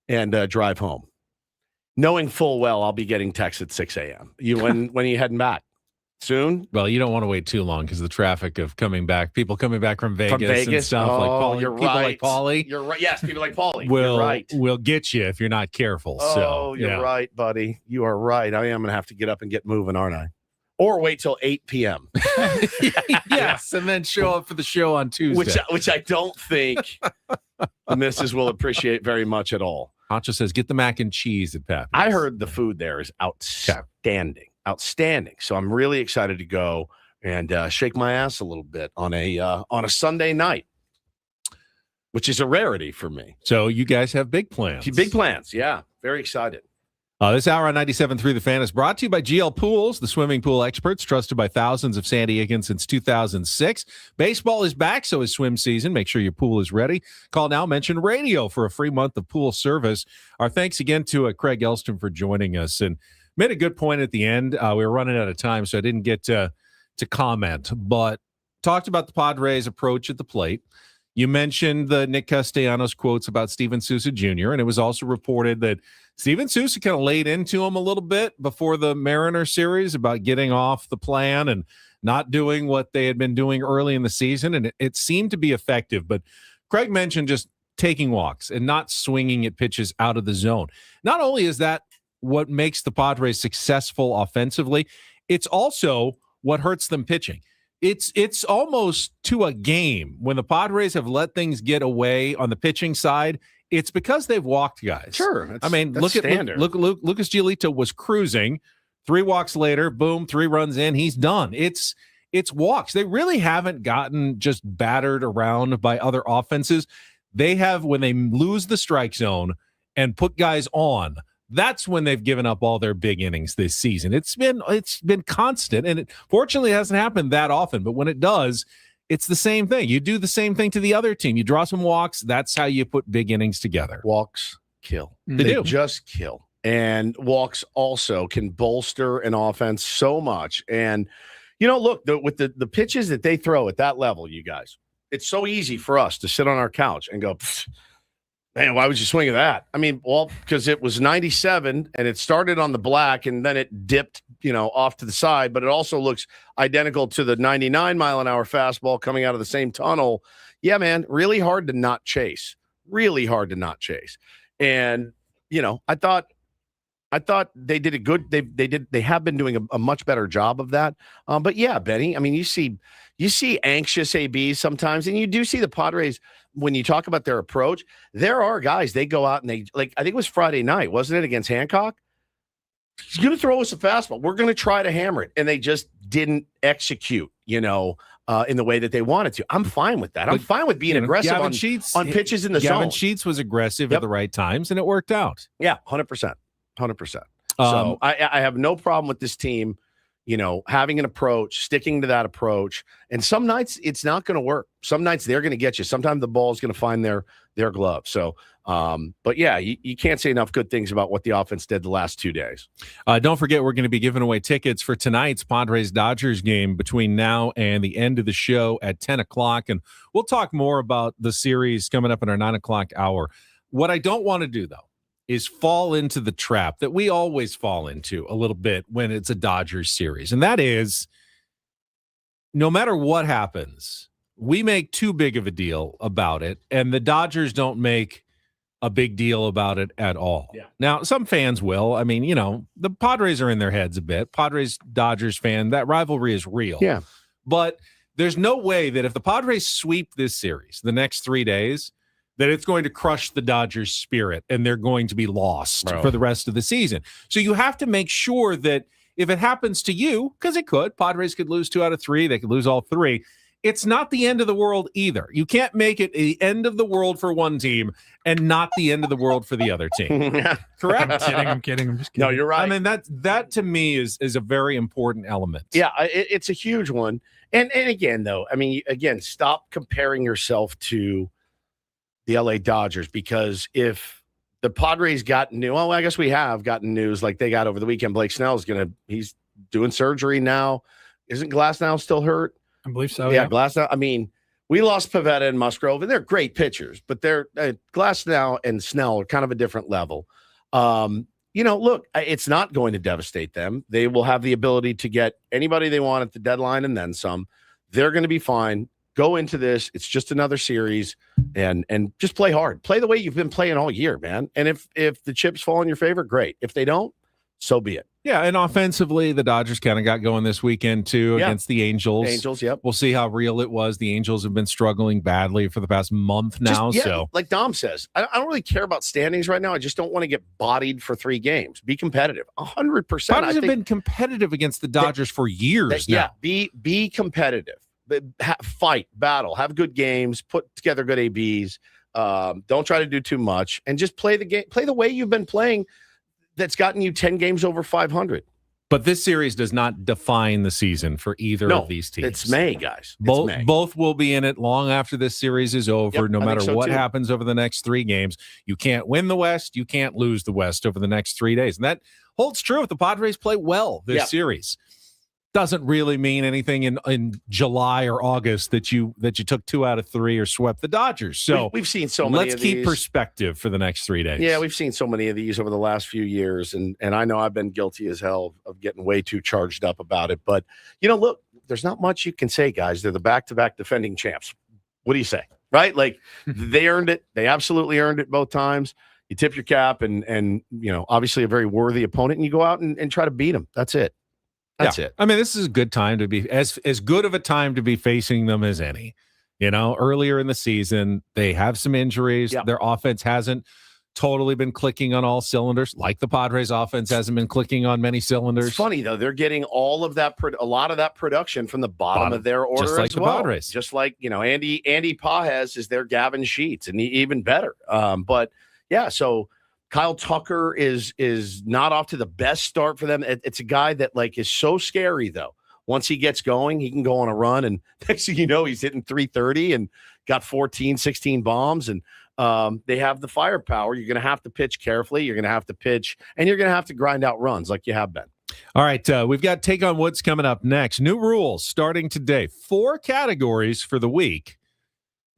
and drive home, knowing full well I'll be getting texts at 6 a.m. When are you heading back? Soon? Well, you don't want to wait too long because the traffic of coming back, people coming back from Vegas and stuff like Paulie. You're people right. like Paulie. You're right. Yes, people like Paulie. will get you if you're not careful. Oh, you're right, buddy. You are right. I am going to have to get up and get moving, aren't I? Or wait till 8 p.m. Yes, and then show up for the show on Tuesday. Which I don't think the missus will appreciate very much at all. Honcho says, get the mac and cheese at Pappy's. I heard the food there is outstanding. Outstanding. So I'm really excited to go and shake my ass a little bit on a Sunday night, which is a rarity for me. So you guys have big plans. Big plans. Yeah. Very excited. This hour on 97.3 The Fan is brought to you by GL Pools, the swimming pool experts trusted by thousands of San Diegans since 2006. Baseball is back, so is swim season. Make sure your pool is ready. Call now, mention radio for a free month of pool service. Our thanks again to Craig Elsten for joining us and made a good point at the end. We were running out of time, so I didn't get to comment, but talked about the Padres' approach at the plate. You mentioned the Nick Castellanos quotes about Steven Souza Jr., and it was also reported that Steven Souza kind of laid into him a little bit before the Mariner series about getting off the plan and not doing what they had been doing early in the season, and it seemed to be effective. But Craig mentioned just taking walks and not swinging at pitches out of the zone. Not only is that what makes the Padres successful offensively, it's also what hurts them pitching. It's almost to a game when the Padres have let things get away on the pitching side. It's because they've walked guys. Sure. I mean, look at Lucas Giolito was cruising. 3 walks later, boom, 3 runs in, he's done. It's walks. They really haven't gotten just battered around by other offenses. They have, when they lose the strike zone and put guys on, that's when they've given up all their big innings this season. It's been constant, and it fortunately hasn't happened that often. But when it does, it's the same thing. You do the same thing to the other team. You draw some walks. That's how you put big innings together. Walks kill. They do. Just kill. And walks also can bolster an offense so much. And look, with the pitches that they throw at that level, you guys, it's so easy for us to sit on our couch and go, man, why would you swing at that? I mean, well, because it was 97 and it started on the black and then it dipped, off to the side, but it also looks identical to the 99-mile-an-hour fastball coming out of the same tunnel. Yeah, man, really hard to not chase. Really hard to not chase. And, I thought they did a good, they have been doing a much better job of that. But yeah, Benny, I mean, you see anxious ABs sometimes, and you do see the Padres when you talk about their approach. There are guys, they go out and I think it was Friday night, wasn't it, against Hancock? He's going to throw us a fastball. We're going to try to hammer it. And they just didn't execute, in the way that they wanted to. I'm fine with that. I'm fine with being aggressive on pitches in the zone. Gavin Sheets was aggressive at the right times, and it worked out. Yeah, 100%. 100%. So I have no problem with this team, having an approach, sticking to that approach. And some nights it's not going to work. Some nights they're going to get you. Sometimes the ball is going to find their glove. So, but yeah, you can't say enough good things about what the offense did the last 2 days. Don't forget, we're going to be giving away tickets for tonight's Padres-Dodgers game between now and the end of the show at 10 o'clock. And we'll talk more about the series coming up in our 9 o'clock hour. What I don't want to do, though, is fall into the trap that we always fall into a little bit when it's a Dodgers series. And that is, no matter what happens, we make too big of a deal about it, and the Dodgers don't make a big deal about it at all. Yeah. Now, some fans will. I mean, the Padres are in their heads a bit. Padres-Dodgers fan, that rivalry is real. Yeah. But there's no way that if the Padres sweep this series the next 3 days, that it's going to crush the Dodgers' spirit and they're going to be lost for the rest of the season. So you have to make sure that if it happens to you, because it could, Padres could lose 2 out of 3, they could lose all 3. It's not the end of the world either. You can't make it the end of the world for one team and not the end of the world for the other team. Correct? I'm kidding. I'm just kidding. No, you're right. I mean, that to me is a very important element. Yeah, it's a huge one. And again, though, I mean, stop comparing yourself to the LA Dodgers, because if the Padres got new, well, I guess we have gotten news like they got over the weekend. Blake Snell's he's doing surgery now. Isn't Glasnow still hurt? I believe so. Yeah, Glasnow. I mean, we lost Pivetta and Musgrove, and they're great pitchers, but they're Glasnow and Snell are kind of a different level. Look, it's not going to devastate them. They will have the ability to get anybody they want at the deadline and then some. They're going to be fine. Go into this. It's just another series, and just play hard. Play the way you've been playing all year, man. And if the chips fall in your favor, great. If they don't, so be it. Yeah, and offensively, the Dodgers kind of got going this weekend, too, against the Angels. Angels, yep. We'll see how real it was. The Angels have been struggling badly for the past month now. So, like Dom says, I don't really care about standings right now. I just don't want to get bodied for 3 games. Be competitive. 100%. Padres have been competitive against the Dodgers for years now. Yeah, be competitive. Fight, battle, have good games, put together good ABs. Don't try to do too much, and just play the game. Play the way you've been playing. That's gotten you 10 games over 500. But this series does not define the season for either of these teams. It's May, guys. Both will be in it long after this series is over. No matter what happens over the next 3 games, you can't win the West. You can't lose the West over the next 3 days, and that holds true if the Padres play well this series. Doesn't really mean anything in July or August that you took 2 out of 3 or swept the Dodgers. So we've seen so many. Let's keep perspective for the next 3 days. Yeah, we've seen so many of these over the last few years, and I know I've been guilty as hell of getting way too charged up about it. But look, there's not much you can say, guys. They're the back-to-back defending champs. What do you say? Right? Like they earned it. They absolutely earned it both times. You tip your cap, and obviously a very worthy opponent, and you go out and try to beat them. That's it. That's it. I mean, this is a good time to be as good of a time to be facing them as any. Earlier in the season, they have some injuries. Yep. Their offense hasn't totally been clicking on all cylinders, like the Padres' offense hasn't been clicking on many cylinders. It's funny though; they're getting all of that, a lot of that production from the bottom of their order, just like as the well. Padres. Just like Andy Pajes is their Gavin Sheets, and even better. But yeah, so. Kyle Tucker is not off to the best start for them. It's a guy that is so scary though. Once he gets going, he can go on a run, and next thing you know, he's hitting 330 and got 14, 16 bombs, and they have the firepower. You're going to have to pitch carefully. You're going to have to pitch, and you're going to have to grind out runs like you have been. All right, we've got Take on Woods coming up next. New rules starting today. 4 categories for the week.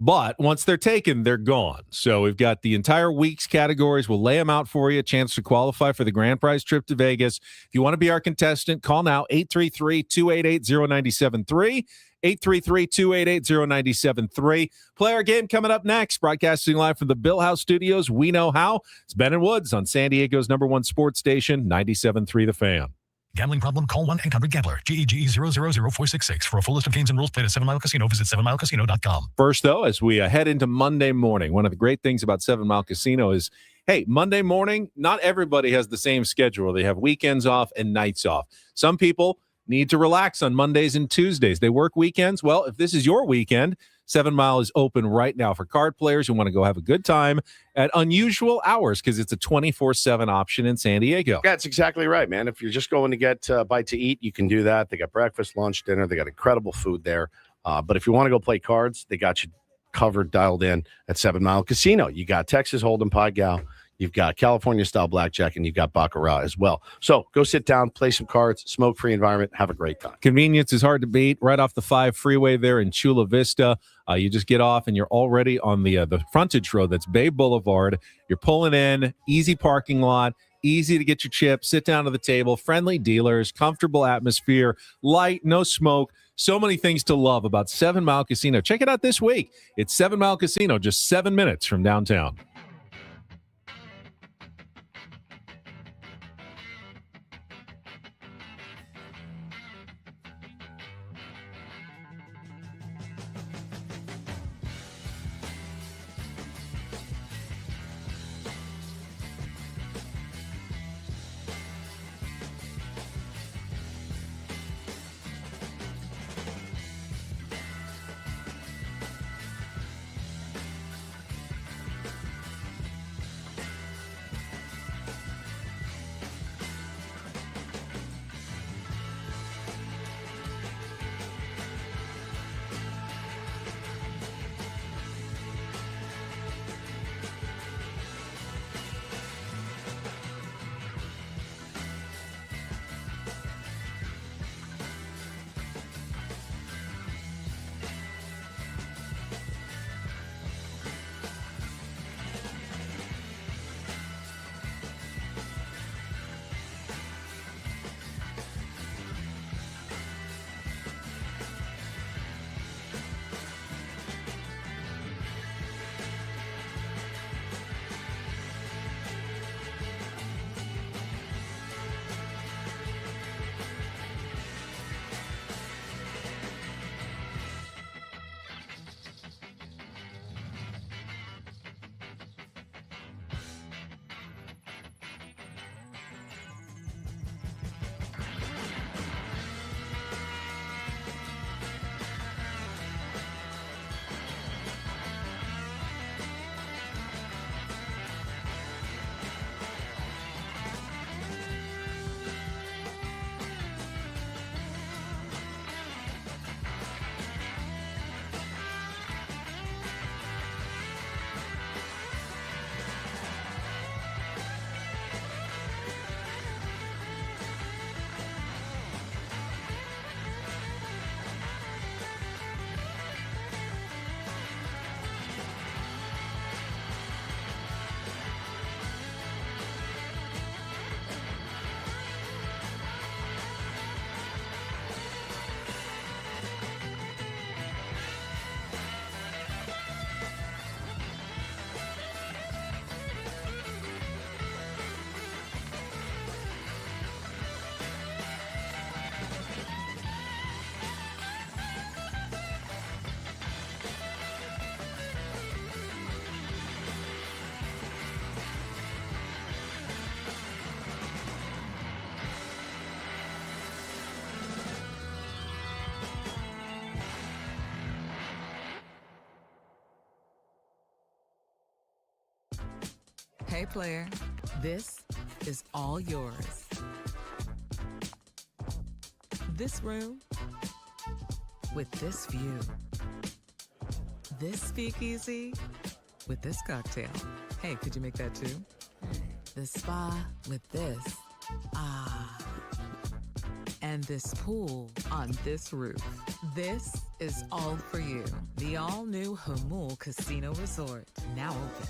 But once they're taken, they're gone. So we've got the entire week's categories. We'll lay them out for you. A chance to qualify for the grand prize trip to Vegas. If you want to be our contestant, call now, 833-288-0973. 833-288-0973. Play our game coming up next. Broadcasting live from the Bill House Studios. We know how. It's Ben and Woods on San Diego's #1 sports station, 97.3 The Fan. Gambling problem? Call 1-800-GAMBLER. GEGE 000-466. For a full list of games and rules, play at 7 Mile Casino. Visit 7milecasino.com. First, though, as we head into Monday morning, one of the great things about 7 Mile Casino is, hey, Monday morning, not everybody has the same schedule. They have weekends off and nights off. Some people Need to relax on Mondays and Tuesdays. They work weekends. Well, if this is your weekend, 7 Mile is open right now for card players who want to go have a good time at unusual hours because it's a 24/7 option in San Diego. Yeah, that's exactly right, man. If you're just going to get a bite to eat, you can do that. They got breakfast, lunch, dinner. They got incredible food there. But if you want to go play cards, they got you covered, dialed in at 7 Mile Casino. You got Texas Hold'em, Pod Gal. You've got California-style blackjack, and you've got Baccarat as well. So go sit down, play some cards, smoke-free environment, have a great time. Convenience is hard to beat. Right off the 5 freeway there in Chula Vista. You just get off, and you're already on the frontage road. That's Bay Boulevard. You're pulling in, easy parking lot, easy to get your chips, sit down to the table, friendly dealers, comfortable atmosphere, light, no smoke. So many things to love about 7 Mile Casino. Check it out this week. It's 7 Mile Casino, just 7 minutes from downtown. Hey, player, this is all yours. This room with this view. This speakeasy with this cocktail. Hey, could you make that too? The spa with this. Ah. And this pool on this roof. This is all for you. The all-new Hamul Casino Resort, now open.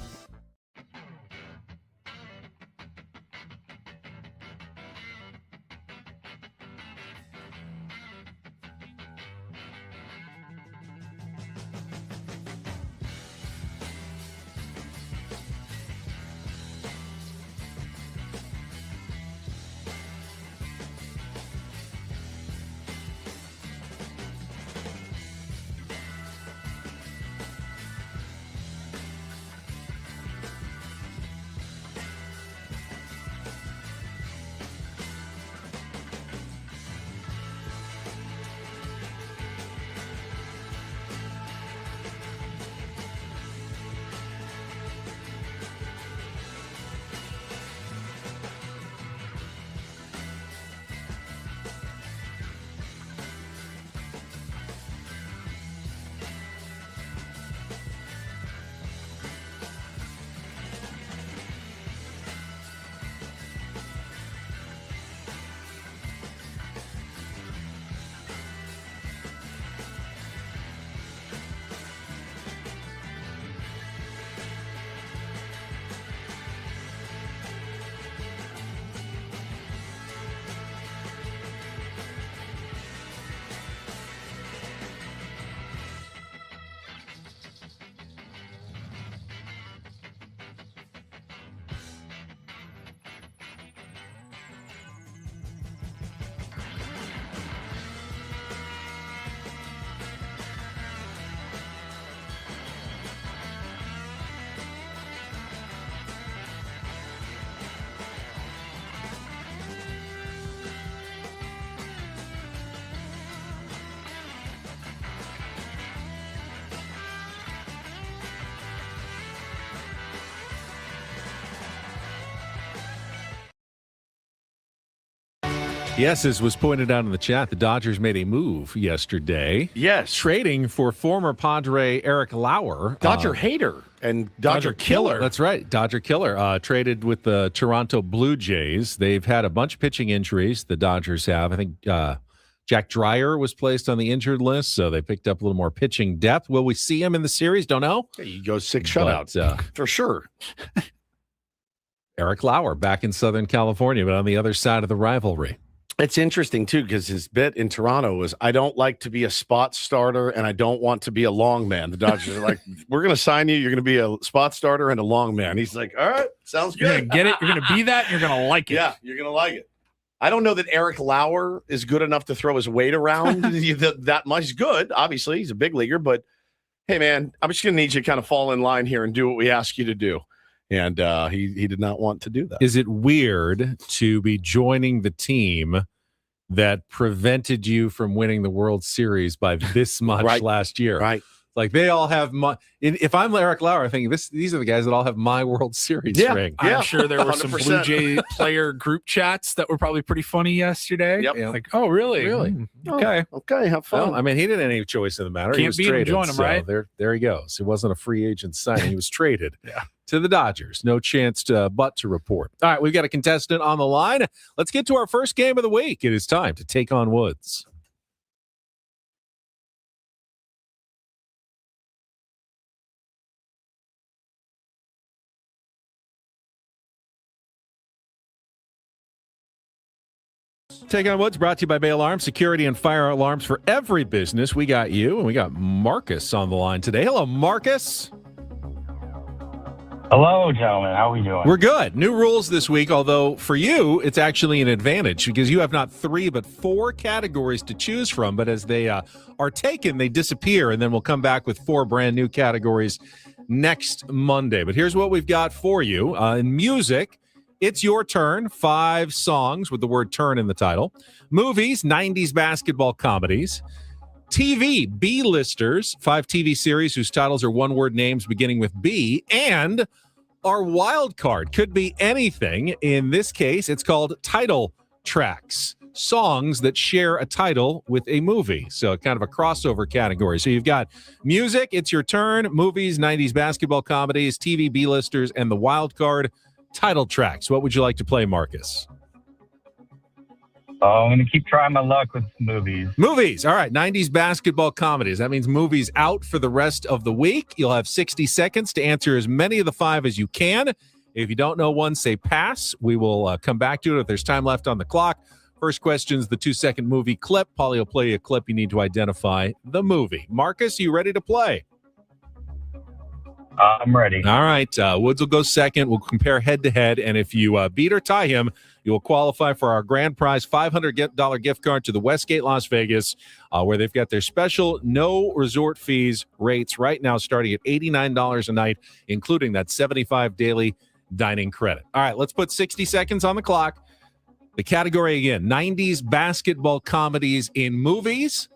Yes, as was pointed out in the chat, the Dodgers made a move yesterday. Yes. Trading for former Padre Eric Lauer. Dodger hater and Dodger killer. That's right. Dodger killer. Traded with the Toronto Blue Jays. They've had a bunch of pitching injuries, the Dodgers have. I think Jack Dreyer was placed on the injured list, so they picked up a little more pitching depth. Will we see him in the series? Don't know. He goes 6 shutouts for sure. Eric Lauer back in Southern California, but on the other side of the rivalry. It's interesting, too, because his bit in Toronto was, I don't like to be a spot starter, and I don't want to be a long man. The Dodgers are like, we're going to sign you. You're going to be a spot starter and a long man. He's like, all right, sounds good. You're going to get it. You're going to be that. And you're going to like it. Yeah, you're going to like it. I don't know that Eric Lauer is good enough to throw his weight around that much. He's good, obviously. He's a big leaguer. But, hey, man, I'm just going to need you to kind of fall in line here and do what we ask you to do. And he did not want to do that. Is it weird to be joining the team that prevented you from winning the World Series by this much last year? Right. Like they all have my. If I'm Eric Lauer, I think these are the guys that all have my World Series ring. I'm sure there were some Blue Jay player group chats that were probably pretty funny yesterday. Yep. Like, oh, really? Really? Okay. Okay. Have fun. Well, I mean, he didn't have any choice in the matter. He Can't was beat him, traded. join him, right? There he goes. It wasn't a free agent signing. He was traded. Yeah. To the Dodgers. No chance but to report. All right, we've got a contestant on the line. Let's get to our first game of the week. It is time to take on Woods. Take on Woods brought to you by Bay Alarm, security and fire alarms for every business. We got you, and we got Marcus on the line today. Hello, Marcus. Hello, gentlemen. How are we doing? We're good. New rules this week, although for you, it's actually an advantage because you have not 3 but 4 categories to choose from. But as they are taken, they disappear, and then we'll come back with 4 brand new categories next Monday. But here's what we've got for you. In music, it's your turn. 5 songs with the word turn in the title. Movies, 90s basketball comedies. TV, B-listers, 5 TV series whose titles are one-word names beginning with B. And our wild card could be anything. In this case, it's called title tracks. Songs that share a title with a movie. So kind of a crossover category. So you've got music, it's your turn. Movies, 90s basketball comedies, TV, B-listers, and the wild card title tracks. What would you like to play, Marcus? I'm going to keep trying my luck with movies. Movies. All right. 90s basketball comedies. That means movies out for the rest of the week. You'll have 60 seconds to answer as many of the 5 as you can. If you don't know one, say pass. We will come back to it if there's time left on the clock. First question is the 2-second movie clip. Paulie will play you a clip. You need to identify the movie. Marcus, you ready to play? I'm ready. All right. Woods will go second. We'll compare head-to-head, and if you beat or tie him, you will qualify for our grand prize $500 gift card to the Westgate Las Vegas, where they've got their special no resort fees rates right now starting at $89 a night, including that $75 daily dining credit. All right, let's put 60 seconds on the clock. The category again, 90s basketball comedies in movies.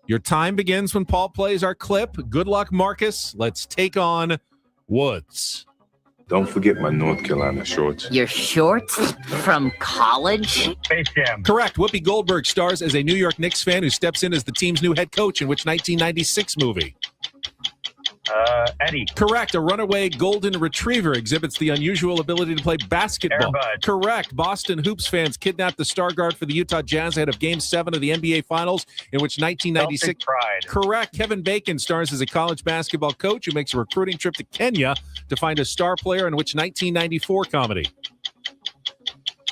Your time begins when Paul plays our clip. Good luck, Marcus. Let's take on Woods. Don't forget my North Carolina shorts. Your shorts from college? Space Jam. Correct. Whoopi Goldberg stars as a New York Knicks fan who steps in as the team's new head coach in which 1996 movie? Eddie. Correct. A runaway golden retriever exhibits the unusual ability to play basketball. Airbud. Correct. Boston Hoops fans kidnapped the star guard for the Utah Jazz ahead of Game 7 of the NBA Finals in which 1996. Celtic Pride. Correct. Kevin Bacon stars as a college basketball coach who makes a recruiting trip to Kenya to find a star player in which 1994 comedy?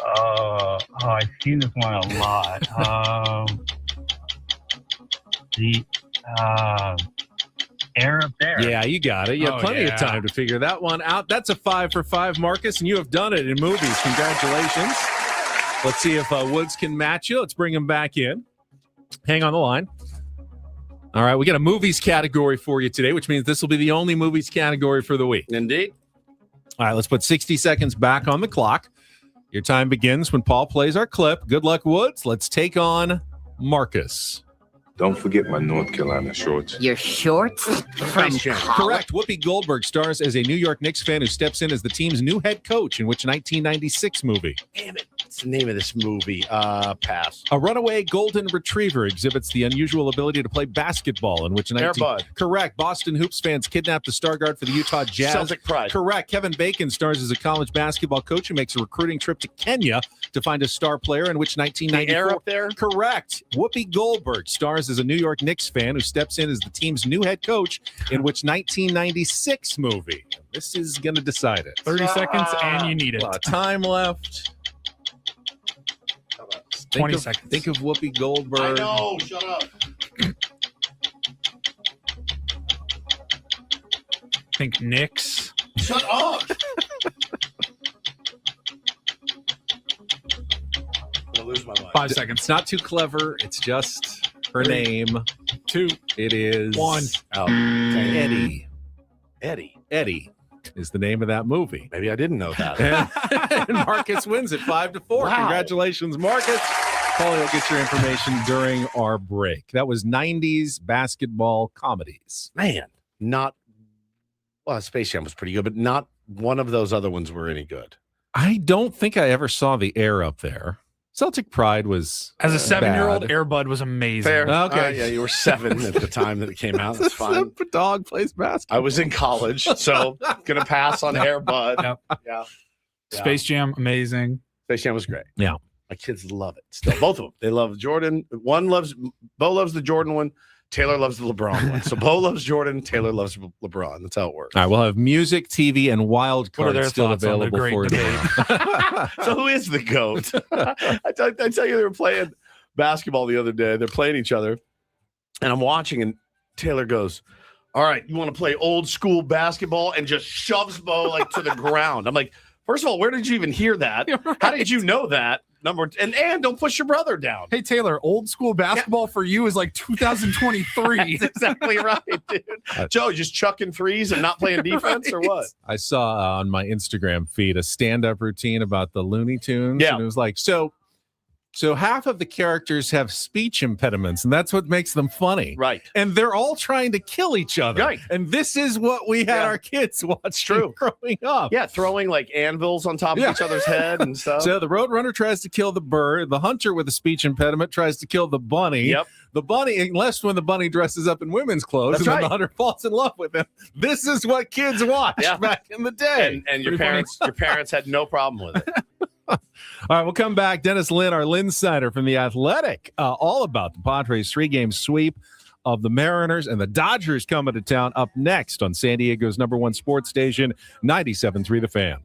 I've seen this one a lot. Air Up There. Yeah, you got it. You have plenty of time to figure that one out. That's a 5 for 5, Marcus, and you have done it in movies. Congratulations. Let's see if Woods can match you. Let's bring him back in. Hang on the line. All right, we got a movies category for you today, which means this will be the only movies category for the week. Indeed. All right, let's put 60 seconds back on the clock. Your time begins when Paul plays our clip. Good luck, Woods. Let's take on Marcus. Don't forget my North Carolina shorts. Your shorts from college? Correct. Whoopi Goldberg stars as a New York Knicks fan who steps in as the team's new head coach in which 1996 movie? Damn it. what's the name of this movie? Pass. A runaway golden retriever exhibits the unusual ability to play basketball, in which Air Bud. Correct. Boston Hoops fans kidnap the star guard for the Utah Jazz. Celtic Pride. Correct. Kevin Bacon stars as a college basketball coach who makes a recruiting trip to Kenya to find a star player, in which 1994. The air up there? Correct. Whoopi Goldberg stars as a New York Knicks fan who steps in as the team's new head coach, in which 1996 movie. This is going to decide it. 30 seconds, and you need it. A lot of time left. 20 seconds. Think of Whoopi Goldberg. I know. Shut up. Think Knicks. Shut up. I'm gonna lose my mind. 5 seconds. It's not too clever. It's just her 3, name. 2. It is 1. Out. Eddie. Eddie is the name of that movie. Maybe I didn't know that. And Marcus wins it 5-4. Wow. Congratulations, Marcus. Paulie will get your information during our break. That was 90s basketball comedies. Man, Space Jam was pretty good, but not one of those other ones were any good. I don't think I ever saw the air up there. Celtic Pride was As a 7-year-old, bad. Air Bud was amazing. Fair. Okay. Yeah, you were 7 at the time that it came out. That's fine. The dog plays basketball. I was in college, so gonna pass on Air Bud. Yep. Yeah. Space Jam, amazing. Space Jam was great. Yeah. My kids love it still. Both of them. They love Jordan. Bo loves the Jordan one. Taylor loves the LeBron one. So Bo loves Jordan. Taylor loves LeBron. That's how it works. All right, we'll have music, TV, and wild What are cards their still thoughts on the available great for you. debate? So who is the GOAT? I tell you, they were playing basketball the other day. They're playing each other. And I'm watching, and Taylor goes, all right, you want to play old school basketball? And just shoves Bo like to the ground. I'm like, first of all, where did you even hear that? Right. How did you know that? And don't push your brother down. Hey, Taylor, old school basketball for you is like 2023. That's exactly right, dude. Joe, just chucking threes and not playing defense or what? I saw on my Instagram feed a stand-up routine about the Looney Tunes. Yeah. And it was like, so half of the characters have speech impediments, and that's what makes them funny. Right. And they're all trying to kill each other. Right. And this is what we had our kids watch growing up. Yeah, throwing like anvils on top of each other's head and stuff. So the Roadrunner tries to kill the bird. The hunter with a speech impediment tries to kill the bunny. Yep. The bunny, unless when the bunny dresses up in women's clothes, That's and then right. the hunter falls in love with him. This is what kids watched back in the day. And your parents had no problem with it. All right, we'll come back. Dennis Lynn, our Lynn Sider from The Athletic, all about the Padres 3-game sweep of the Mariners and the Dodgers coming to town up next on San Diego's #1 sports station, 97.3 The Fan.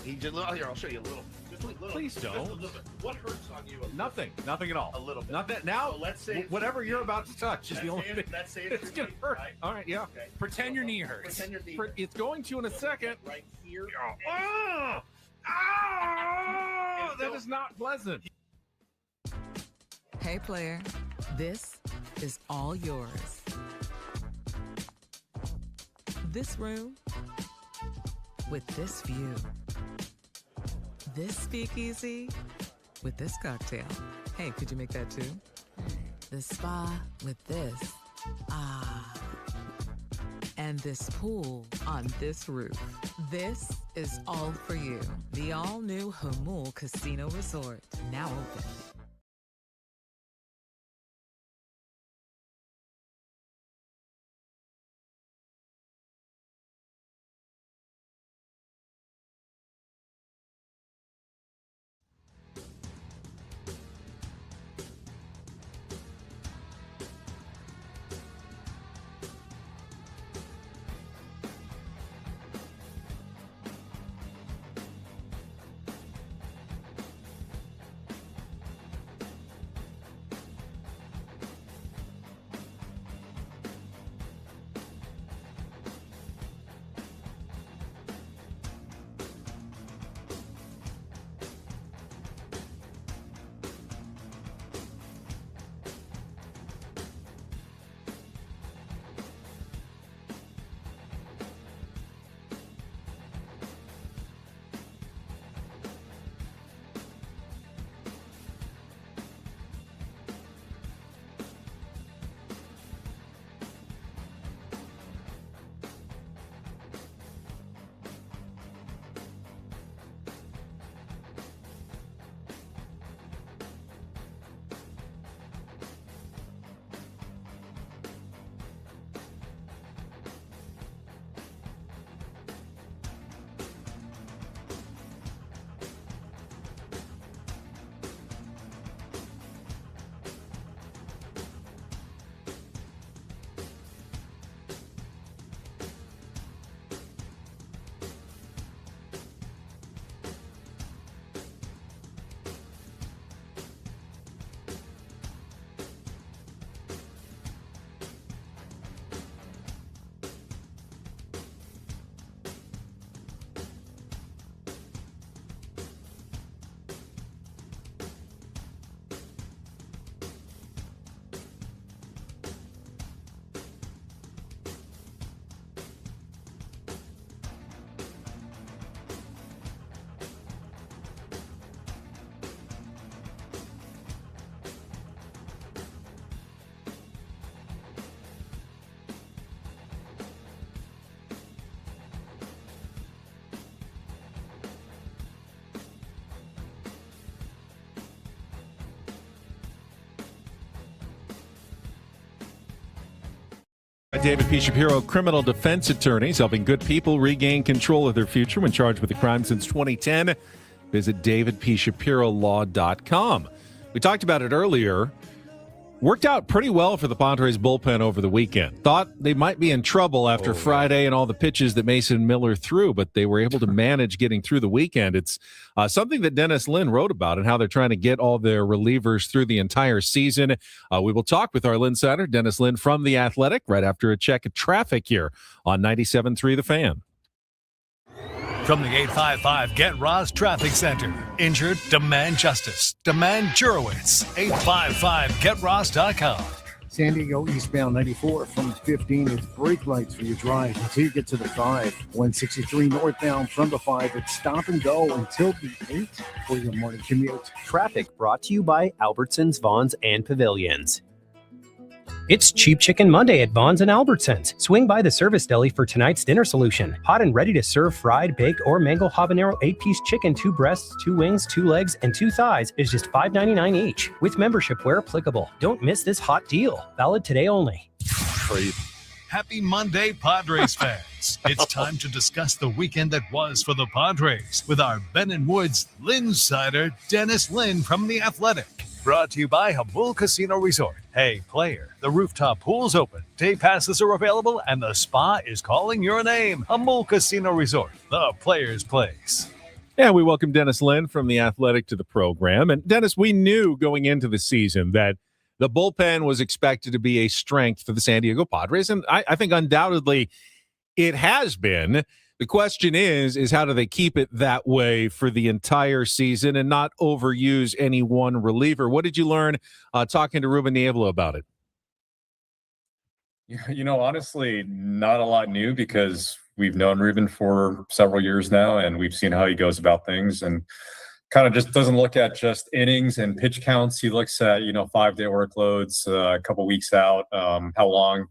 He did. Here, I'll show you a little. Just a little. Please don't. Just a little bit. What hurts on you? Nothing at all. A little bit. Nothing. Now, So let's say whatever you're about to touch is the only thing. Let's say It's gonna hurt. Right? All right, yeah. Okay. Pretend your knee hurts. Pretend your knee. It's going to in a second. Right here. Oh, that is not pleasant. Hey, player, this is all yours. This room with this view. This speakeasy with this cocktail. Hey, could you make that too? The spa with this. Ah. And this pool on this roof. This is all for you. The all-new Hamul Casino Resort, now open. David P. Shapiro, criminal defense attorneys helping good people regain control of their future when charged with a crime since 2010. Visit davidpshapirolaw.com. We talked about it earlier. Worked out pretty well for the Padres bullpen over the weekend. Thought they might be in trouble after Friday and all the pitches that Mason Miller threw, but they were able to manage getting through the weekend. It's something that Dennis Lin wrote about and how they're trying to get all their relievers through the entire season. We will talk with our Linsider, Dennis Lin from The Athletic, right after a check of traffic here on 97.3 The Fan. From the 855 Get Ross Traffic Center. Injured? Demand justice. Demand Jurowitz. 855GetRoss.com. San Diego eastbound 94 from 15 is brake lights for your drive until you get to the 5. 163 northbound from the 5. It's stop and go until the 8 for your morning commute. Traffic brought to you by Albertsons, Vons, and Pavilions. It's Cheap Chicken Monday at Vons and Albertsons. Swing by the service deli for tonight's dinner solution. Hot and ready to serve fried, baked, or mango habanero 8-piece chicken, 2 breasts, 2 wings, 2 legs, and 2 thighs is just $5.99 each. With membership where applicable. Don't miss this hot deal. Valid today only. Happy Monday, Padres fans. It's time to discuss the weekend that was for the Padres with our Ben & Woods Linsider, Dennis Lin from The Athletic. Brought to you by Hamul Casino Resort. Hey, player, the rooftop pool's open, day passes are available, and the spa is calling your name. Hamul Casino Resort, the player's place. Yeah, we welcome Dennis Lin from The Athletic to the program. And Dennis, we knew going into the season that the bullpen was expected to be a strength for the San Diego Padres. And I think undoubtedly it has been. The question is how do they keep it that way for the entire season and not overuse any one reliever? What did you learn talking to Ruben Niebla about it? Honestly, not a lot new because we've known Ruben for several years now, and we've seen how he goes about things and kind of just doesn't look at just innings and pitch counts. He looks at, 5-day workloads, a couple weeks out, how long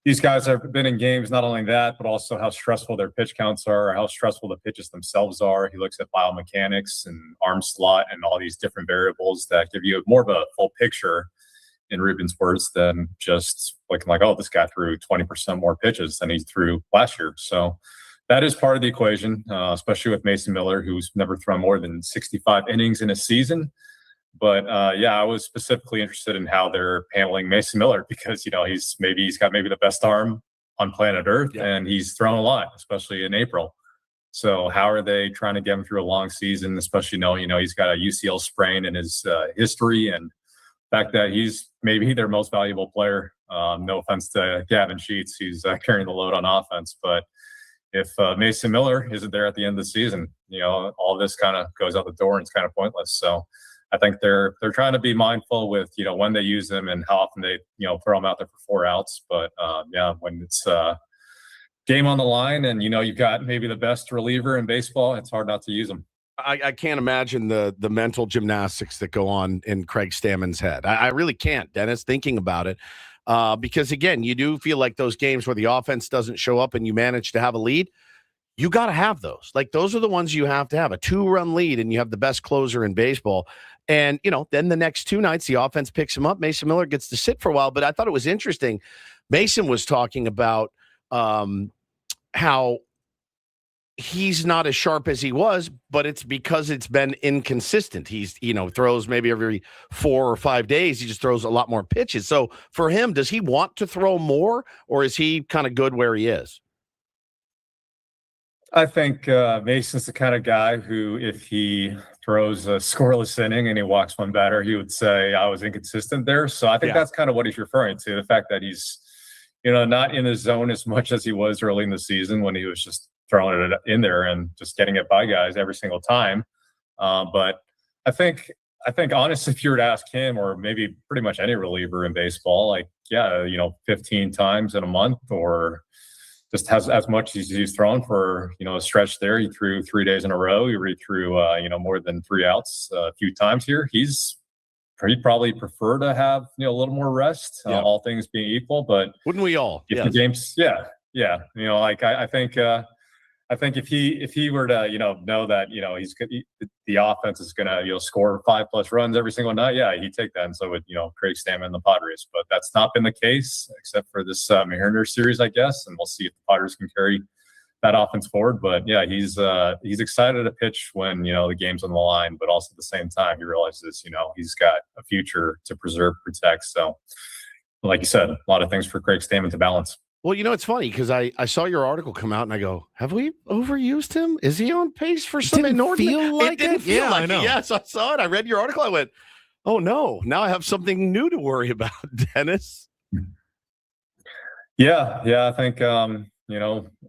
these guys have been in games, not only that, but also how stressful their pitch counts are, how stressful the pitches themselves are. He looks at biomechanics and arm slot and all these different variables that give you more of a full picture, in Ruben's words, than just looking like, oh, this guy threw 20% more pitches than he threw last year. So that is part of the equation, especially with Mason Miller, who's never thrown more than 65 innings in a season. But I was specifically interested in how they're handling Mason Miller because, he's got the best arm on planet Earth, and he's thrown a lot, especially in April. So how are they trying to get him through a long season, especially knowing, he's got a UCL sprain in his history, and the fact that he's maybe their most valuable player. No offense to Gavin Sheets, who's carrying the load on offense, but if Mason Miller isn't there at the end of the season, all this kind of goes out the door and it's kind of pointless. So I think they're trying to be mindful with, when they use them and how often they, throw them out there for 4 outs. But when it's game on the line and, you've got maybe the best reliever in baseball, it's hard not to use them. I can't imagine the mental gymnastics that go on in Craig Stammen's head. I really can't, Dennis, thinking about it. Because, again, you do feel like those games where the offense doesn't show up and you manage to have a lead, you got to have those. Like, those are the ones you have to have. A 2-run lead and you have the best closer in baseball. And, then the next 2 nights, the offense picks him up. Mason Miller gets to sit for a while. But I thought it was interesting. Mason was talking about how he's not as sharp as he was, but it's because it's been inconsistent. He's, throws maybe every 4 or 5 days. He just throws a lot more pitches. So for him, does he want to throw more, or is he kind of good where he is? I think Mason's the kind of guy who, if he throws a scoreless inning and he walks one batter, he would say, I was inconsistent there. So I think that's kind of what he's referring to. The fact that he's, not in the zone as much as he was early in the season when he was just throwing it in there and just getting it by guys every single time. But I think honestly, if you were to ask him, or maybe pretty much any reliever in baseball, 15 times in a month, or just has as much as he's thrown for, a stretch there. He threw 3 days in a row. He threw, more than 3 outs a few times here. He'd probably prefer to have, a little more rest, all things being equal, but wouldn't we all? If the games, I think if he were to, know that, the offense is going to, score 5+ runs every single night, he'd take that. And so would, Craig Stammen and the Padres. But that's not been the case, except for this Mariners series, I guess. And we'll see if the Padres can carry that offense forward. But he's excited to pitch when, the game's on the line. But also at the same time, he realizes, he's got a future to preserve, protect. So like you said, a lot of things for Craig Stammen to balance. Well, it's funny because I saw your article come out and I go, have we overused him? Is he on pace for some inordinate? It didn't feel like it. Yes, I saw it. I read your article. I went, oh, no. Now I have something new to worry about, Dennis. Yeah. I think,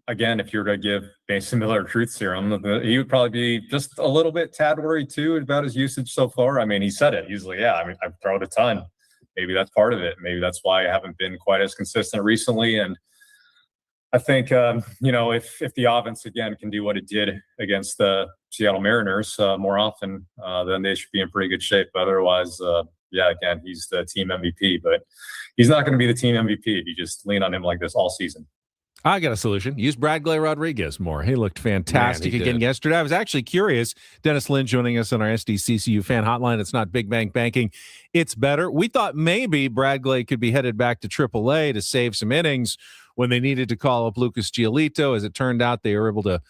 again, if you were to give Mason Miller a truth serum, he would probably be just a little bit tad worried, too, about his usage so far. I mean, he said it. He's like, I've thrown a ton. Maybe that's part of it. Maybe that's why I haven't been quite as consistent recently. And I think, if the offense, again, can do what it did against the Seattle Mariners more often, then they should be in pretty good shape. But otherwise, again, he's the team MVP. But he's not going to be the team MVP if you just lean on him like this all season. I got a solution. Use Bradley Rodriguez more. He looked fantastic again yesterday. I was actually curious. Dennis Lin joining us on our SDCCU fan hotline. It's not Big Bang Banking. It's better. We thought maybe Bradley could be headed back to AAA to save some innings when they needed to call up Lucas Giolito. As it turned out, they were able to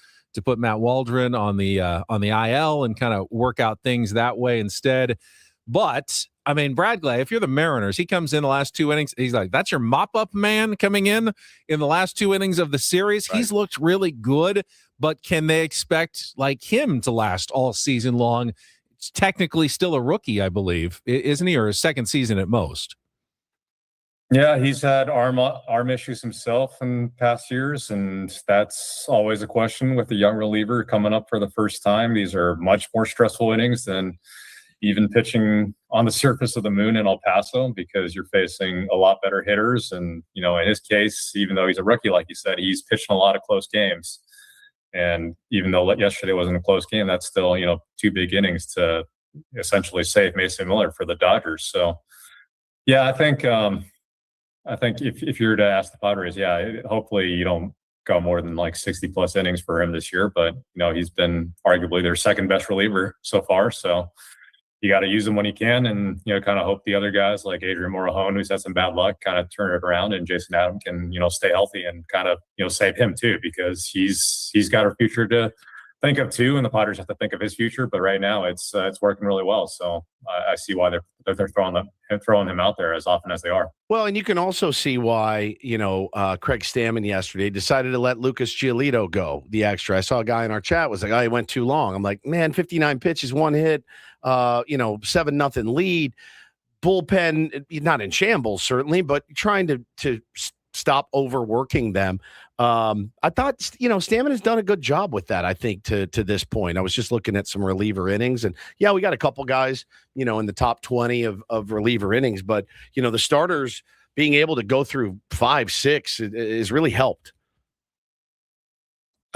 put Matt Waldron on the IL and kind of work out things that way instead. But I mean, Bradley, if you're the Mariners, he comes in the last 2 innings. He's like, that's your mop-up man coming in the last 2 innings of the series. Right. He's looked really good, but can they expect like him to last all season long? It's technically still a rookie, I believe, isn't he, or a second season at most? Yeah, he's had arm issues himself in past years, and that's always a question with a young reliever coming up for the first time. These are much more stressful innings than even pitching on the surface of the moon in El Paso, because you're facing a lot better hitters. And, in his case, even though he's a rookie, like you said, he's pitched in a lot of close games. And even though yesterday wasn't a close game, that's still, 2 big innings to essentially save Mason Miller for the Dodgers. So, yeah, I think if you were to ask the Padres, hopefully you don't go more than like 60 plus innings for him this year. But, he's been arguably their second best reliever so far. So you got to use him when you can, and, kind of hope the other guys like Adrian Morejon, who's had some bad luck, kind of turn it around, and Jason Adam can, stay healthy and kind of, save him too, because he's got a future to think of too, and the Padres have to think of his future. But right now it's working really well. So I see why they're throwing him out there as often as they are. Well, and you can also see why, Craig Stammen yesterday decided to let Lucas Giolito go, the extra. I saw a guy in our chat was like, oh, he went too long. I'm like, man, 59 pitches, 1 hit, 7-0 lead. Bullpen, not in shambles, certainly, but trying to stop overworking them. I thought, Stammen has done a good job with that, I think, to this point. I was just looking at some reliever innings, and we got a couple guys, in the top 20 of reliever innings, but, the starters being able to go through 5, 6 is really helped.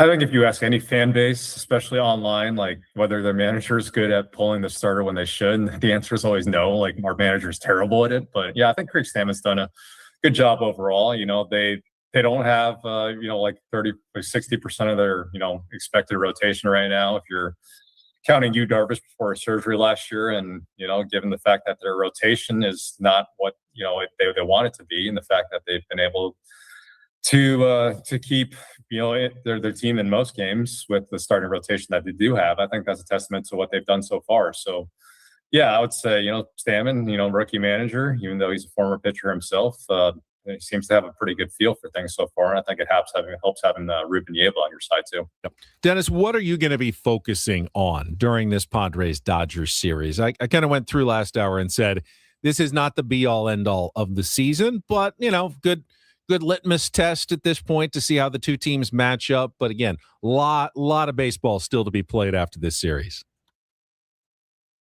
I think if you ask any fan base, especially online, like whether their manager is good at pulling the starter when they should, the answer is always no. Like, our manager is terrible at it. But yeah, I think Craig Stammen's done a good job overall. They don't have, like 30 or 60% of their, expected rotation right now. If you're counting Yu Darvish before surgery last year, and, given the fact that their rotation is not what, they want it to be, and the fact that they've been able to keep, their team in most games with the starting rotation that they do have, I think that's a testament to what they've done so far. So, yeah, I would say, Stammen, rookie manager, even though he's a former pitcher himself, he seems to have a pretty good feel for things so far. And I think it helps having Ruben Niebla on your side too. Yep. Dennis, what are you going to be focusing on during this Padres-Dodgers series? I kind of went through last hour and said, this is not the be-all, end-all of the season, but, good litmus test at this point to see how the two teams match up. But again, lot of baseball still to be played after this series.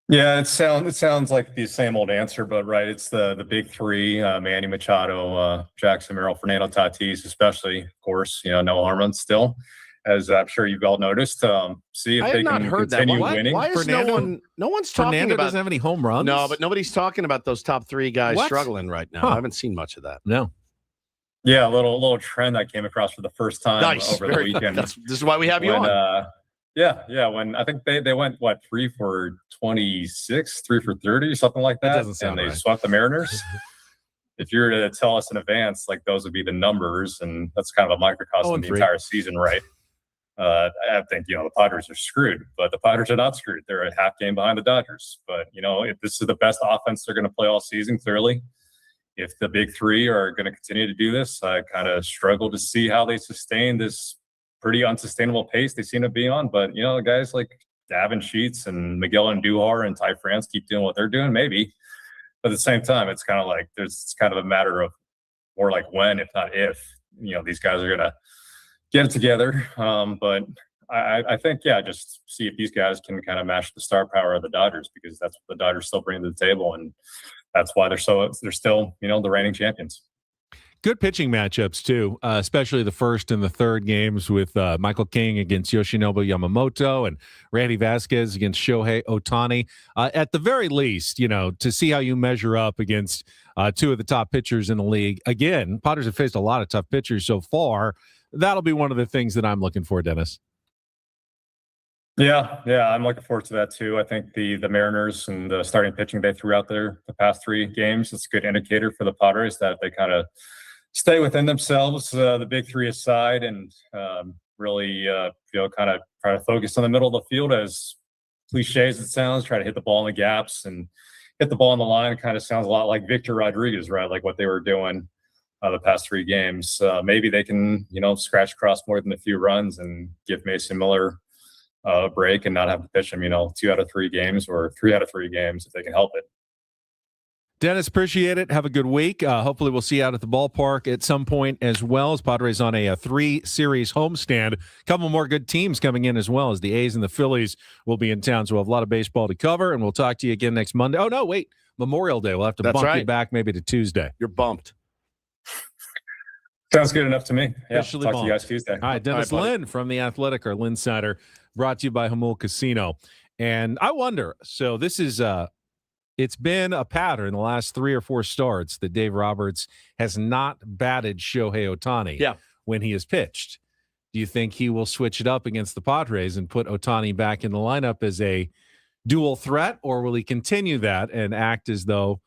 Yeah, it sounds like the same old answer, but right, it's the big three: Manny Machado, Jackson Merrill, Fernando Tatis, especially, of course, no home runs still, as I'm sure you've all noticed. See if they can continue winning. Why is no one's talking Fernando about? Doesn't have any home runs. No, but nobody's talking about those top 3 guys struggling right now. I haven't seen much of that. No. Yeah, a little trend I came across for the first time over the weekend. This is why we have you on. Yeah. When I think they went 3 for 26, 3 for 30, something like that, and they swept the Mariners. If you were to tell us in advance, like those would be the numbers, and that's kind of a microcosm of the entire season, right? I think the Padres are screwed, but the Padres are not screwed. They're a half game behind the Dodgers. But if this is the best offense they're going to play all season, clearly. If the big three are going to continue to do this, I kind of struggle to see how they sustain this pretty unsustainable pace they seem to be on. But, guys like Davin Sheets and Miguel Andujar and Ty France keep doing what they're doing, maybe. But at the same time, it's kind of like it's kind of a matter of more like when, if not if, these guys are going to get it together. But I think, just see if these guys can kind of match the star power of the Dodgers, because that's what the Dodgers still bring to the table. And that's why they're still, the reigning champions. Good pitching matchups, too, especially the first and the third games with Michael King against Yoshinobu Yamamoto and Randy Vasquez against Shohei Ohtani. At the very least, to see how you measure up against 2 of the top pitchers in the league. Again, Padres have faced a lot of tough pitchers so far. That'll be one of the things that I'm looking for, Dennis. Yeah, I'm looking forward to that too. I think the Mariners and the starting pitching they threw out there the past 3 games, it's a good indicator for the Padres that they kind of stay within themselves, the big three aside, and really, kind of try to focus on the middle of the field, as cliche as it sounds, try to hit the ball in the gaps and hit the ball on the line. It kind of sounds a lot like Victor Rodriguez, right? Like what they were doing the past 3 games. Maybe they can, scratch across more than a few runs and give Mason Miller a break and not have to pitch him, 2 out of 3 games or 3 out of 3 games if they can help it. Dennis, appreciate it. Have a good week. Hopefully we'll see you out at the ballpark at some point as well, as Padres on a 3-series homestand. A couple more good teams coming in as well, as the A's and the Phillies will be in town. So we'll have a lot of baseball to cover, and we'll talk to you again next Monday. Oh, no, wait. Memorial Day. We'll have to bump you back maybe to Tuesday. You're bumped. Sounds good enough to me. Yeah, Officially talk bumped. to you guys Tuesday. All right, Dennis Lynn from The Athletic, our Linsider, brought to you by Hamul Casino. And I wonder, so this is it's been a pattern the last 3 or 4 starts that Dave Roberts has not batted Shohei Ohtani when he has pitched. Do you think he will switch it up against the Padres and put Ohtani back in the lineup as a dual threat, or will he continue that and act as though,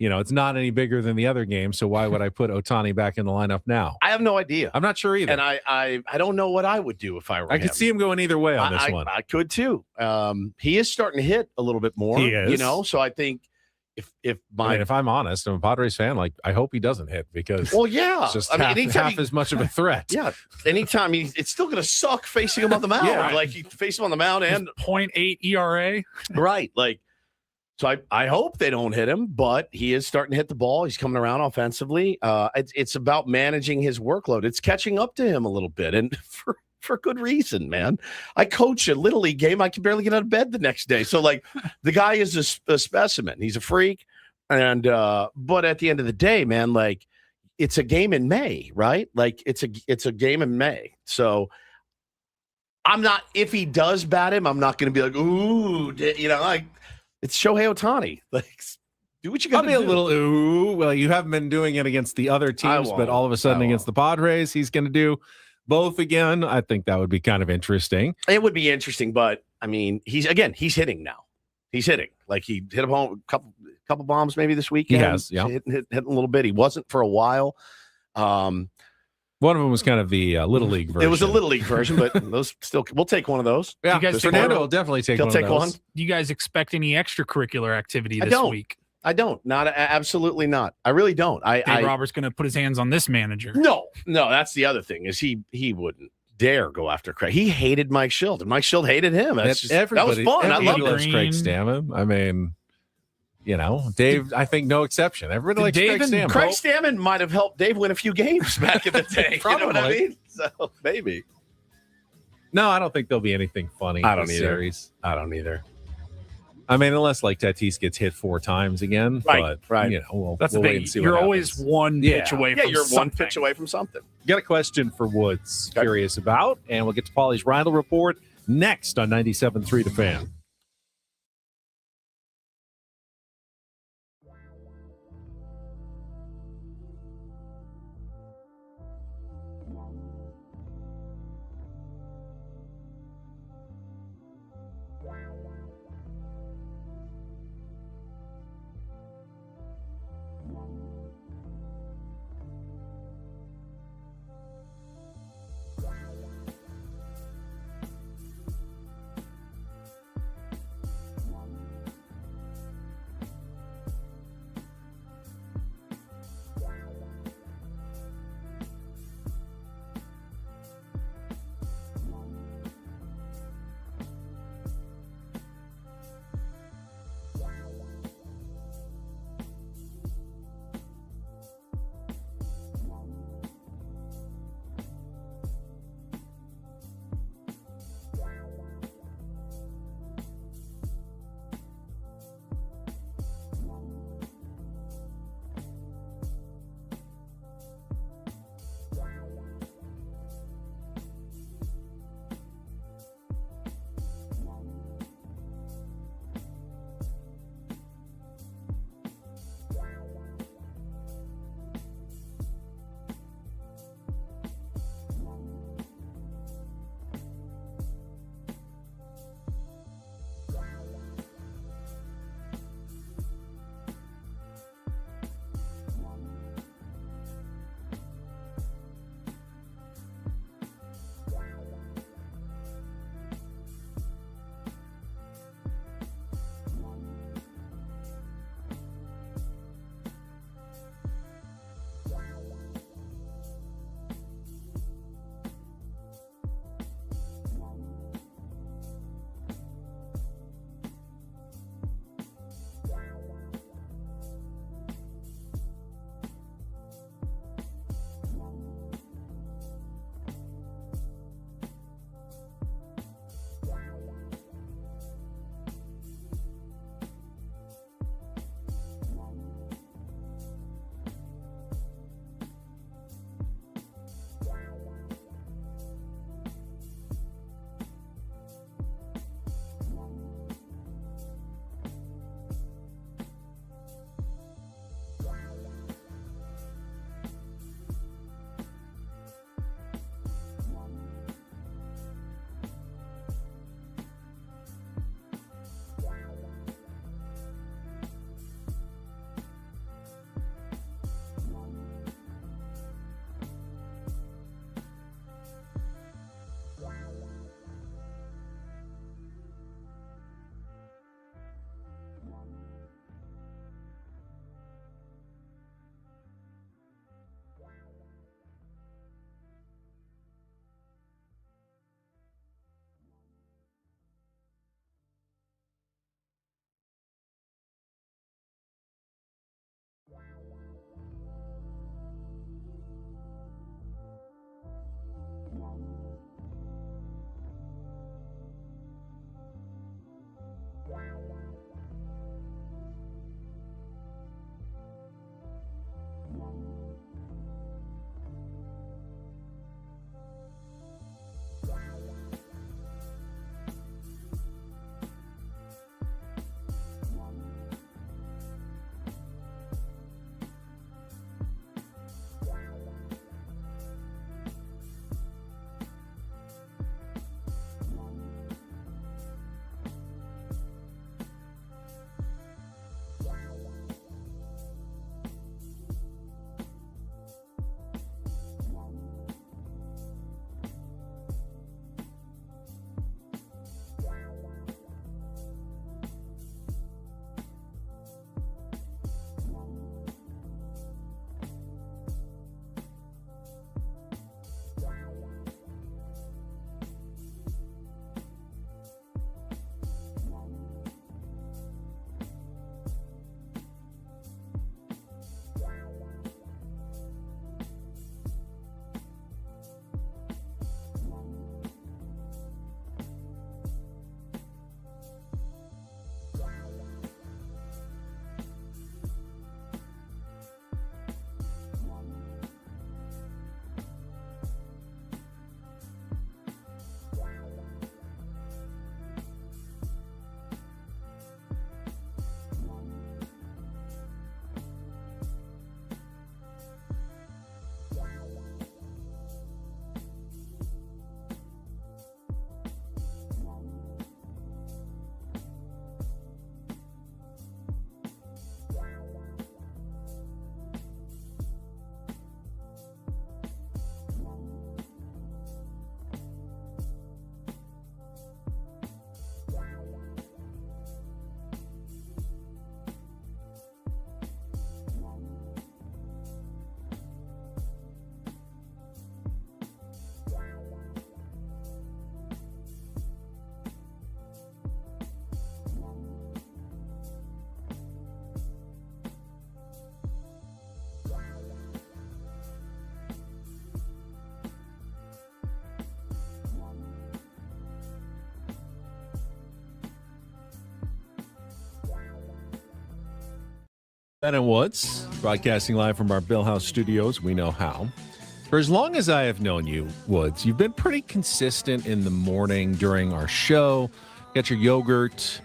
it's not any bigger than the other game, so why would I put Ohtani back in the lineup now? I have no idea. I'm not sure either. And I don't know what I would do if I were him. I could see him going either way on this one. I could too. He is starting to hit a little bit more. He is. So I think if I'm honest, I'm a Padres fan, I hope he doesn't hit, because it's just half as much of a threat. Yeah. Anytime it's still going to suck facing him on the mound. You face him on the mound and 0.8 ERA. Right. So I hope they don't hit him, but he is starting to hit the ball. He's coming around offensively. It's about managing his workload. It's catching up to him a little bit, and for good reason, man. I coach a Little League game. I can barely get out of bed the next day. So, the guy is a specimen. He's a freak. And but at the end of the day, man, it's a game in May, right? It's a game in May. So I'm not, if he does bat him, I'm not going to be like, ooh, it's Shohei Ohtani. Do what you got to do. I'll be a little, ooh. Well, you haven't been doing it against the other teams, but all of a sudden against the Padres, he's going to do both again. I think that would be kind of interesting. It would be interesting, but I mean, he's hitting now. He's hitting. He hit a couple bombs maybe this weekend. He has, yeah. Hit a little bit. He wasn't for a while. One of them was kind of the Little League version. It was a Little League version, but those still, we'll take one of those. Yeah, Fernando will definitely take one of those. Do you guys expect any extracurricular activity this week? I don't. Absolutely not. I really don't. Dave Roberts going to put his hands on this manager. No. That's the other thing, is he wouldn't dare go after Craig. He hated Mike Schild, and Mike Schild hated him. That was fun. I love Craig Stammen. I mean, Dave, I think no exception. Everybody likes Craig Stammen. Craig Stammen might have helped Dave win a few games back in the day. You know what I mean? So maybe. No, I don't think there'll be anything funny. I don't either. Series. I don't either. I mean, unless Tatis gets hit 4 times again. Right. That's the wait thing. and see You're what always happens. one pitch away from you're something. one pitch away from something. Got a question for Woods. Curious about, and we'll get to Paulie's Reindl Report next on 97.3 The Fan. Ben and Woods, broadcasting live from our Bill House studios. We know how. For as long as I have known you, Woods, you've been pretty consistent in the morning during our show. Got your yogurt,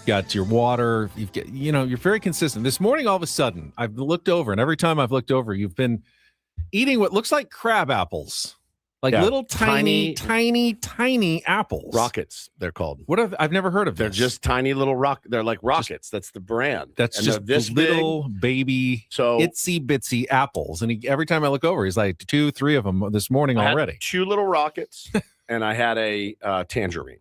got your water. You're very consistent. This morning, all of a sudden, I've looked over, and every time I've looked over, you've been eating what looks like crab apples. Like little tiny apples. Rockets, they're called. I've never heard of They're this. just tiny little They're like rockets. That's the brand. That's and just this little baby, itsy bitsy apples. And every time I look over, he's like 2, 3 of them this morning already. I had 2 little rockets, and I had a tangerine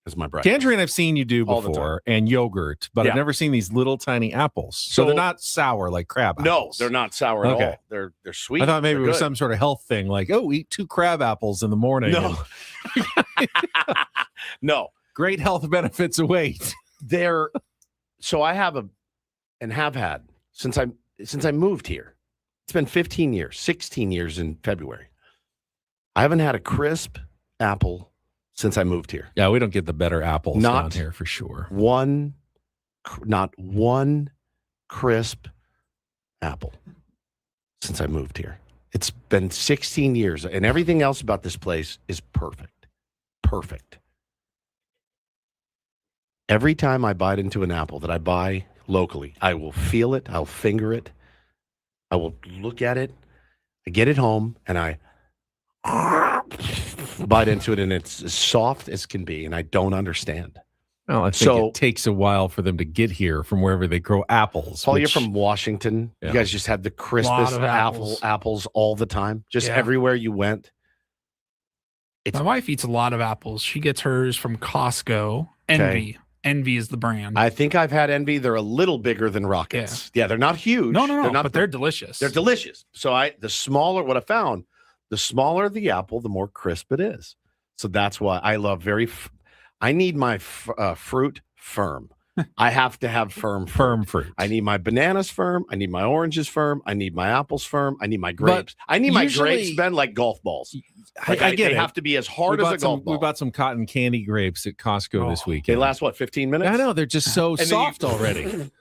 as my breakfast. Tangerine I've seen you do All the before, and yogurt, but I've never seen these little tiny apples. So they're not sour like crab apples. No, they're not sour at all. They're sweet. I thought maybe They're it was good. some sort of health thing, like, eat 2 crab apples in the morning. No. No. Great health benefits await. So I have had since I moved here. It's been 15 years, 16 years in February. I haven't had a crisp apple since I moved here. Yeah, we don't get the better apples down here for sure. Not one crisp apple since I moved here. It's been 16 years, and everything else about this place is perfect. Perfect. Every time I bite into an apple that I buy locally, I will feel it, I'll finger it, I will look at it, I get it home, and I bite into it, and it's as soft as can be, and I don't understand. Well, I think it takes a while for them to get here from wherever they grow apples. Paul, you're from Washington. Yeah. You guys just had the crispest apples all the time, just everywhere you went. My wife eats a lot of apples. She gets hers from Costco. Envy. Envy is the brand. I think I've had Envy. They're a little bigger than Rockets. Yeah, they're not huge. No, they're not, but they're delicious. They're delicious. So the smaller the apple, the more crisp it is. So that's why I love I need my fruit firm. I have to have firm fruit. I need my bananas firm. I need my oranges firm. I need my apples firm. I need my grapes. I need my grapes, Ben, like golf balls. I get they it. have to be as hard as a golf ball. We bought some cotton candy grapes at Costco this weekend. They last, 15 minutes? I know. They're just so soft already.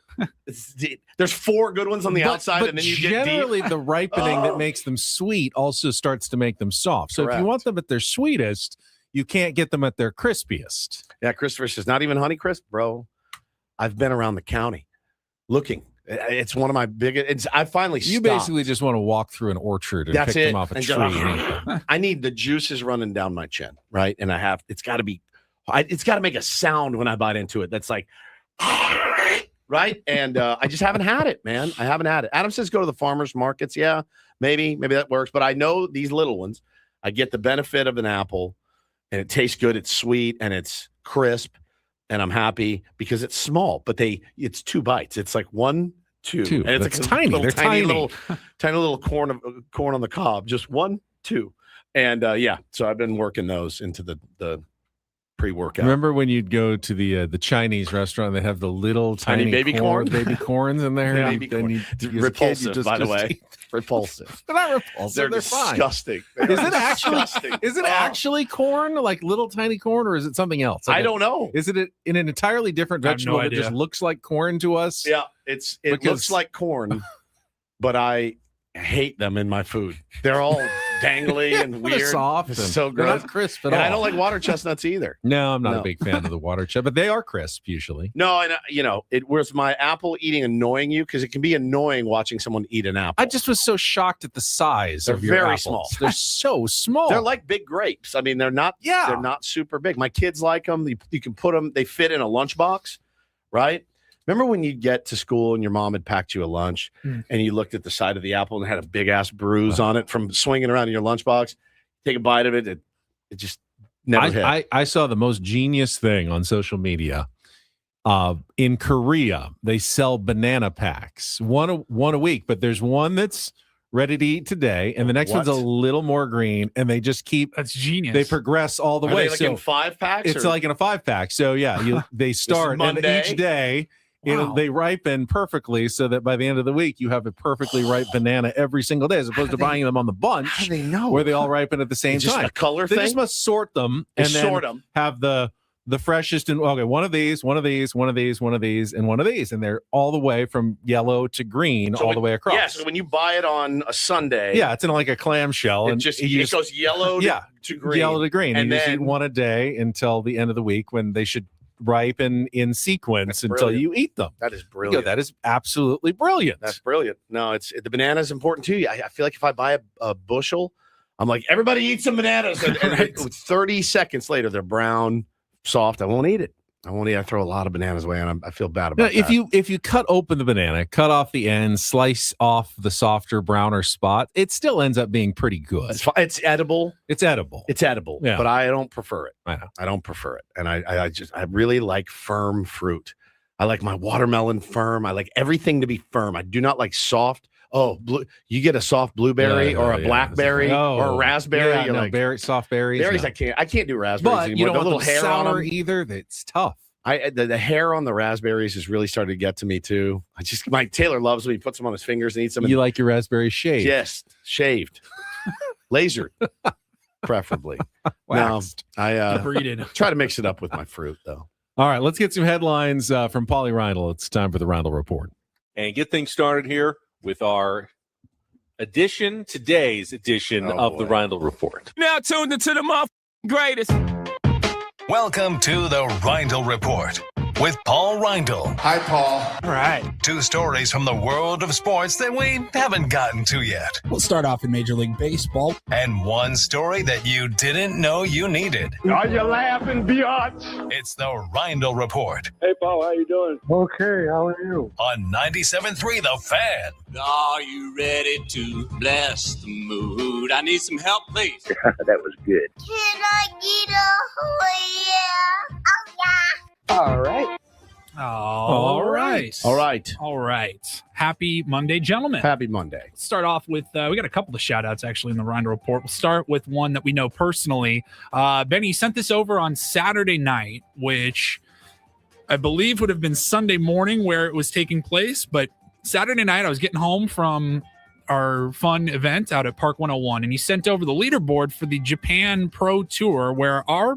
There's 4 good ones on the outside, and then you get generally the ripening that makes them sweet also starts to make them soft. So if you want them at their sweetest, you can't get them at their crispiest. Yeah, Christopher says, not even Honeycrisp, bro. I've been around the county looking. It's one of my biggest. I finally stopped. You basically just want to walk through an orchard and pick them off a tree. I need the juices running down my chin, right? And it's got to make a sound when I bite into it. That's like, right? And I just haven't had it, man. I haven't had it. Adam says go to the farmers markets. Yeah, maybe that works. But I know these little ones, I get the benefit of an apple, and it tastes good. It's sweet and it's crisp. And I'm happy because it's small, but it's 2 bites. It's like 1, 2. And it's like tiny. They're tiny. Tiny little corn on the cob. Just 1, 2. And so I've been working those into the pre-workout. Remember when you'd go to the Chinese restaurant, they have the little tiny baby corn corns in there? Baby corn. Repulsive, by the way. Repulsive. They're not repulsive. They're disgusting. Fine. Is it actually corn, like little tiny corn, or is it something else? I don't know. Is it in an entirely different vegetable that just looks like corn to us? Yeah, it looks like corn, but I hate them in my food. They're all dangly and weird. They're soft. So they're gross. not crisp at all. And I don't like water chestnuts either. No, I'm not a big fan of the water chestnut, but they are crisp usually. No, and it was my apple eating annoying you because it can be annoying watching someone eat an apple. I just was so shocked at the size of your very apples. small. They're so small. They're like big grapes. I mean, they're not super big. My kids like them. You can put them, they fit in a lunchbox, right? Remember when you get to school and your mom had packed you a lunch and you looked at the side of the apple and it had a big ass bruise on it from swinging around in your lunchbox? Take a bite of it. It just never hit. I saw the most genius thing on social media. In Korea, they sell banana packs, one a week, but there's one that's ready to eat today, and the next one's a little more green, and they just keep. That's genius. They progress all the Are way. They like in 5-packs? It's like in a 5-pack. So yeah, they start and each day. They ripen perfectly so that by the end of the week, you have a perfectly ripe banana every single day, as opposed to buying them on the bunch. How do they know? Where they all ripen at the same It's just time. a color They thing? just must sort them and then sort them. have the the freshest and one of these, one of these, one of these, one of these, and one of these, and they're all the way from yellow to green, all the way across. Yeah, so when you buy it on a Sunday, it's in like a clamshell, and it goes yellow to green, yellow to green, and then you just eat one a day until the end of the week when they should ripen in sequence until brilliant. you eat them. That is brilliant. That is absolutely brilliant. That's brilliant. No, the banana is important too. I feel like if I buy a bushel, I'm like, everybody eat some bananas, and 30 seconds later they're brown, soft. I won't eat it. I throw a lot of bananas away, and I feel bad about that. If you cut open the banana, cut off the end, slice off the softer, browner spot, it still ends up being pretty good. It's edible. It's edible. It's edible. Yeah. But I don't prefer it. I know. I don't prefer it. And I really like firm fruit. I like my watermelon firm. I like everything to be firm. I do not like soft. You get a soft blueberry or a blackberry or a raspberry. Yeah, like soft berries. Berries, no. I can't do raspberries but anymore. You don't the little want them hair sour on them either. That's tough. The hair on the raspberries has really started to get to me too. Taylor loves when he puts them on his fingers and eats them. You like your raspberries shaved? Yes, shaved, lasered, preferably. Waxed. No, I try to mix it up with my fruit though. All right, let's get some headlines from Paulie Reindl. It's time for the Reindl Report. And get things started here with our today's edition of the Reindl Report. Now tuned into the greatest. Welcome to the Reindl Report with Paul Reindl. Hi, Paul. All right. 2 stories from the world of sports that we haven't gotten to yet. We'll start off in Major League Baseball. And 1 story that you didn't know you needed. Are you laughing, biatch? It's the Reindl Report. Hey, Paul, how you doing? Okay, how are you? On 97.3 The Fan. Are you ready to bless the mood? I need some help, please. That was good. Can I get a yeah? Oh, yeah. All right. All right. Happy Monday, gentlemen. Happy Monday. Let's start off with, we got a couple of shout outs actually in the Reindl Report. We'll start with one that we know personally. Benny, you sent this over on Saturday night, which I believe would have been Sunday morning where it was taking place. But Saturday night, I was getting home from our fun event out at Park 101, and he sent over the leaderboard for the Japan Pro Tour, where our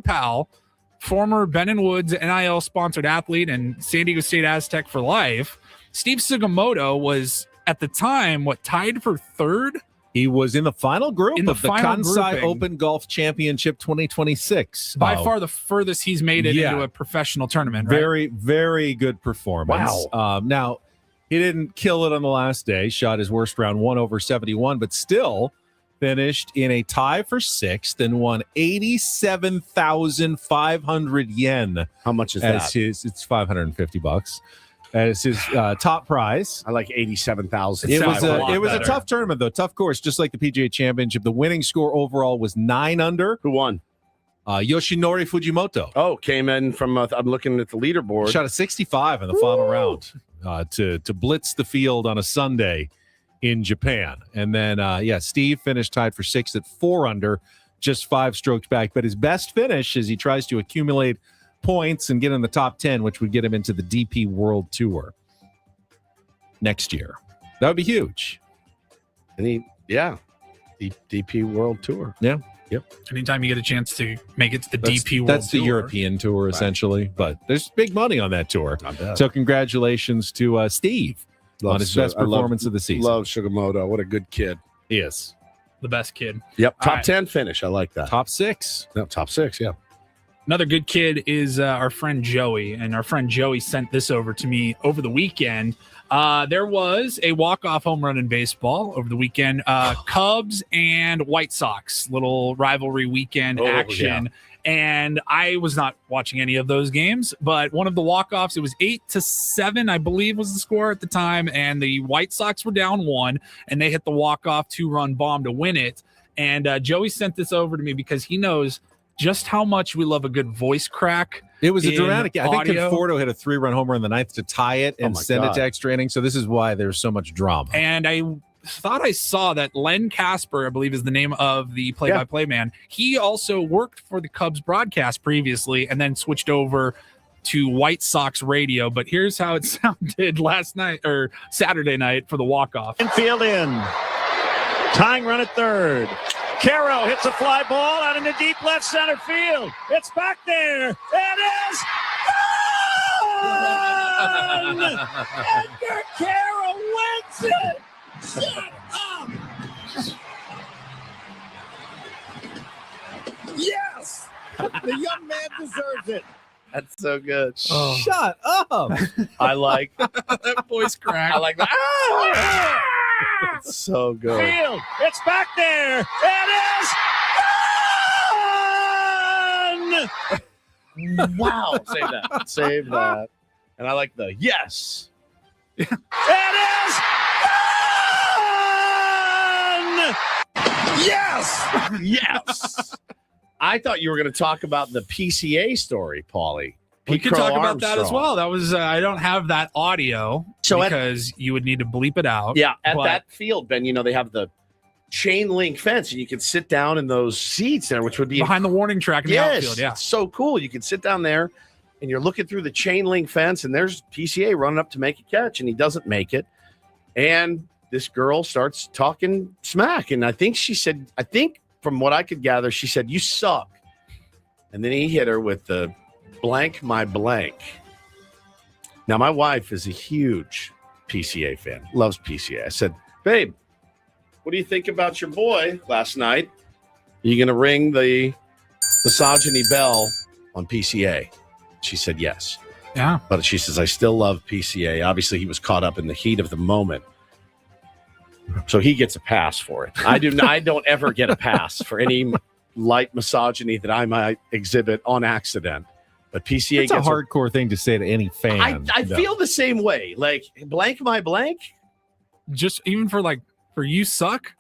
pal, former Ben & Woods NIL sponsored athlete and San Diego State Aztec for life, Steve Sugimoto was at the time tied for 3rd. He was in the final group of the Kansai grouping. Open Golf Championship 2026. By far the furthest he's made it into a professional tournament. Right? Very, very good performance. Wow. Now, he didn't kill it on the last day, shot his worst round 1 over 71, but still finished in a tie for 6th and won 87,500 yen. How much is that? It's $550 as his top prize. I like 87,000. It was a tough tournament though, tough course, just like the PGA Championship. The winning score overall was 9 under. Who won? Yoshinori Fujimoto. Oh, came in from. I'm looking at the leaderboard. Shot a 65 in the final round to blitz the field on a Sunday in Japan. And then, Steve finished tied for 6th at 4 under, just 5 strokes back. But his best finish is he tries to accumulate points and get in the top 10, which would get him into the DP World Tour next year. That would be huge. And DP World Tour. Yeah. Yep. Anytime you get a chance to make it to the DP World That's the Tour. European Tour, essentially. Right. But there's big money on that tour. So congratulations to Steve. On his best performance of the season. Love Sugimoto. What a good kid. He is. The best kid. Yep. Top 10 finish. I like that. Top 6. No, top 6, yeah. Another good kid is our friend Joey. And our friend Joey sent this over to me over the weekend. There was a walk-off home run in baseball over the weekend. Cubs and White Sox, little rivalry weekend action. Yeah. And I was not watching any of those games, but one of the walk-offs, it was 8-7, I believe was the score at the time. And the White Sox were down 1 and they hit the walk-off 2-run bomb to win it. And Joey sent this over to me because he knows just how much we love a good voice crack. It was a dramatic. I think audio. Conforto hit a 3-run homer in the 9th to tie it and send it to extra innings. So this is why there's so much drama. And I thought I saw that Len Casper, I believe is the name of the play-by-play man. He also worked for the Cubs broadcast previously and then switched over to White Sox radio. But here's how it sounded last night or Saturday night for the walk-off. Infield in. Tying run at 3rd. Caro hits a fly ball out into deep left center field. It's back there. It is gone! Edgar Caro wins it! Shut up! Yes! The young man deserves it. That's so good. Oh. Shut up. I like that voice crack. I like that. Ah! It's so good. Field. It's back there. It is gone! Wow. Save that. Save that. And I like the yes. It is gone! Yes! Yes. I thought you were going to talk about the PCA story, Paulie. We could talk about that as well. That was I don't have that audio because you would need to bleep it out. Yeah, at that field, Ben, they have the chain link fence, and you can sit down in those seats there, which would be behind the warning track in the outfield. Yeah, it's so cool. You can sit down there, and you're looking through the chain link fence, and there's PCA running up to make a catch, and he doesn't make it. And this girl starts talking smack, and I think from what I could gather, she said, "You suck." And then he hit her with the blank my blank. Now, my wife is a huge PCA fan, loves PCA. I said, "Babe, what do you think about your boy last night? Are you going to ring the misogyny bell on PCA?" She said, "Yes." Yeah. But she says, "I still love PCA." Obviously, he was caught up in the heat of the moment. So he gets a pass for it. I don't ever get a pass for any light misogyny that I might exhibit on accident. But PCA gets a hardcore thing to say to any fan. I feel the same way. Like, blank my blank. Just even for you suck.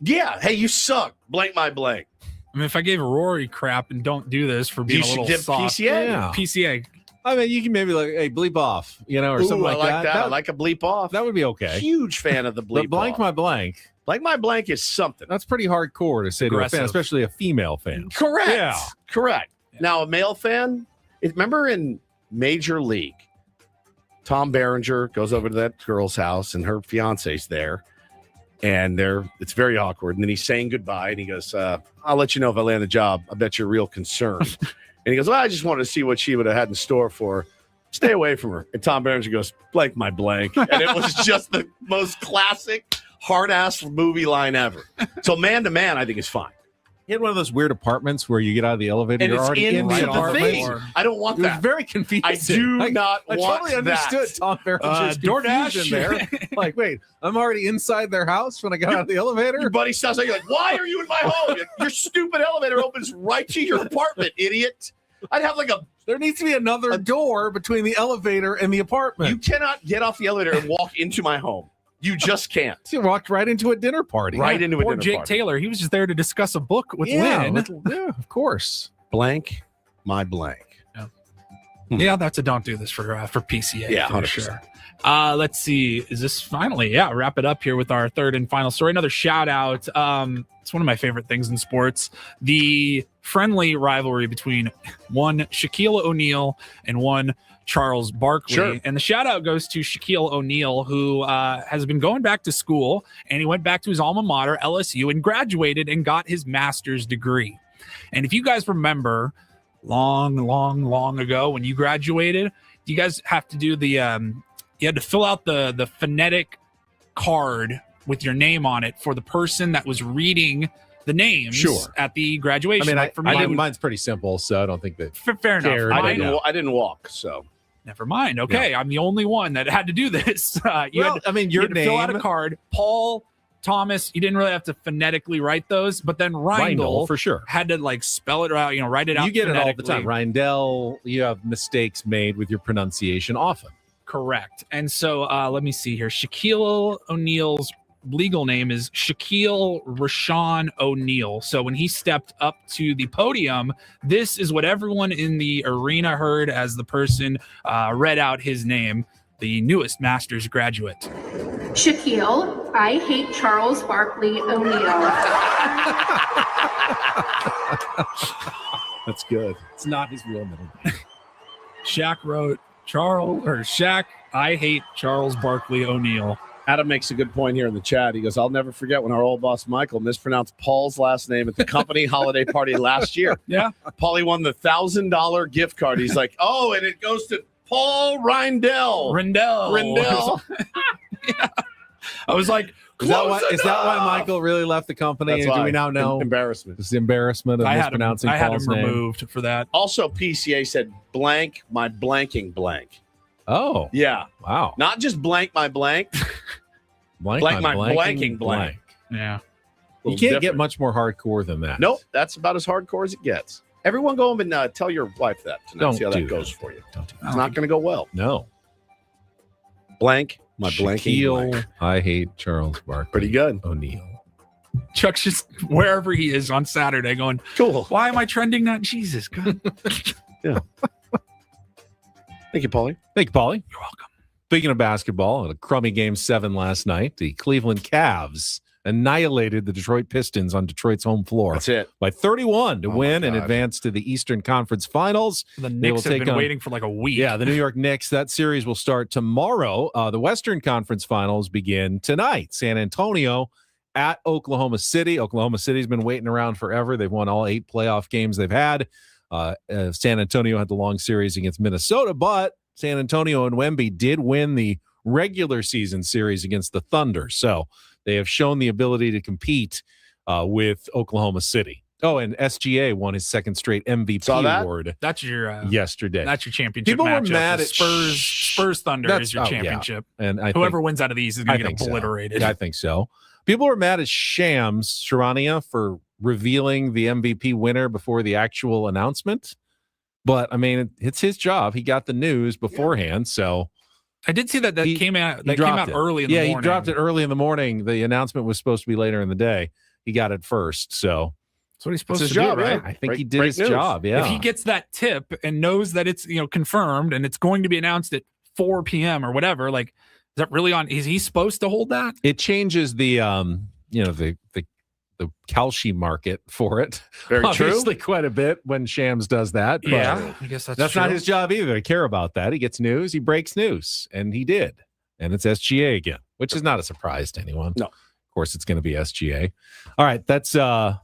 Yeah. Hey, you suck. Blank my blank. I mean, if I gave Rory crap and don't do this for being a little soft. PCA. Yeah. PCA. I mean, you can maybe hey, bleep off, or something like that. I like a bleep off. That would be okay. Huge fan of the bleep. But blank off. my blank. Blank my blank is something. That's pretty hardcore to say to a fan, especially a female fan. Correct. Yeah. Correct. Yeah. Now, a male fan, remember in Major League, Tom Berenger goes over to that girl's house and her fiance's there. And it's very awkward. And then he's saying goodbye. And he goes, "I'll let you know if I land the job. I bet you're real concerned." And he goes, "Well, I just wanted to see what she would have had in store for her. Stay away from her." And Tom Berenger goes, "Blank my blank." And it was just the most classic hard-ass movie line ever. So man to man, I think is fine. He had one of those weird apartments where you get out of the elevator, and you're already in the apartment. I don't want that. It was very confusing. I do not want that. I totally understood Tom Berenger's confusion there. Like, wait, I'm already inside their house when I got out of the elevator? Your buddy sounds like, you're like, "Why are you in my home? Your stupid elevator opens right to your apartment, idiot." I'd have there needs to be another door between the elevator and the apartment. You cannot get off the elevator and walk into my home. You just can't. You walked right into a dinner party. Or Jake Taylor. He was just there to discuss a book with Lynn. Yeah, of course. Blank my blank. Yeah, yeah, that's a don't do this for PCA. Yeah, for 100%. sure. Let's see. Is this finally? Yeah, wrap it up here with our third and final story. Another shout out. It's one of my favorite things in sports. The friendly rivalry between one Shaquille O'Neal and one Charles Barkley. Sure. And the shout out goes to Shaquille O'Neal, who has been going back to school, and he went back to his alma mater, LSU, and graduated and got his master's degree. And if you guys remember long ago when you graduated, you guys have to do the you had to fill out the phonetic card with your name on it for the person that was reading the names at the graduation. I mean, mine's pretty simple, so I don't think that. Fair enough. I didn't walk, so. Never mind. Okay, I'm the only one that had to do this. You had to your name. Fill out a card. Paul, Thomas, you didn't really have to phonetically write those, but then Reindl for sure had to spell it out, write it out. You get it all the time. Reindl, you have mistakes made with your pronunciation often. Correct. And so let me see here. Shaquille O'Neal's legal name is Shaquille Rashawn O'Neal. So when he stepped up to the podium, this is what everyone in the arena heard as the person read out his name, the newest master's graduate. Shaquille, I hate Charles Barkley O'Neal. That's good. It's not his real name. Shaq wrote, Shaq, I hate Charles Barkley O'Neal. Adam makes a good point here in the chat. He goes, I'll never forget when our old boss Michael mispronounced Paul's last name at the company holiday party last year. Yeah. Paulie won the $1,000 gift card. He's like, oh, and it goes to Paul Reindl. Reindl. Yeah. I was like, is that why Michael really left the company? Do we now know? Embarrassment. It's the embarrassment of mispronouncing I had Paul's him name. removed for that. Also, PCA said blank my blanking blank. Oh. Yeah. Wow. Not just blank my blank. Blank my blanking blank. Yeah. You can't get much more hardcore than that. Nope. That's about as hardcore as it gets. Everyone go home and tell your wife that tonight. Don't See how do that goes that. for you. Don't do It's not going to go well. No. Blank my blanking Shaquille, blank. I hate Charles Barkley. Pretty good. O'Neal. Chuck's just wherever he is on Saturday going, cool. Why am I trending that? Jesus. God. Yeah. Thank you, Paulie. Thank you, Paulie. You're welcome. Speaking of basketball, a crummy Game 7 last night, the Cleveland Cavs annihilated the Detroit Pistons on Detroit's home floor. That's it. By 31 to win and God. advance to the Eastern Conference Finals. The Knicks have been waiting for like a week. Yeah, the New York Knicks. That series will start tomorrow. The Western Conference Finals begin tonight. San Antonio at Oklahoma City. Oklahoma City's been waiting around forever. They've won all 8 playoff games they've had. San Antonio had the long series against Minnesota, but San Antonio and Wemby did win the regular season series against the Thunder. So they have shown the ability to compete with Oklahoma City. Oh, and SGA won his second straight MVP award. That's your yesterday. That's your championship. People were matchup. mad The at Spurs Thunder is your yeah. championship. And whoever wins out of these is going to get obliterated. I think so. People were mad at Shams Charania for revealing the MVP winner before the actual announcement. But I mean, it's his job. He got the news beforehand, so I did see that came out. That came out early in the morning. Yeah, he dropped it early in the morning. The announcement was supposed to be later in the day. He got it first, so that's what he's supposed to job, do, right? I think he did his job. Yeah. If he gets that tip and knows that it's confirmed and it's going to be announced at 4 p.m. or whatever, like, is that really on? Is he supposed to hold that? It changes the the Kalshi market for it. Very Obviously true. quite a bit when Shams does that. But Yeah, I guess that's not true. his job either to care about that. He gets news, he breaks news, and he did. And it's SGA again, which is not a surprise to anyone. No. Of course, it's going to be SGA. All right, that's our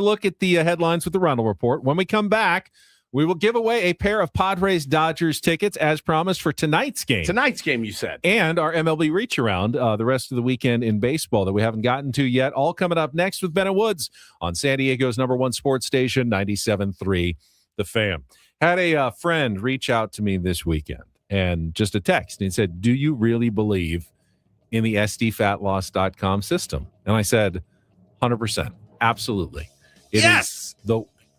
look at the headlines with the Reindl Report. When we come back, we will give away a pair of Padres-Dodgers tickets as promised for tonight's game. Tonight's game, you said. And our MLB Reacharound the rest of the weekend in baseball that we haven't gotten to yet. All coming up next with Bennett Woods on San Diego's #1 sports station, 97.3 The Fan. Had a friend reach out to me this weekend and just a text. And he said, do you really believe in the SDFatLoss.com system? And I said, 100%. Absolutely. It is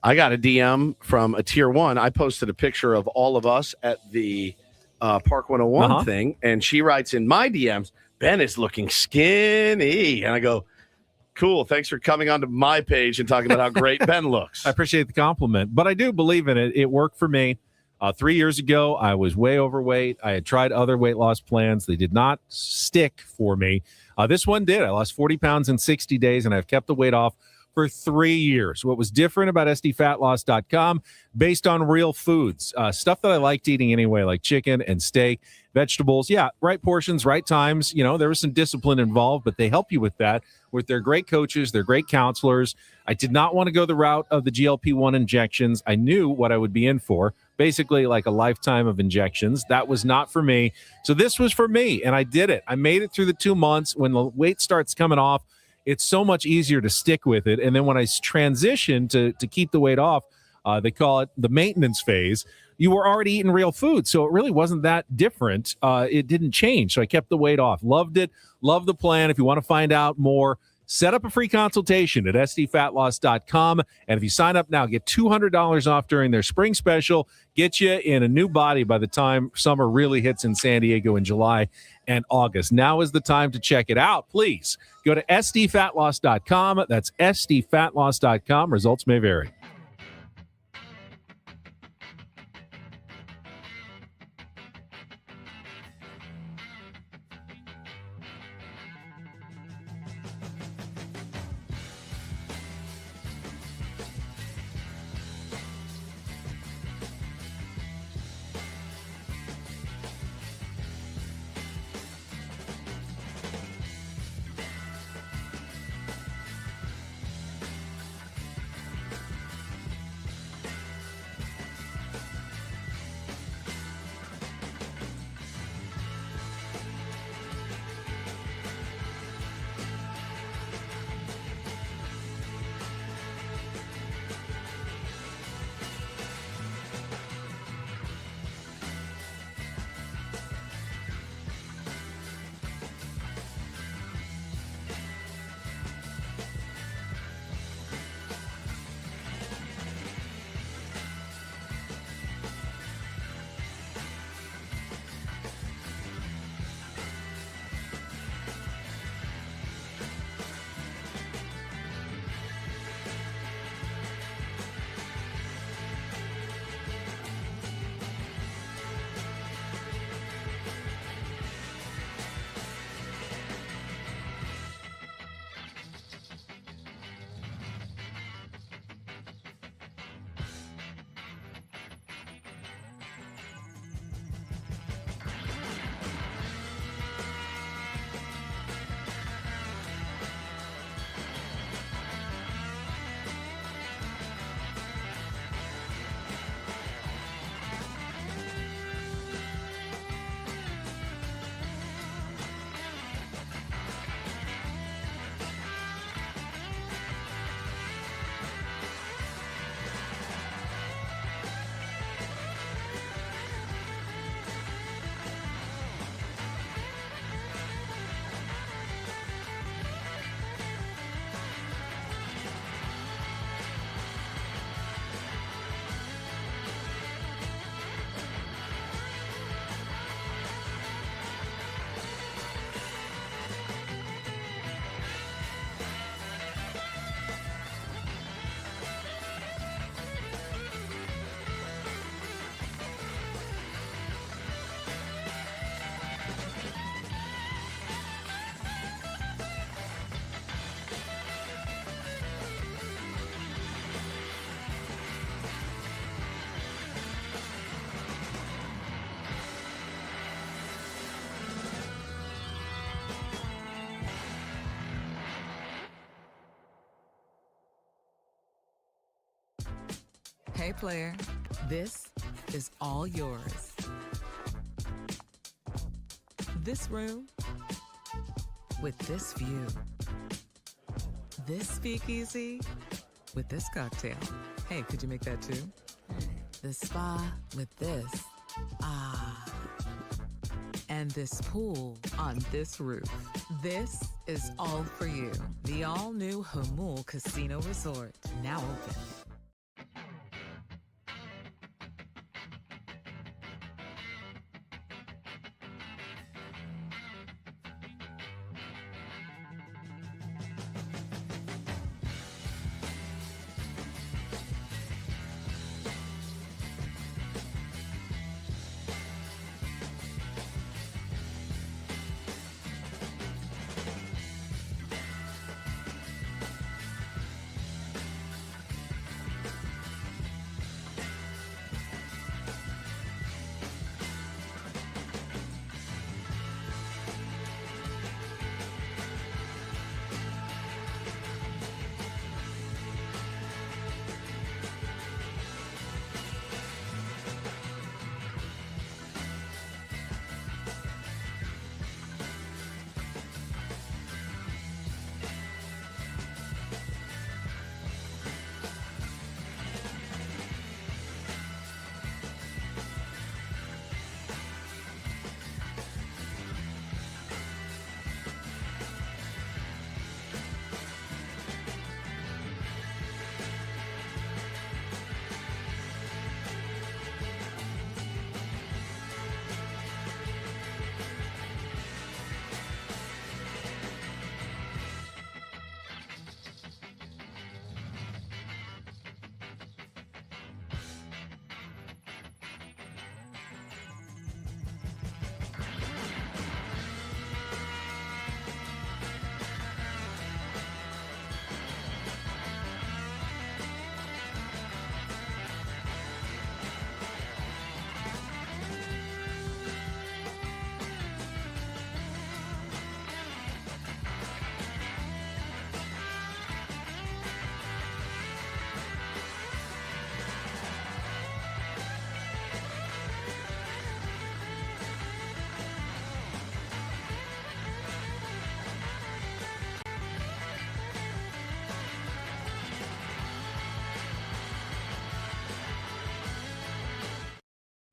I got a DM from a tier 1. I posted a picture of all of us at the Park 101 thing, and she writes in my DMs, Ben is looking skinny. And I go, cool, thanks for coming onto my page and talking about how great Ben looks. I appreciate the compliment, but I do believe in it. It worked for me. 3 years ago, I was way overweight. I had tried other weight loss plans. They did not stick for me. This one did. I lost 40 pounds in 60 days, and I've kept the weight off for 3 years. What was different about SDFatLoss.com, based on real foods, stuff that I liked eating anyway, like chicken and steak, vegetables. Yeah, right portions, right times. You know, there was some discipline involved, but they help you with that with their great coaches, their great counselors. I did not want to go the route of the GLP-1 injections. I knew what I would be in for, basically like a lifetime of injections. That was not for me. So this was for me, and I did it. I made it through the 2 months. When the weight starts coming off, it's so much easier to stick with it. And then when I transitioned to keep the weight off, they call it the maintenance phase, you were already eating real food. So it really wasn't that different. It didn't change. So I kept the weight off. Loved it. Love the plan. If you want to find out more, set up a free consultation at SDFatLoss.com. And if you sign up now, get $200 off during their spring special. Get you in a new body by the time summer really hits in San Diego in July and August. Now is the time to check it out. Please go to SDFatLoss.com. That's SDFatLoss.com. Results may vary. Okay, player, this is all yours. This room with this view. This speakeasy with this cocktail. Hey, could you make that too? The spa with this. Ah. And this pool on this roof. This is all for you. The all-new Hamul Casino Resort, now open.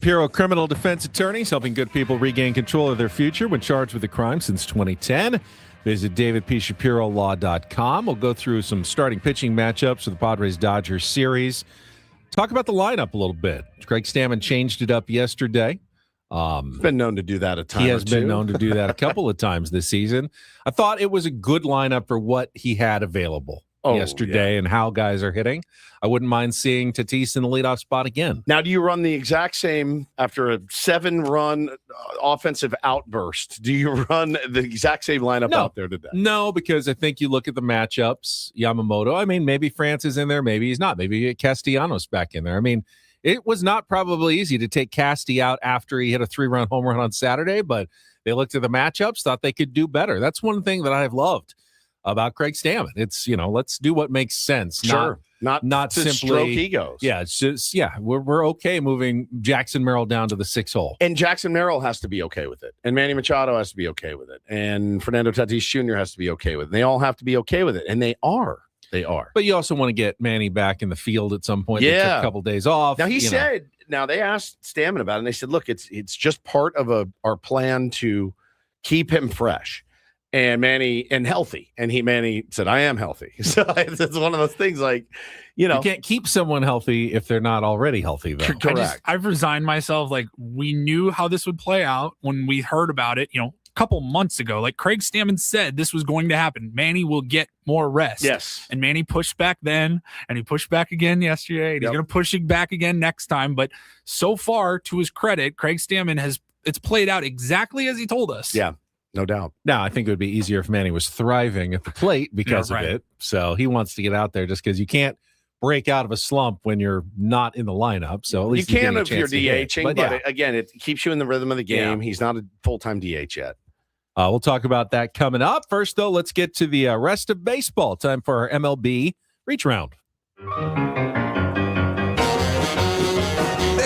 Shapiro criminal defense attorneys helping good people regain control of their future when charged with a crime since 2010. Visit davidpshapirolaw.com. We'll go through some starting pitching matchups for the Padres-Dodgers series. Talk about the lineup a little bit. Craig Stammen changed it up yesterday. Been known to do that a time. He has been known to do that a couple of times this season. I thought it was a good lineup for what he had available yesterday and how guys are hitting. I wouldn't mind seeing Tatis in the leadoff spot again. Now, do you run the exact same after a 7-run offensive outburst? Do you run the exact same lineup out there today? No, because I think you look at the matchups. Yamamoto, I mean, maybe France is in there, maybe he's not. Maybe Castellanos back in there. I mean, it was not probably easy to take Casty out after he hit a 3-run home run on Saturday, but they looked at the matchups, thought they could do better. That's one thing that I've loved about Craig Stammen. It's, let's do what makes sense. Sure. Not simply stroke egos. Yeah, it's just we're okay moving Jackson Merrill down to the 6 hole. And Jackson Merrill has to be okay with it. And Manny Machado has to be okay with it. And Fernando Tatis Jr. has to be okay with it. They all have to be okay with it. And they are. They are. But you also want to get Manny back in the field at some point. They took a couple days off. Now he said, now they asked Stammen about it, and they said, look, it's just part of our plan to keep him fresh. And Manny and healthy. And Manny said, I am healthy. So it's one of those things like, you can't keep someone healthy if they're not already healthy, though. Correct. I've resigned myself. Like, we knew how this would play out when we heard about it, a couple months ago. Like Craig Stammen said this was going to happen. Manny will get more rest. Yes. And Manny pushed back then, and he pushed back again yesterday. And he's going to push it back again next time. But so far, to his credit, Craig Stammen it's played out exactly as he told us. Yeah. No doubt. Now, I think it would be easier if Manny was thriving at the plate because of it. So he wants to get out there just because you can't break out of a slump when you're not in the lineup. So at least you can if you're DHing, but again, it keeps you in the rhythm of the game. He's not a full-time DH yet. We'll talk about that coming up. First, though, let's get to the rest of baseball. Time for our MLB Reach Round.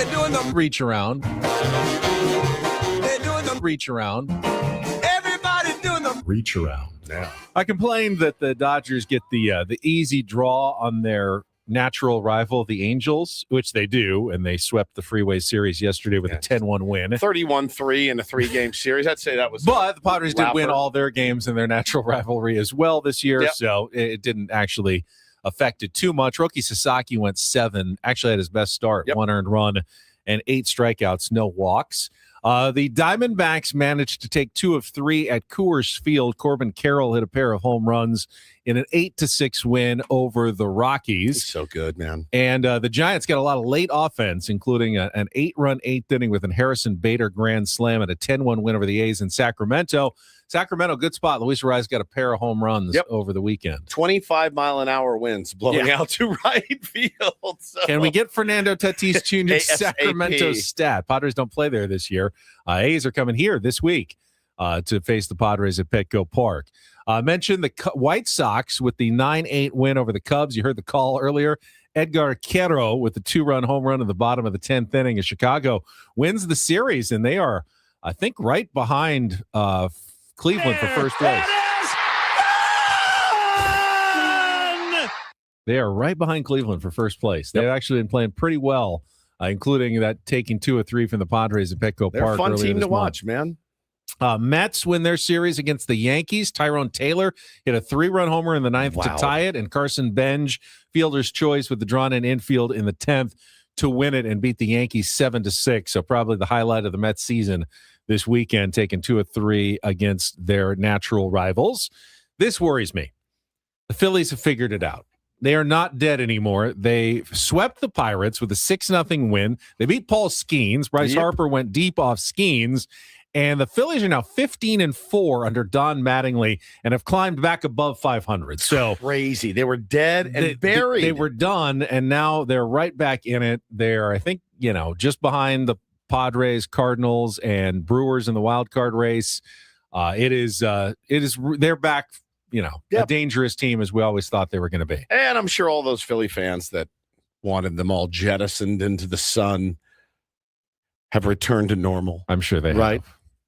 They're doing the reach around. They're doing the reach around. Everybody's doing the reach around. Yeah. I complained that the Dodgers get the easy draw on their natural rival, the Angels, which they do, and they swept the Freeway Series yesterday with a 10-1 win. 31-3 in a 3-game series. I'd say that was. But the Padres did win all their games in their natural rivalry as well this year, so it didn't actually affect it too much. Roki Sasaki went 7, actually had his best start, 1 earned run and 8 strikeouts, no walks. The Diamondbacks managed to take 2 of 3 at Coors Field. Corbin Carroll hit a pair of home runs in an 8-6 win over the Rockies. He's so good, man. And the Giants got a lot of late offense, including an 8-run 8th inning with an Harrison Bader grand slam and a 10-1 win over the A's in Sacramento. Sacramento, good spot. Luis Ariz got a pair of home runs over the weekend. 25-mile-an-hour winds blowing out to right field. So. Can we get Fernando Tatis Jr.'s Sacramento stat? Padres don't play there this year. A's are coming here this week to face the Padres at Petco Park. Mentioned the White Sox with the 9-8 win over the Cubs. You heard the call earlier. Edgar Quero with the 2-run home run in the bottom of the 10th inning as Chicago wins the series, and they are, I think, right behind Cleveland for first place. They are right behind Cleveland for first place. They've actually been playing pretty well, including that taking 2 of 3 from the Padres at Petco Park. They're a fun team to month. watch, man. Mets win their series against the Yankees. Tyrone Taylor hit a 3-run homer in the 9th to tie it, and Carson Benj, fielder's choice with the drawn-in infield in the 10th to win it and beat the Yankees 7-6. So probably the highlight of the Mets season this weekend, taking 2 of 3 against their natural rivals. This worries me. The Phillies have figured it out. They are not dead anymore. They swept the Pirates with a 6-0 win. They beat Paul Skeens. Bryce Harper went deep off Skeens. And the Phillies are now 15-4 under Don Mattingly and have climbed back above 500. So crazy. They were dead and buried. They were done, and now they're right back in it. They're, I think, just behind the Padres, Cardinals, and Brewers in the wild card race. They're back, a dangerous team as we always thought they were going to be. And I'm sure all those Philly fans that wanted them all jettisoned into the sun have returned to normal. I'm sure they have.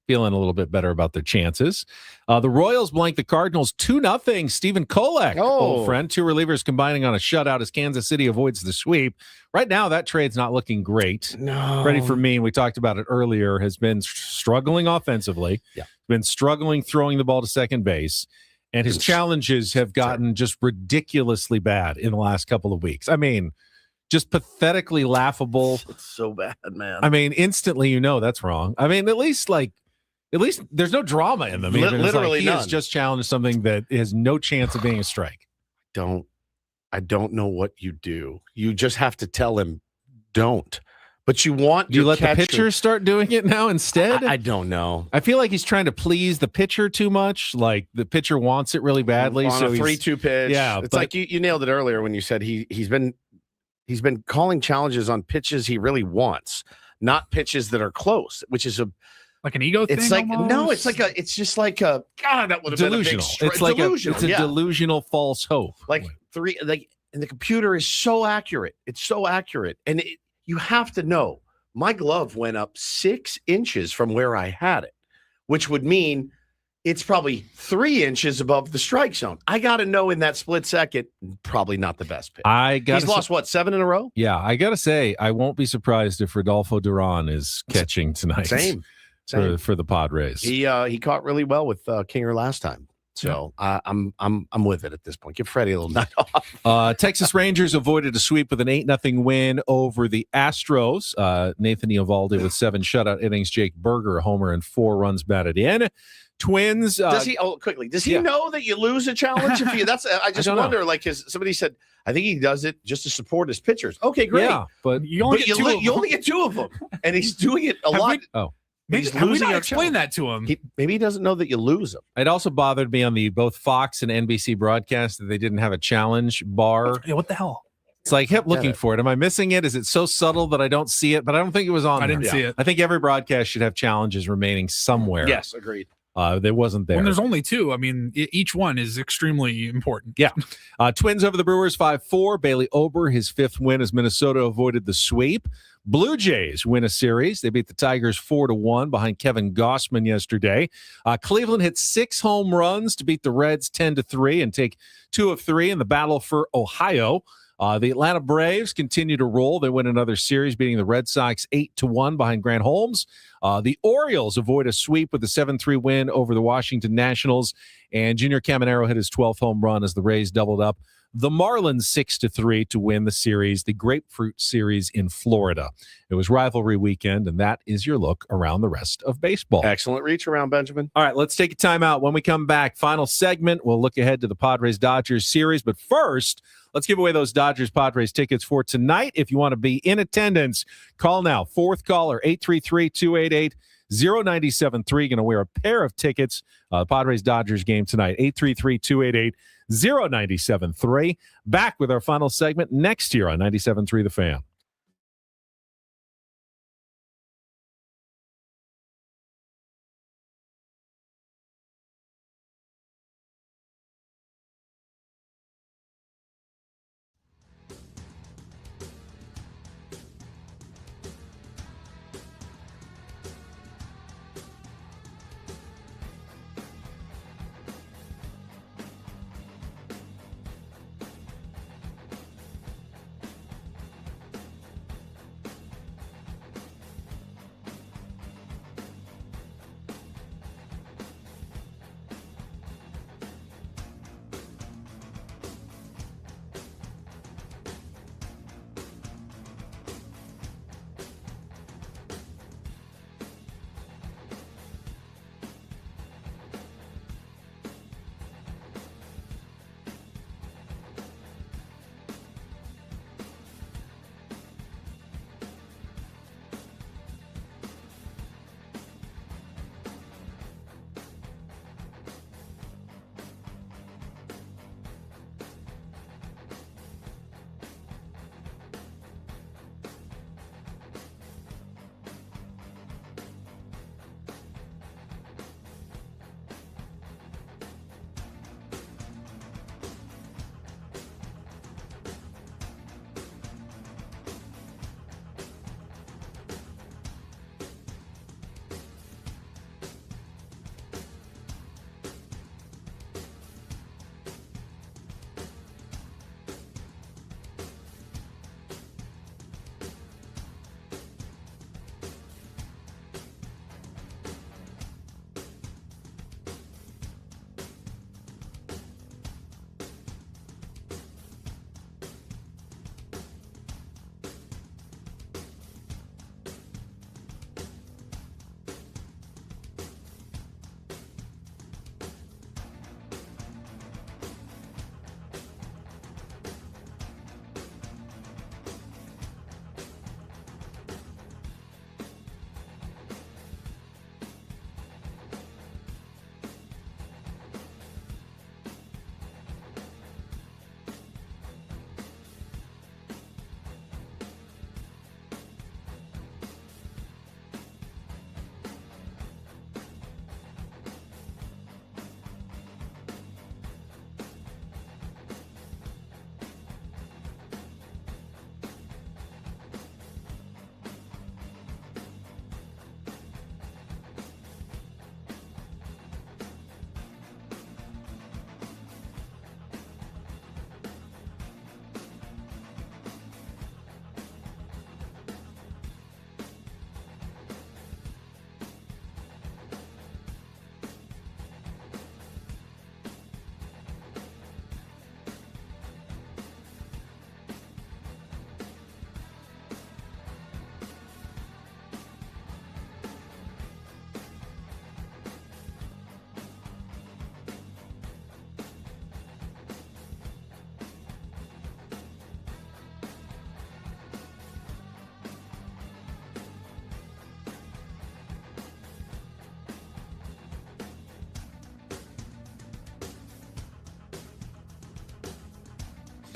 Feeling a little bit better about their chances. The Royals blanked the Cardinals 2-0. Stephen Kolek, old friend, 2 relievers combining on a shutout as Kansas City avoids the sweep. Right now, that trade's not looking great. No. Freddie Fermin, we talked about it earlier, has been struggling offensively. Been struggling throwing the ball to second base. And his challenges have gotten just ridiculously bad in the last couple of weeks. I mean, just pathetically laughable. It's so bad, man. I mean, instantly that's wrong. I mean, at least there's no drama in them. Literally he has just challenged something that has no chance of being a strike. I don't know what you do. You just have to tell him don't. But you want you let the pitcher start doing it now instead? I don't know. I feel like he's trying to please the pitcher too much. Like the pitcher wants it really badly. On so a 3-2 pitch. Yeah, it's like you nailed it earlier when you said he's been calling challenges on pitches he really wants, not pitches that are close, which is like an ego thing. It's like almost? it's just like a God. That would have delusional. Been a big it's like delusional. It's a delusional false hope. And the computer is so accurate. It's so accurate, and you have to know. My glove went up 6 inches from where I had it, which would mean it's probably 3 inches above the strike zone. I got to know in that split second, probably not the best pitch. He's lost, 7 in a row? Yeah, I got to say, I won't be surprised if Rodolfo Duran is catching tonight. Same. For the Padres. He caught really well with Kinger last time. So I'm with it at this point. Give Freddie a little night off. Texas Rangers avoided a sweep with an 8-0 win over the Astros. Nathan Eovaldi with 7 shutout innings. Jake Berger, a homer, and 4 runs batted in. Twins. Does he know that you lose a challenge? I just wonder. Know. Somebody said, I think he does it just to support his pitchers. Okay, great. Yeah, but you only get 2 of them, and he's doing it a lot. Have we not explained that to him? Maybe he doesn't know that you lose him. It also bothered me on the both Fox and NBC broadcast that they didn't have a challenge bar. Yeah, what the hell? It's like I kept looking for it. Am I missing it? Is it so subtle that I don't see it? But I don't think it was on. I didn't see it. I think every broadcast should have challenges remaining somewhere. Yes, agreed. There wasn't there. When there's only two, I mean, each one is extremely important. Yeah. Twins over the Brewers 5-4. Bailey Ober, his 5th win as Minnesota avoided the sweep. Blue Jays win a series. They beat the Tigers 4-1 behind Kevin Gossman yesterday. Cleveland hit 6 home runs to beat the Reds 10-3 and take 2 of 3 in the battle for Ohio. The Atlanta Braves continue to roll. They win another series, beating the Red Sox 8-1 behind Grant Holmes. The Orioles avoid a sweep with a 7-3 win over the Washington Nationals. And Junior Caminero hit his 12th home run as the Rays doubled up the Marlins 6-3 to win the series, the Grapefruit Series in Florida. It was rivalry weekend, and that is your look around the rest of baseball. Excellent reach around, Benjamin. All right, let's take a timeout. When we come back, final segment, we'll look ahead to the Padres-Dodgers series. But first, let's give away those Dodgers-Padres tickets for tonight. If you want to be in attendance, call now. 4th caller, 833-288-0973. Going to wear a pair of tickets. Padres-Dodgers game tonight, 833-288-0973. Back with our final segment next year on 97.3 The Fan.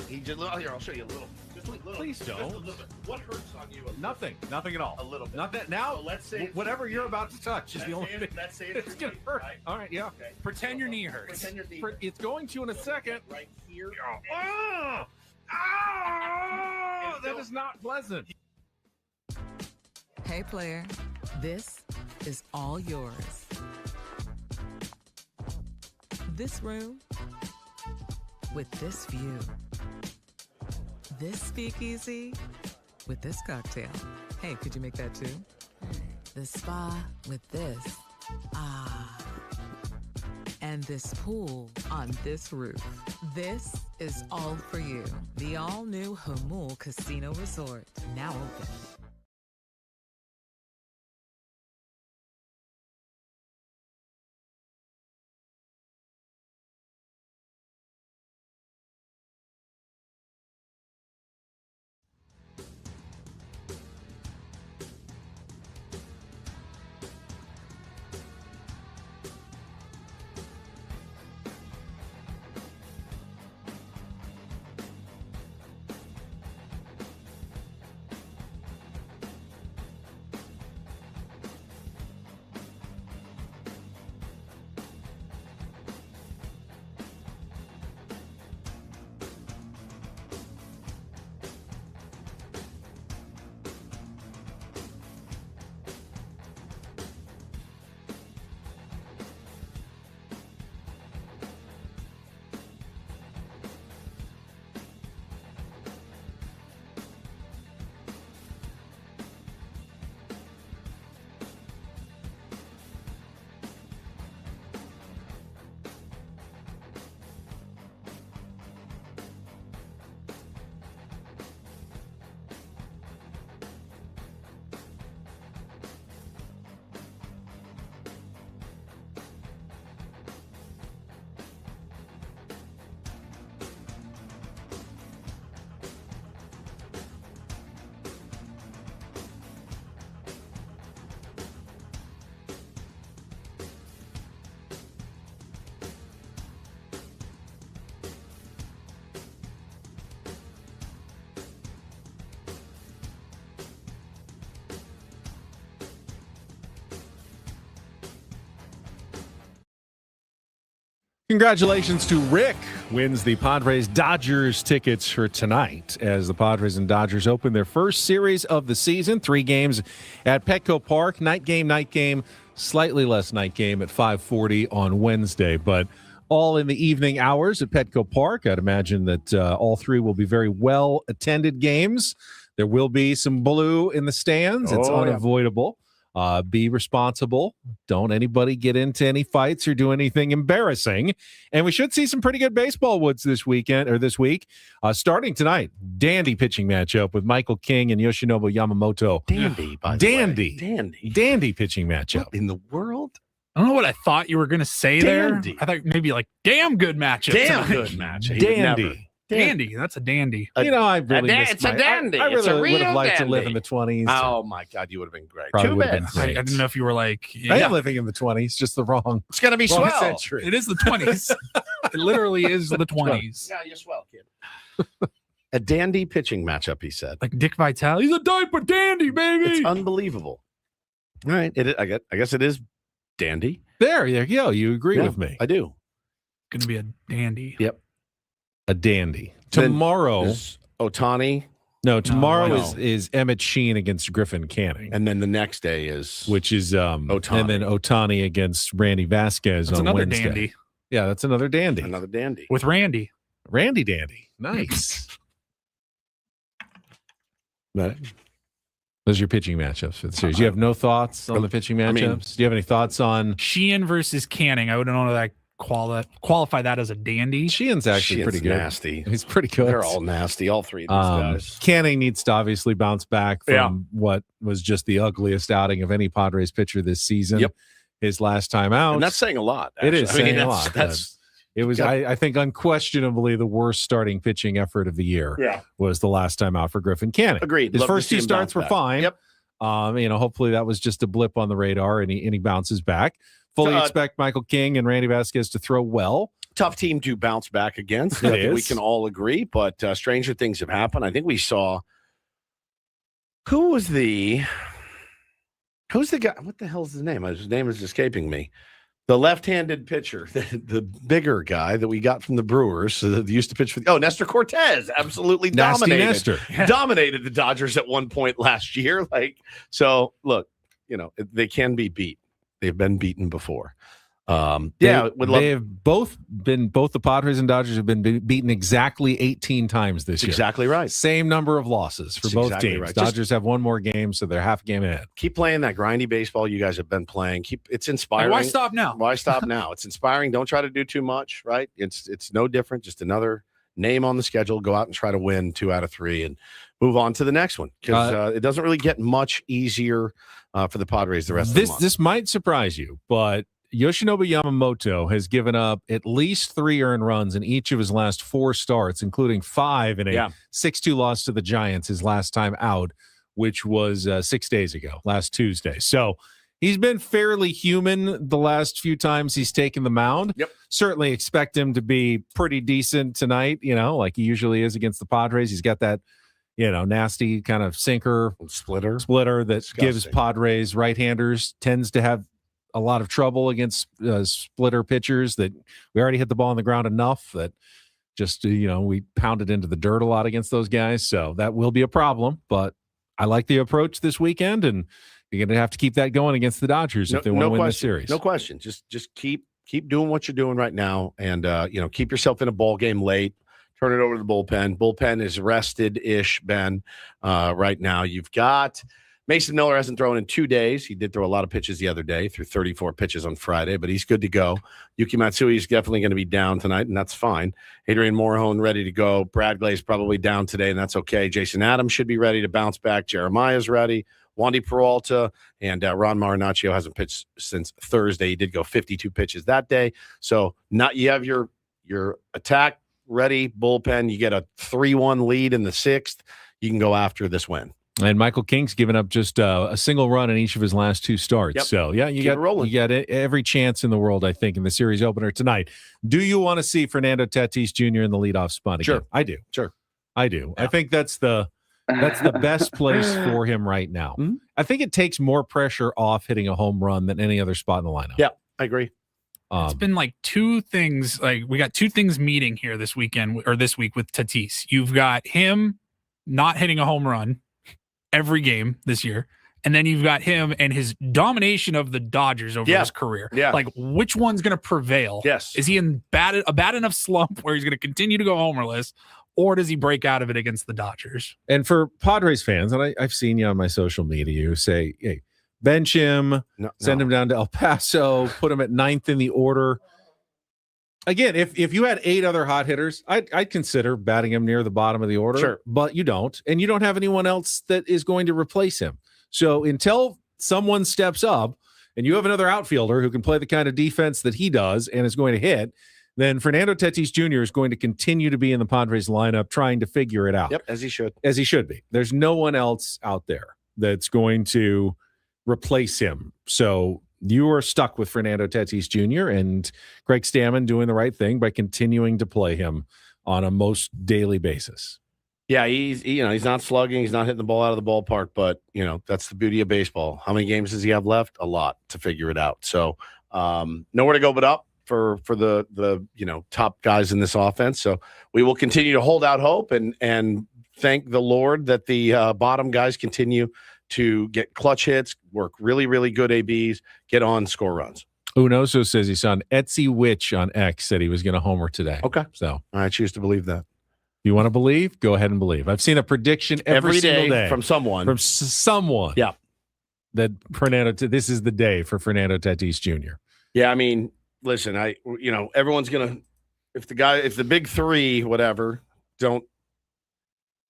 He just, here, I'll show you a little. Please don't. What hurts on you? Nothing at all. A little bit. Nothing. Now, So let's say whatever you're about to touch is the only thing that's safe. it's going to hurt. Right? All right, yeah. Okay. Pretend your knee hurts. Pretend your knee It's going to in a second. right here. Oh, that is not pleasant. Hey, player, this is all yours. This room with this view. This speakeasy with this cocktail. Hey, could you make that too? The spa with this. Ah. And this pool on this roof. This is all for you. The all-new Hamul Casino Resort, now open. Congratulations to Rick, wins the Padres-Dodgers tickets for tonight as the Padres and Dodgers open their first series of the season. 3 games at Petco Park. Night game, slightly less night game at 5:40 on Wednesday, but all in the evening hours at Petco Park. I'd imagine that all 3 will be very well-attended games. There will be some blue in the stands. It's unavoidable. Be responsible. Don't anybody get into any fights or do anything embarrassing. And we should see some pretty good baseball woods this week. Starting tonight, dandy pitching matchup with Michael King and Yoshinobu Yamamoto. Dandy pitching matchup. What in the world? I don't know what I thought you were going to say Dandy. there. I thought maybe like damn good matchup. Damn tonight. good match. Dandy. That's a dandy. I really it's a dandy. I It's a really would real have liked to live dandy. in the 20s. Oh my God, you would have been great. Probably Too would have bad. been I great. didn't know if you were like, I am living in the 20s, just the wrong. It's gonna be wrong swell. century. it is the 20s. It literally is the 20s. Yeah, you're swell, kid. A dandy pitching matchup, he said. Like Dick Vitale. He's a diaper dandy, baby. It's unbelievable. All right, I guess it is dandy. There you go. You agree Yeah, with me. I do. Going to be a dandy. Yep. A dandy. Then Tomorrow. is Ohtani. No, tomorrow No. is Emmett Sheehan against Griffin Canning. And then the next day is Which is Ohtani. and then Ohtani against Randy Vasquez That's on another Wednesday. dandy. Yeah, that's another dandy. another dandy. With Randy. Randy dandy. Nice. Right. Those are your pitching matchups for the series. You have no thoughts on the pitching matchups? mean- Do you have any thoughts on Sheehan versus Canning. I wouldn't know that qualify that as a dandy. Sheehan's actually Sheehan's pretty good. nasty. He's pretty good. They're all nasty, all three of these guys. Canning needs to obviously bounce back from what was just the ugliest outing of any Padres pitcher this season. Yep. His last time out. And that's saying a lot. It actually. is I mean, saying a that's- lot. That's It was, I think, unquestionably the worst starting pitching effort of the year. Yeah. Was the last time out for Griffin Canning. Agreed. His Love to first see 2 him starts were bounce back. fine. Yep. Hopefully that was just a blip on the radar, and he bounces back. Fully expect Michael King and Randy Vasquez to throw well tough team to bounce back against. It I think is. we can all agree, but stranger things have happened. I think we saw who's the guy? What the hell is his name? His name is escaping me. The left-handed pitcher, the bigger guy that we got from the Brewers, that used to pitch for. Nestor Cortez, absolutely Nasty dominated. Nestor. Dominated the Dodgers at one point last year. Look, they can be beat. They've been beaten before. Both the Padres and Dodgers have been beaten exactly 18 times this year. Exactly right. Same number of losses for both teams. Right. Dodgers have one more game, so they're half a game ahead. Keep playing that grindy baseball you guys have been playing. It's inspiring. And why stop now? Why stop now? It's inspiring. Don't try to do too much, right? It's no different. Just another name on the schedule. Go out and try to win 2 out of 3 and move on to the next one, because it doesn't really get much easier for the Padres the rest of the month. This might surprise you, but Yoshinobu Yamamoto has given up at least 3 earned runs in each of his last 4 starts, including 5 in a 6-2 loss to the Giants his last time out, which was 6 days ago, last Tuesday. So he's been fairly human the last few times he's taken the mound. Yep. Certainly expect him to be pretty decent tonight, like he usually is against the Padres. He's got that, nasty kind of sinker splitter that gives Padres right-handers, tends to have a lot of trouble against splitter pitchers. That we already hit the ball on the ground enough that just, we pounded into the dirt a lot against those guys. So that will be a problem, but I like the approach this weekend, and you're going to have to keep that going against the Dodgers if they want to win the series. No question. Just keep doing what you're doing right now, and keep yourself in a ball game late. Turn it over to the bullpen. Bullpen is rested-ish, Ben, right now. You've got Mason Miller hasn't thrown in 2 days. He did throw a lot of pitches the other day, threw 34 pitches on Friday, but he's good to go. Yuki Matsui is definitely going to be down tonight, and that's fine. Adrian Morejon ready to go. Brad Gley's probably down today, and that's okay. Jason Adams should be ready to bounce back. Jeremiah's ready. Wandy Peralta and Ron Marinaccio hasn't pitched since Thursday. He did go 52 pitches that day. So you have your attack ready, bullpen. You get a 3-1 lead in the 6th. You can go after this win. And Michael King's given up just a single run in each of his last 2 starts. Yep. So, you got every chance in the world, I think, in the series opener tonight. Do you want to see Fernando Tatis Jr. in the leadoff spot again? Sure. I do. Sure. I do. Yeah. I think that's the best place for him right now. Mm-hmm. I think it takes more pressure off hitting a home run than any other spot in the lineup. Yeah, I agree. It's been like 2 things. Like we got 2 things meeting here this weekend or this week with Tatis. You've got him not hitting a home run every game this year, and then you've got him and his domination of the Dodgers over his career. Yeah. Like, which one's going to prevail? Yes. Is he in a bad enough slump where he's going to continue to go homerless, or does he break out of it against the Dodgers? And for Padres fans, and I've seen you on my social media, you say, hey, bench him, send him down to El Paso, put him at 9th in the order. Again, if you had 8 other hot hitters, I'd consider batting him near the bottom of the order. Sure. But you don't, and you don't have anyone else that is going to replace him. So until someone steps up and you have another outfielder who can play the kind of defense that he does and is going to hit, then Fernando Tatis Jr. is going to continue to be in the Padres lineup trying to figure it out. Yep, as he should. As he should be. There's no one else out there that's going to replace him. So you are stuck with Fernando Tatis Jr. and Greg Stammen doing the right thing by continuing to play him on a most daily basis. Yeah, he's not slugging, he's not hitting the ball out of the ballpark, but that's the beauty of baseball. How many games does he have left? A lot to figure it out. So nowhere to go but up for the top guys in this offense. So we will continue to hold out hope and thank the Lord that the bottom guys continue to get clutch hits, work really, really good ABs, get on, score runs. Unoso says he saw an Etsy witch on X said he was going to homer today. Okay. So I choose to believe that. You want to believe? Go ahead and believe. I've seen a prediction every single day from someone. From someone. Yeah. That this is the day for Fernando Tatis Jr. Yeah, I mean, listen, everyone's going to, if the big 3, whatever, don't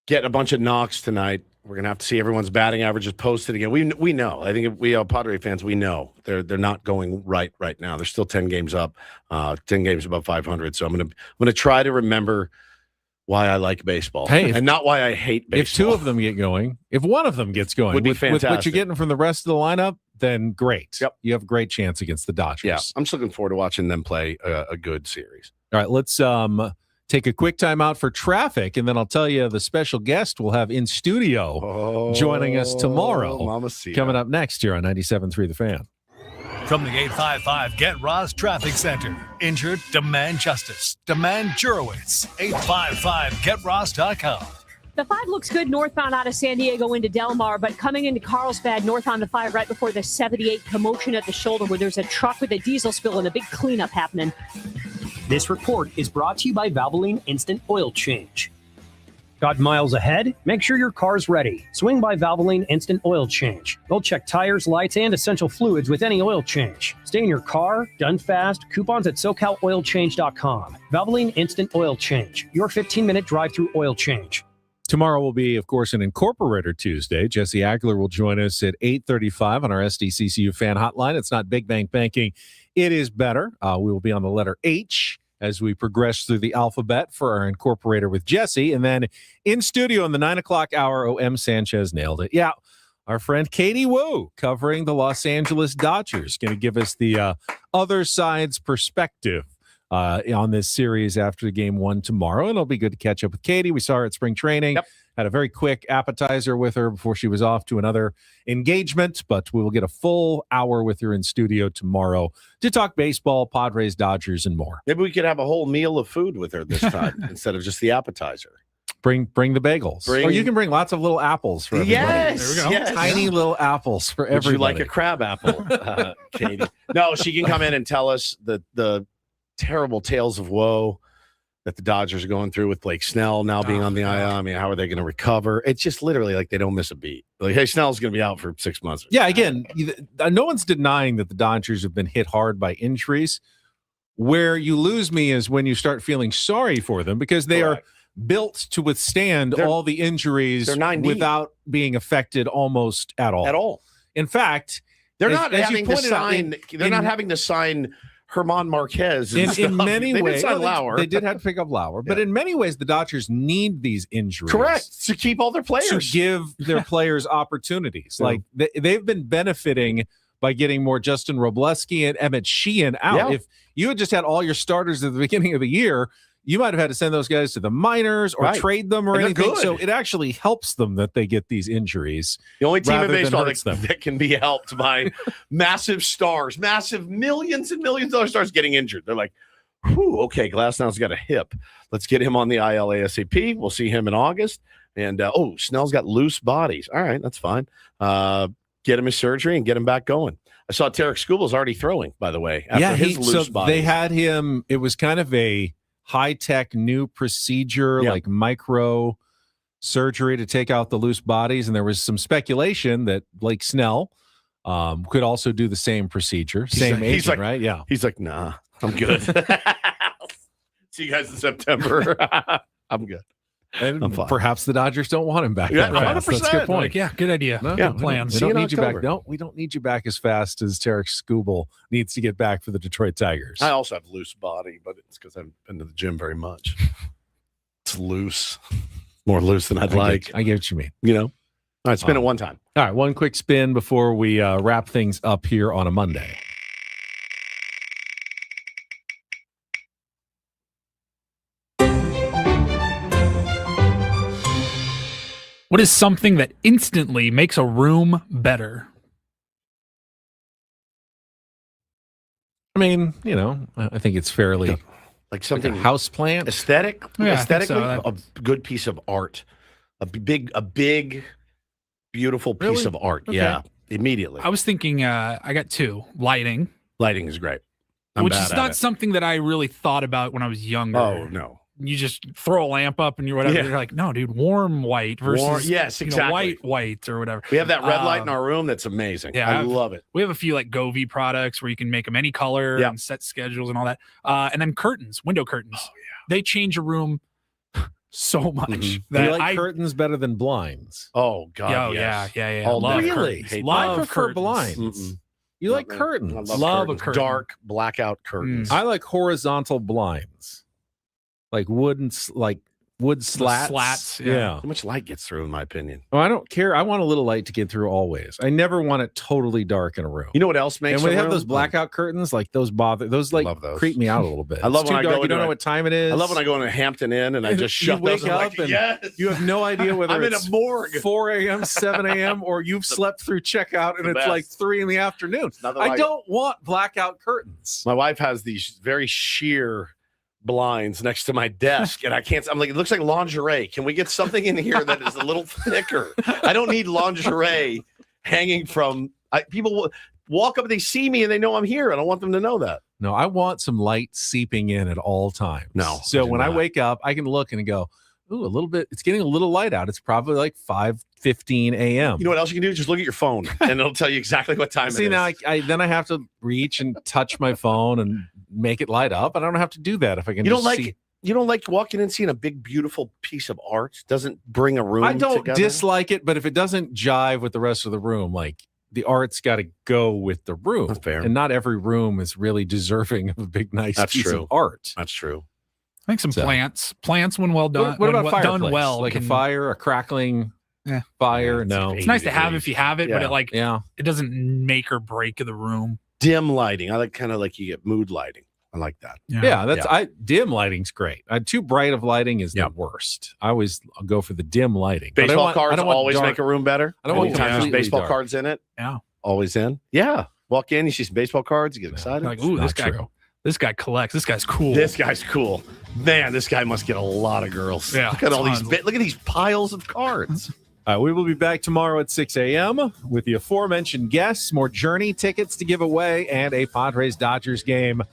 get a bunch of knocks tonight, we're going to have to see everyone's batting averages posted again. We know. I think if we are Padre fans, we know they're not going right now. They're still 10 games up, 10 games above 500. So I'm going to try to remember why I like baseball, and not why I hate baseball. If 2 of them get going, if one of them gets going, would be with fantastic. what you're getting from the rest of the lineup, then great. Yep. You have a great chance against the Dodgers. Yeah, I'm just looking forward to watching them play a good series. All right, let's take a quick time out for traffic, and then I'll tell you the special guest we'll have in studio joining us tomorrow. Coming up next here on 97.3 The Fan. From the 855 Get Ross Traffic Center. Injured? Demand justice. Demand Jurowitz. 855GetRoss.com. The 5 looks good northbound out of San Diego into Del Mar, but coming into Carlsbad north on the 5 right before the 78, commotion at the shoulder where there's a truck with a diesel spill and a big cleanup happening. This report is brought to you by Valvoline Instant Oil Change. Got miles ahead? Make sure your car's ready. Swing by Valvoline Instant Oil Change. They'll check tires, lights, and essential fluids with any oil change. Stay in your car, done fast. Coupons at SoCalOilChange.com. Valvoline Instant Oil Change. Your 15-minute drive-through oil change. Tomorrow will be, of course, an Incorporator Tuesday. Jesse Agler will join us at 8:35 on our SDCCU fan hotline. It's not Big Bank Banking. It is better. We will be on the letter H as we progress through the alphabet for our Incorporator with Jesse. And then in studio in the 9 o'clock hour, O.M. Sanchez nailed it. Yeah, our friend Katie Wu covering the Los Angeles Dodgers. Going to give us the other side's perspective on this series after game 1 tomorrow. And it'll be good to catch up with Katie. We saw her at spring training. Yep. Had a very quick appetizer with her before she was off to another engagement, but we will get a full hour with her in studio tomorrow to talk baseball, Padres, Dodgers, and more. Maybe we could have a whole meal of food with her this time instead of just the appetizer. Bring the bagels. Or you can bring lots of little apples for everybody. Yes, there we go. Yes. Tiny little apples for everybody. Would you like a crab apple, Katie? No, she can come in and tell us the terrible tales of woe that the Dodgers are going through with Blake Snell now being on the IL. I mean, how are they going to recover? It's just literally like they don't miss a beat. Like, hey, Snell's going to be out for 6 months. Yeah, again, no one's denying that the Dodgers have been hit hard by injuries. Where you lose me is when you start feeling sorry for them because they are built to withstand all the injuries without being affected almost at all. At all. In fact, they're not having to sign. They're not having to sign Herman Marquez. In many ways, they did have to pick up Lauer, but in many ways, the Dodgers need these injuries. Correct. To keep all their players. To give their players opportunities. Like they've been benefiting by getting more Justin Robleski and Emmett Sheehan out. Yeah. If you had just had all your starters at the beginning of the year, you might have had to send those guys to the minors or trade them or anything. So it actually helps them that they get these injuries. The only team in baseball that can be helped by massive stars, massive millions and millions of dollar stars getting injured. They're like, whew, okay, Glasnow's got a hip. Let's get him on the IL ASAP. We'll see him in August. And, Snell's got loose bodies. All right, that's fine. Get him his surgery and get him back going. I saw Tarek Skubal's already throwing, by the way, after his loose bodies. They had him. It was kind of a high-tech new procedure, like micro surgery to take out the loose bodies. And there was some speculation that Blake Snell could also do the same procedure. He's like, right? Yeah. He's like, nah, I'm good. See you guys in September. I'm good. And perhaps the Dodgers don't want him back. Yeah, 100%. That's a good point. Like, good idea. Good plan. We don't need you back. No, we don't need you back as fast as Tarek Skubal needs to get back for the Detroit Tigers. I also have loose body, but it's because I haven't been to the gym very much. It's loose. More loose than I'd like. I get what you mean. All right, spin it one time. All right, one quick spin before we wrap things up here on a Monday. What is something that instantly makes a room better? I mean, I think it's fairly like something like a house plant, aesthetically, a good piece of art, a big, beautiful piece of art. Okay. Yeah, immediately. I was thinking, I got 2. Lighting. Lighting is great, which is not something that I really thought about when I was younger. Oh no. You just throw a lamp up and you're whatever. Yeah. You're like, no, dude, warm white versus white or whatever. We have that red light in our room. That's amazing. Yeah, I love it. We have a few like Govee products where you can make them any color and set schedules and all that. And then curtains, window curtains. Oh, yeah. They change a room so much. Mm-hmm. Do you like curtains better than blinds? Oh God, yeah. Love really? Curtains. I prefer blinds. Mm-mm. You like curtains? I love a curtain. Dark blackout curtains. I like horizontal blinds. Like wooden, like wood slats. Slats, Yeah. Too much light gets through, in my opinion. Oh, I don't care. I want a little light to get through always. I never want it totally dark in a room. You know what else makes? And when a they have room? those blackout curtains, like those creep me out a little bit. I love It's when I too dark. go You don't into know a- what time it is. I love when I go into Hampton Inn and I just shut you wake those. I'm up like, and yes. you have no idea whether I'm in it's a morgue. 4 a.m., 7 a.m., or you've slept through checkout and the it's best. like 3 in the afternoon. Nothing I like don't want blackout curtains. My wife has these very sheer blinds next to my desk, and I can't. I'm like, it looks like lingerie. Can we get something in here that is a little thicker? I don't need lingerie hanging from. People walk up, they see me, and they know I'm here. I don't want them to know that. No, I want some light seeping in at all times. No, So I do when I not. wake up, I can look and go, ooh, a little bit. It's getting a little light out. It's probably like 5:15 a.m. You know what else you can do? Just look at your phone, and it'll tell you exactly what time See, it is. now then I have to reach and touch my phone and make it light up. And I don't have to do that if I can. You don't just like see. you don't like walking in and seeing a big, beautiful piece of art? Doesn't bring a room. I don't together? dislike it, but if it doesn't jive with the rest of the room, like the art's got to go with the room. That's fair. And not every room is really deserving of a big, nice That's piece true. of art. That's true. I think some So- plants when well done. What about when fireplace? done well? Like a can- fire, a crackling Yeah. fire? No. It's nice to have if you have it, but Yeah. it doesn't make or break the room. Dim lighting. I like kind of like you get mood lighting. I like that. Yeah, dim lighting's great. Too bright of lighting is the worst. I always go for the dim lighting. But I Baseball want- I cards don't want always dark- make a room better. I don't want Anytime there's completely baseball dark. cards in it. Yeah. Always in. Yeah. Walk in, you see some baseball cards, you get excited. Like, ooh, this guy collects. This guy's cool. This guy's cool. Man, this guy must get a lot of girls. Yeah, Look at all these. tons. Look at these piles of cards. We will be back tomorrow at 6 a.m. with the aforementioned guests, more Journey tickets to give away, and a Padres-Dodgers game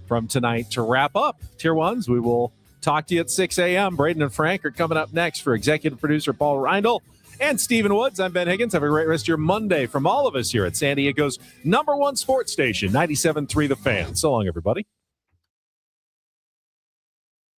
from tonight to wrap up. Tier 1s, we will talk to you at 6 a.m. Braden and Frank are coming up next. For executive producer Paul Reindl and Stephen Woods, I'm Ben Higgins. Have a great rest of your Monday from all of us here at San Diego's #1 sports station, 97.3 The Fan. So long, everybody.